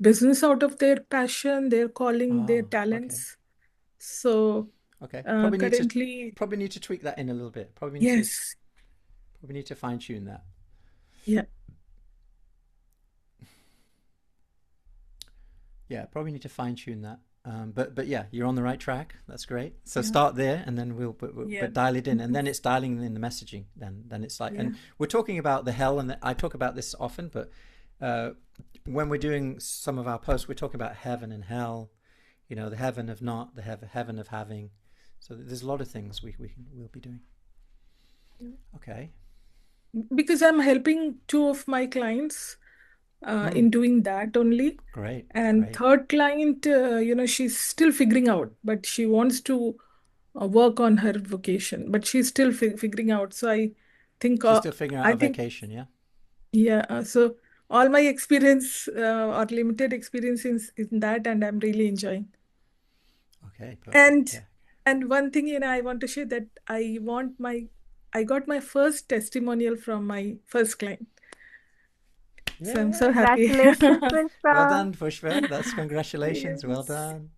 business out of their passion, their calling, their Oh, okay. talents. So Okay. currently, Probably need to tweak that in a little bit. Probably yes, need to fine tune that. yeah, Yeah, probably need to fine tune that. But yeah, you're on the right track. That's great. So Yeah. start there, and then Yeah. but dial it in, and then it's dialing in the messaging. Then it's like, and we're talking about the hell, and I talk about this often, but when we're doing some of our posts, we're talking about heaven and hell. The heaven of not, the heaven of having. So there's a lot of things we'll be doing. Okay. Because I'm helping 2 of my clients in doing that only. Great. And Great. third client, she's still figuring out, but she wants to work on her vocation, but she's still figuring out. So I think She's still figuring out I a think vacation, yeah? yeah. So all my experience or limited experience in that, and I'm really enjoying. Okay, perfect. And Yeah. and one thing, I want to share that I got my first testimonial from my first client. So I'm so Yeah. happy. Congratulations, Well Pushpa. done, Pushpa. That's congratulations. Well Yes. done.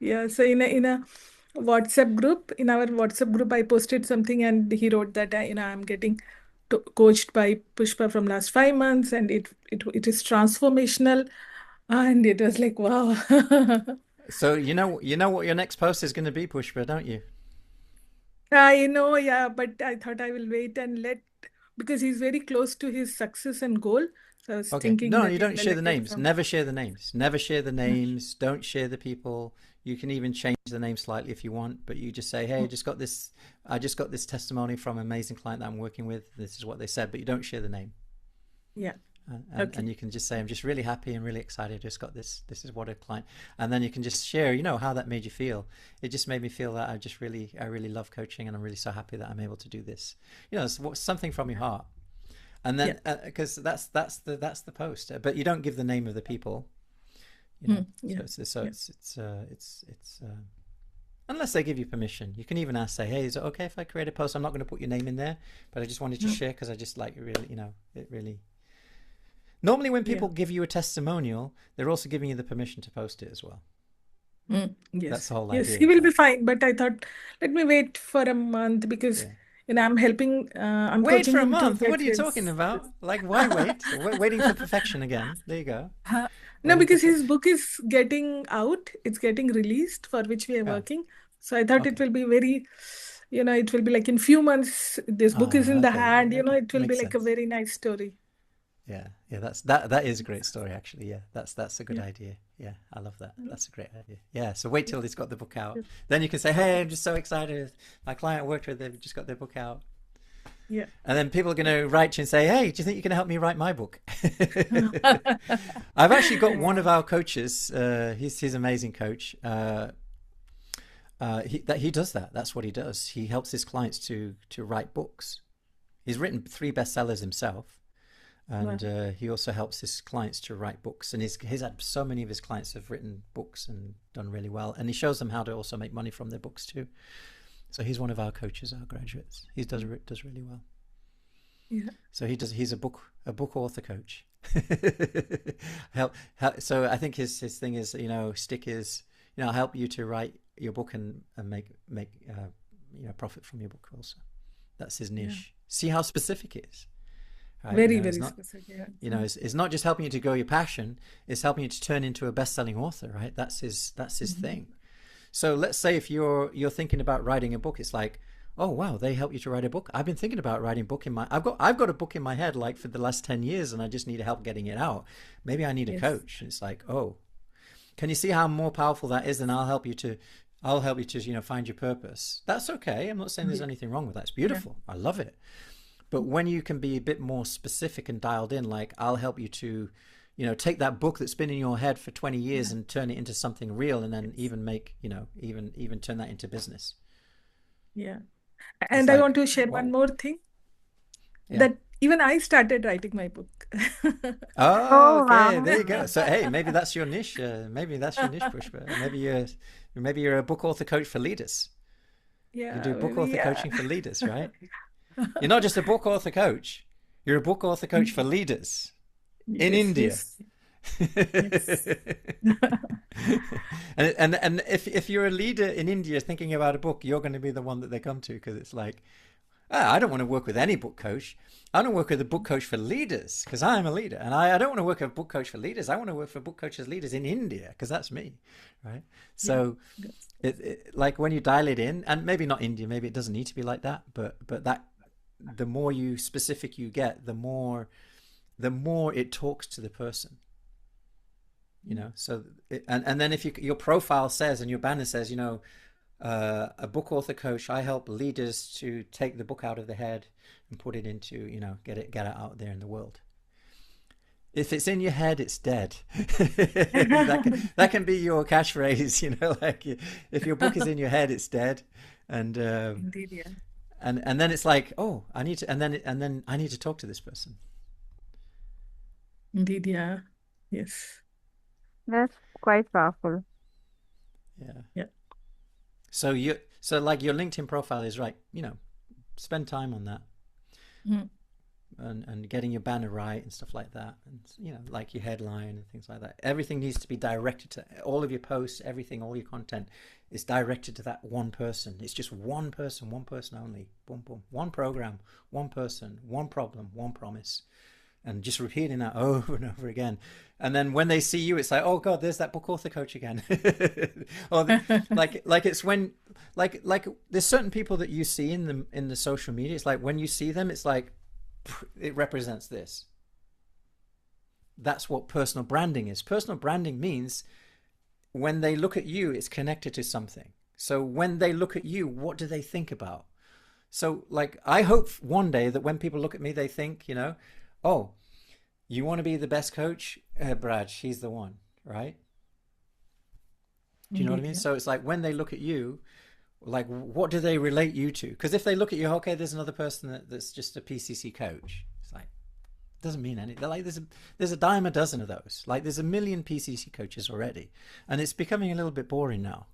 Yeah, so in a WhatsApp group, in our WhatsApp group, I posted something and he wrote that I'm getting coached by Pushpa from last 5 months, and it is transformational, and it was like wow. So you know what your next post is going to be, Pushpa, don't you? I know, yeah, but I thought I will wait and because he's very close to his success and goal. So I was Okay. thinking No, that you don't share the let it names. from. Never share the names. Never share the names. Don't share the people. You can even change the name slightly if you want, but you just say, "Hey, I just got this testimony from an amazing client that I'm working with. This is what they said," but you don't share the name. Yeah. And Okay. you can just say, "I'm just really happy and really excited. I just got this. This is what a client," and then you can just share, how that made you feel. It just made me feel that I really love coaching, and I'm really so happy that I'm able to do this. It's something from your heart, and then because that's the post, but you don't give the name of the people, Yeah. So it's unless they give you permission. You can even ask, say, "Hey, is it okay if I create a post? I'm not going to put your name in there, but I just wanted to share because I just like it really, it really." Normally, when people give you a testimonial, they're also giving you the permission to post it as well. That's Yes. the whole Yes, idea. he will be fine, but I thought, let me wait for a month because Yeah. I'm I'm Wait coaching for a him to month? What get are you talking his. about? Like, why wait? We're waiting for perfection again. There you go. No, Waiting for because his book is getting out, it's getting released, for which we are Oh, working. So I thought it okay. will be very, it will be like in few months, this book is in the Okay. hand, it will be Makes like a sense. very nice story. Yeah. That is a great story, actually. Yeah, that's a good Yeah. idea. Yeah, I love that. That's a great idea. Yeah. So wait till he's got the book out. Then you can say, "Hey, I'm just so excited. My client I worked with, they've just got their book out." Yeah. And then people are going to write to you and say, "Hey, do you think you can help me write my book?" I've actually got one of our coaches. He's an amazing coach. He does that. That's what he does. He helps his clients to write books. He's written 3 bestsellers himself, and he also helps his clients to write books. And he's had so many of his clients have written books and done really well. And he shows them how to also make money from their books too. So he's one of our coaches, our graduates. He does really well. Yeah. So he's a book author coach. So I think his thing is, stick is, I'll help you to write your book and make profit from your book also. That's his niche. See how specific it is. Right? Very, It's very not, specific. Yeah. it's not just helping you to go your passion, it's helping you to turn into a best-selling author, right? That's his thing. So let's say if you're thinking about writing a book, it's like, oh wow, they help you to write a book. I've been thinking about writing a book I've got a book in my head like for the last 10 years and I just need help getting it out. Maybe I need a coach. It's like, oh, can you see how more powerful that is? And I'll help you to find your purpose. That's okay. I'm not saying there's anything wrong with that. It's beautiful. I love it. But when you can be a bit more specific and dialed in, like I'll help you to, take that book that's been in your head for 20 years and turn it into something real, and then even make, even turn that into business. Yeah. And I want to share one more thing, that even I started writing my book. Oh, okay. Wow. There you go. So, hey, maybe that's your niche. Maybe that's your niche, Pushpa. Maybe you're a book author coach for leaders. Yeah, You do book maybe, author coaching for leaders, right? You're not just a book author coach. You're a book author coach for leaders in India. Yes. Yes. And if you're a leader in India thinking about a book, you're going to be the one that they come to, because it's like, I don't want to work with any book coach. I want to work with a book coach for leaders because I'm a leader, and I don't want to work with a book coach for leaders. I want to work for book coaches leaders in India because that's me, right? So it like when you dial it in, and maybe not India, maybe it doesn't need to be like that, but that the more you specific you get, the more it talks to the person. So and then if your profile says and your banner says, a book author coach, I help leaders to take the book out of their head and put it into, get it out there in the world. If it's in your head, it's dead. that can be your catchphrase, like if your book is in your head, it's dead. And Indeed, yeah. And then it's like, oh, I need to, and then I need to talk to this person. Indeed, yeah. Yes. That's quite powerful. Yeah. So your LinkedIn profile is right. Spend time on that. and getting your banner right and stuff like that, and like your headline and things like that. Everything needs to be directed to all of your posts, everything, all your content is directed to that one person. It's just one person only. Boom, boom. One program, one person, one problem, one promise. And just repeating that over and over again. And then when they see you, it's like, oh God, there's that book author coach again. Or like it's when like there's certain people that you see in the social media. It's like when you see them, it's like it represents this. That's what personal branding is. Personal branding means when they look at you, it's connected to something. So when they look at you, what do they think about? So like I hope one day that when people look at me, they think, oh, you want to be the best coach? Brad, she's the one, right? Do you know what I mean? So it's like when they look at you, like what do they relate you to? Because if they look at you, okay, there's another person that's just a PCC coach. It's like, it doesn't mean anything. They're like, there's a dime a dozen of those. Like there's a million PCC coaches already. And it's becoming a little bit boring now,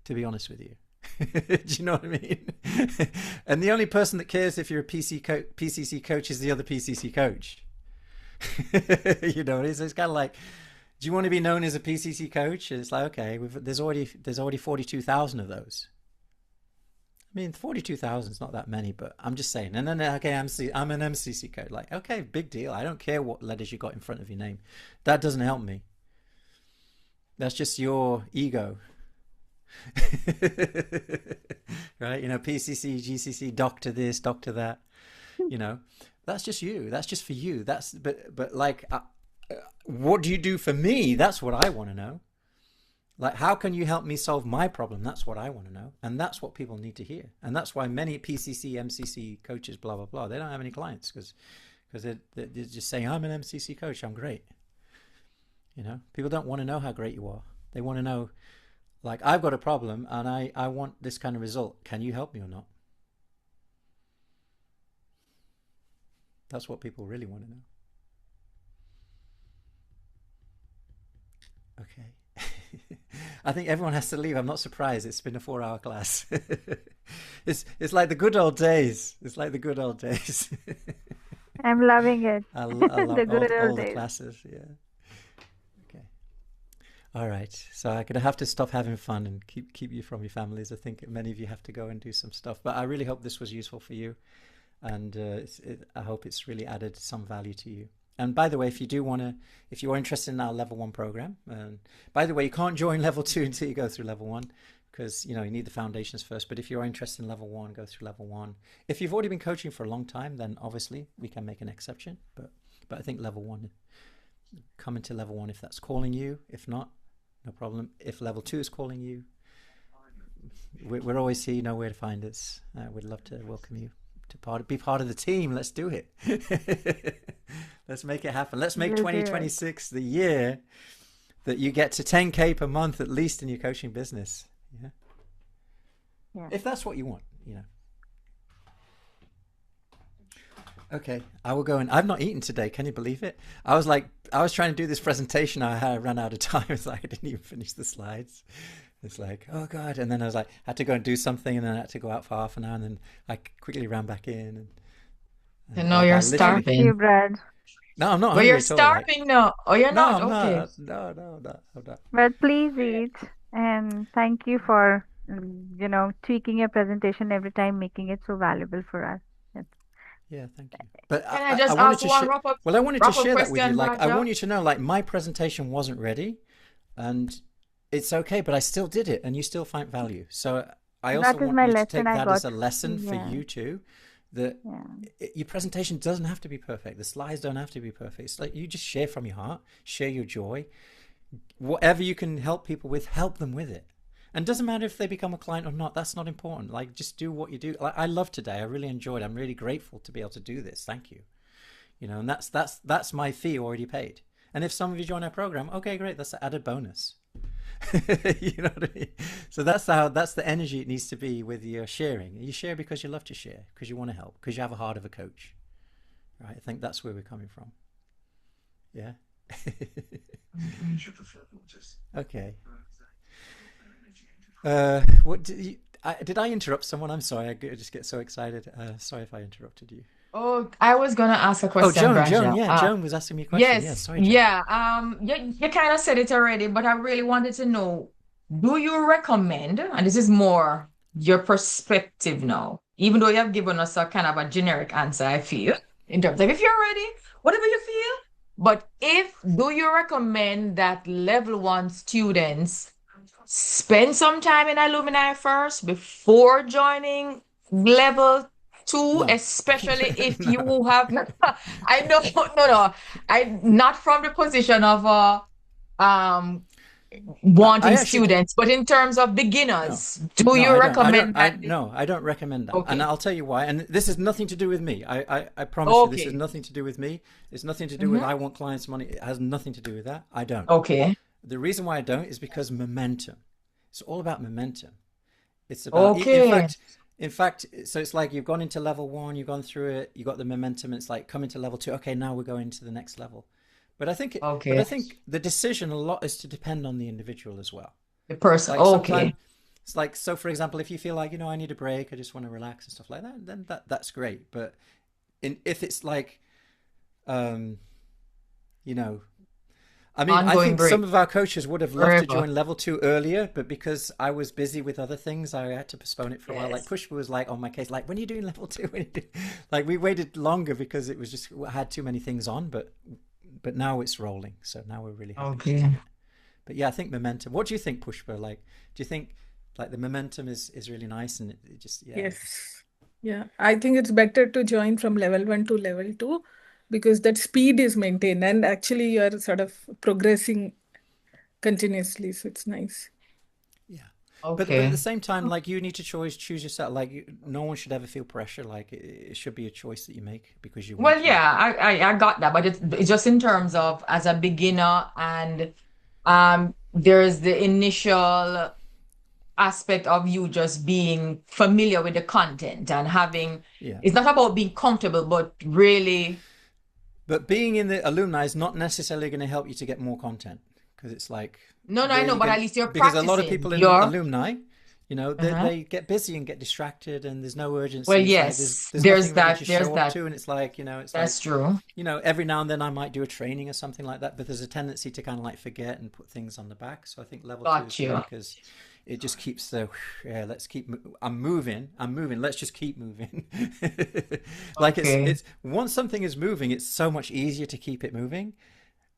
to be honest with you. Do you know what I mean? And the only person that cares if you're a PCC coach is the other PCC coach. It's kind of like, do you want to be known as a PCC coach? And it's like, okay, there's already 42,000 of those. I mean, 42,000 is not that many, but I'm just saying. And then, okay, I'm an MCC coach. Like, okay, big deal. I don't care what letters you got in front of your name. That doesn't help me. That's just your ego. Right, PCC, GCC, doctor this, doctor that, that's just you. That's just for you. But like, what do you do for me? That's what I want to know. Like, how can you help me solve my problem? That's what I want to know. And that's what people need to hear. And that's why many PCC, MCC coaches, blah, blah, blah, they don't have any clients because they're just saying, I'm an MCC coach, I'm great. People don't want to know how great you are. They want to know, like, I've got a problem and I want this kind of result. Can you help me or not? That's what people really want to know. Okay. I think everyone has to leave. I'm not surprised. It's been a 4-hour class. It's like the good old days. It's like the good old days. I'm loving it. I love The good all old the days. classes. Yeah. Okay. All right. So I'm gonna have to stop having fun and keep you from your families. I think many of you have to go and do some stuff. But I really hope this was useful for you, and I hope it's really added some value to you. And by the way, if you are interested in our level 1 program, by the way, you can't join level 2 until you go through level 1 because you need the foundations first. But if you're interested in level 1, go through level 1. If you've already been coaching for a long time, then obviously we can make an exception. But I think level 1, come into level 1 if that's calling you. If not, no problem. If level 2 is calling you, we're always here. You know where to find us. We'd love to welcome you to be part of the team. Let's do it. Let's make it happen. Let's make 2026 the year that you get to 10K per month at least in your coaching business. Yeah. If that's what you want, Okay, I will go. And I've not eaten today. Can you believe it? I was trying to do this presentation. I ran out of time. It's like I didn't even finish the slides. It's like, oh God. And then I was like, I had to go and do something, and then I had to go out for half an hour, and then I quickly ran back in. And now you're starving. Thank you, Brad. No, I'm not But hungry you're at all. Like, starving now. Oh, you're no, not? I'm Okay. not. No, I'm not. But please eat, and thank you for tweaking your presentation every time, making it so valuable for us. Yes. Yeah, thank you. But Can I just wanted ask to one share. wrap-up Well, I wanted to share that with you. question, Like, I Raja? want you to know, like, my presentation wasn't ready, and it's okay. But I still did it, and you still find value. So I also That is want my you to take lesson I that as got. a lesson for Yeah. you too. That Yeah. your presentation doesn't have to be perfect. The slides don't have to be perfect. It's like you just share from your heart, share your joy. Whatever you can help people with, help them with it. And it doesn't matter if they become a client or not. That's not important. Like, just do what you do. Like, I love today. I really enjoyed it. I'm really grateful to be able to do this. Thank you. And that's my fee already paid. And if some of you join our program, okay, great. That's an added bonus. You know what I mean? So that's the energy it needs to be with your sharing. You share because you love to share, because you want to help, because you have a heart of a coach. Right? I think that's where we're coming from. Yeah. Okay. What did I interrupt someone? I'm sorry. I just get so excited. Sorry if I interrupted you. Oh, I was gonna ask a Oh, question, Joan, Braja. yeah, Joan was asking me a question. Yeah, Yes, sorry, Joan. yeah. You kind of said it already, but I really wanted to know, do you recommend, and this is more your perspective now, even though you have given us a kind of a generic answer, I feel, in terms of if you're ready, whatever you feel. But do you recommend that level 1 students spend some time in alumni first before joining level 2, No. especially if No. you have I know no, I not from the position of um I wanting actually students, but in terms of no. beginners, do No, you recommend that? no, I don't recommend that. And Okay. I'll tell you why. And this has nothing to do with me. I promise you, this has Okay. nothing to do with me. It's nothing to do with Mm-hmm. I want clients' money. It has nothing to do with that. I don't. Okay. The reason why I don't is because momentum. It's all about momentum. It's about, Okay. in fact, so it's like you've gone into level 1, you've gone through it, you got the momentum. And it's like coming to level 2. Okay, now we're going to the next level. But I think, Okay. the decision a lot is to depend on the individual as well. The person. Like sometimes Okay. it's like, so for example, if you feel like, I need a break, I just want to relax and stuff like that, then that's great. But if it's like, um, you know, I mean, I Ongoing think break. some of our coaches would have loved to Forever. join level 2 earlier, but because I was busy with other things, I had to postpone it for a while. Like Yes. Pushpa was like on my case, like, when are you doing level 2? Like we waited longer because it was just, I had too many things on, but now it's rolling. So now we're really happy to do Okay. it. But yeah, I think momentum. What do you think, Pushpa? Like, do you think like the momentum is really nice and it just, yeah. Yes. Yeah. I think it's better to join from level 1 to level 2 because that speed is maintained and actually you're sort of progressing continuously. So it's nice. Yeah. But at Okay. the same time, like you need to choose yourself. Like no one should ever feel pressure. Like it should be a choice that you make because you want Well, to. yeah, I got that, but it's just in terms of as a beginner, and there's the initial aspect of you just being familiar with the content and having, Yeah. it's not about being comfortable, but really, But being in the alumni is not necessarily going to help you to get more content because it's like no, I know, but at least you're because a lot of practicing. people in You're, alumni, uh-huh. they get busy and get distracted and there's no urgency. Well, It's like yes, there's there's nothing really that, to there's show up that. to, and it's like it's like That's true. every now and then I might do a training or something like that, but there's a tendency to kind of like forget and put things on the back. So I think level 2 is Got good you. because it just keeps the let's keep I'm moving, let's just keep moving. Like Okay. it's once something is moving, it's so much easier to keep it moving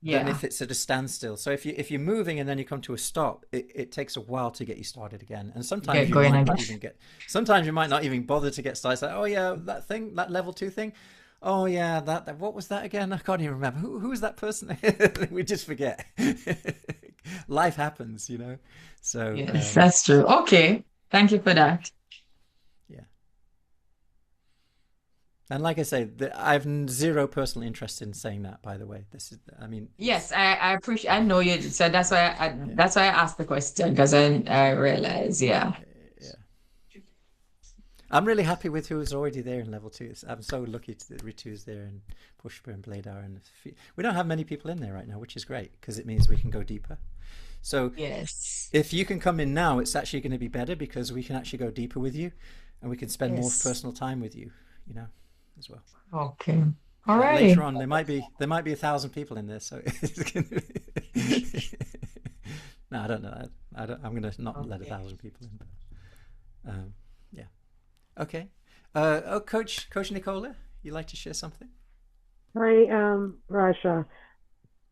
than Yeah. if it's at a standstill. So if you're moving and then you come to a stop, it takes a while to get you started again. And sometimes Get you going might again. not even sometimes you might not even bother to get started. It's like, oh yeah, that level 2 thing. Oh yeah, that what was that again? I can't even remember. Who was that person? We just forget. Life happens, So Yes, that's true. Okay. Thank you for that. yeah. And like I say, I have zero personal interest in saying that. By the way, this is, I mean, Yes, I appreciate, I know you, so that's why that's why I asked the question because I realize, yeah. yeah. I'm really happy with who's already there in level 2. I'm so lucky that Ritu's there and Pushpa and Bladar, and we don't have many people in there right now, which is great because it means we can go deeper. So Yes. if you can come in now, it's actually going to be better because we can actually go deeper with you, and we can spend more Yes. personal time with you, as well. Okay. All Like right. later on, there might be 1,000 people in there, so it's gonna be... No, I don't know. I'm going to not let 1,000 people in, but yeah. Okay. Coach Nicola, you like to share something? Hi, Raja.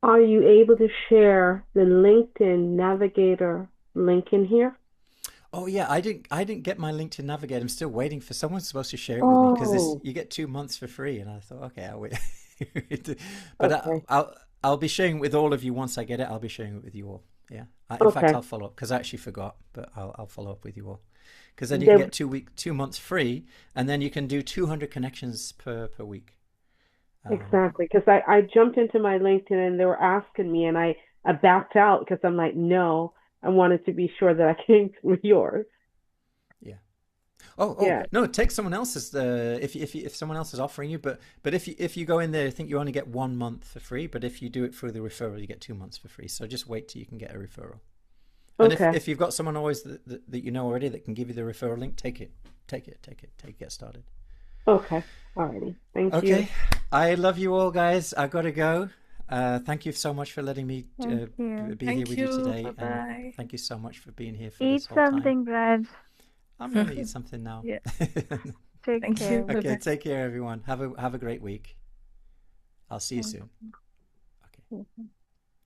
Are you able to share the LinkedIn Navigator link in here? Oh yeah, I didn't get my LinkedIn Navigate. I'm still waiting for someone's supposed to share it with me because you get 2 months for free, and I thought, okay, I'll wait. But Okay. I'll be sharing it with all of you once I get it. I'll be sharing it with you all. Yeah. In fact, Okay. I'll follow up because I actually forgot, but I'll follow up with you all because then you can They, get 2 months free, and then you can do 200 connections per week. exactly, because I jumped into my LinkedIn and they were asking me, and I backed out because I'm like, no, I wanted to be sure that I came with yours. Yeah. Oh Yeah. no, take someone else's. If someone else is offering you, but if you go in there, I think you only get 1 month for free. But if you do it through the referral, you get 2 months for free. So just wait till you can get a referral. And Okay. if you've got someone always that you know already that can give you the referral link, take it, get started. Okay. Alrighty. Thank you. Okay. I love you all, guys. I gotta go. Thank you so much for letting me Thank you. be here Thank with you you. today, and Bye-bye. thank you so much for being here for Eat this whole time. something, Brad. I'm gonna eat something now. Yeah. Take Thank care. you. Okay, Bye-bye. take care, everyone. Have a great week. I'll see you soon. Okay. Okay.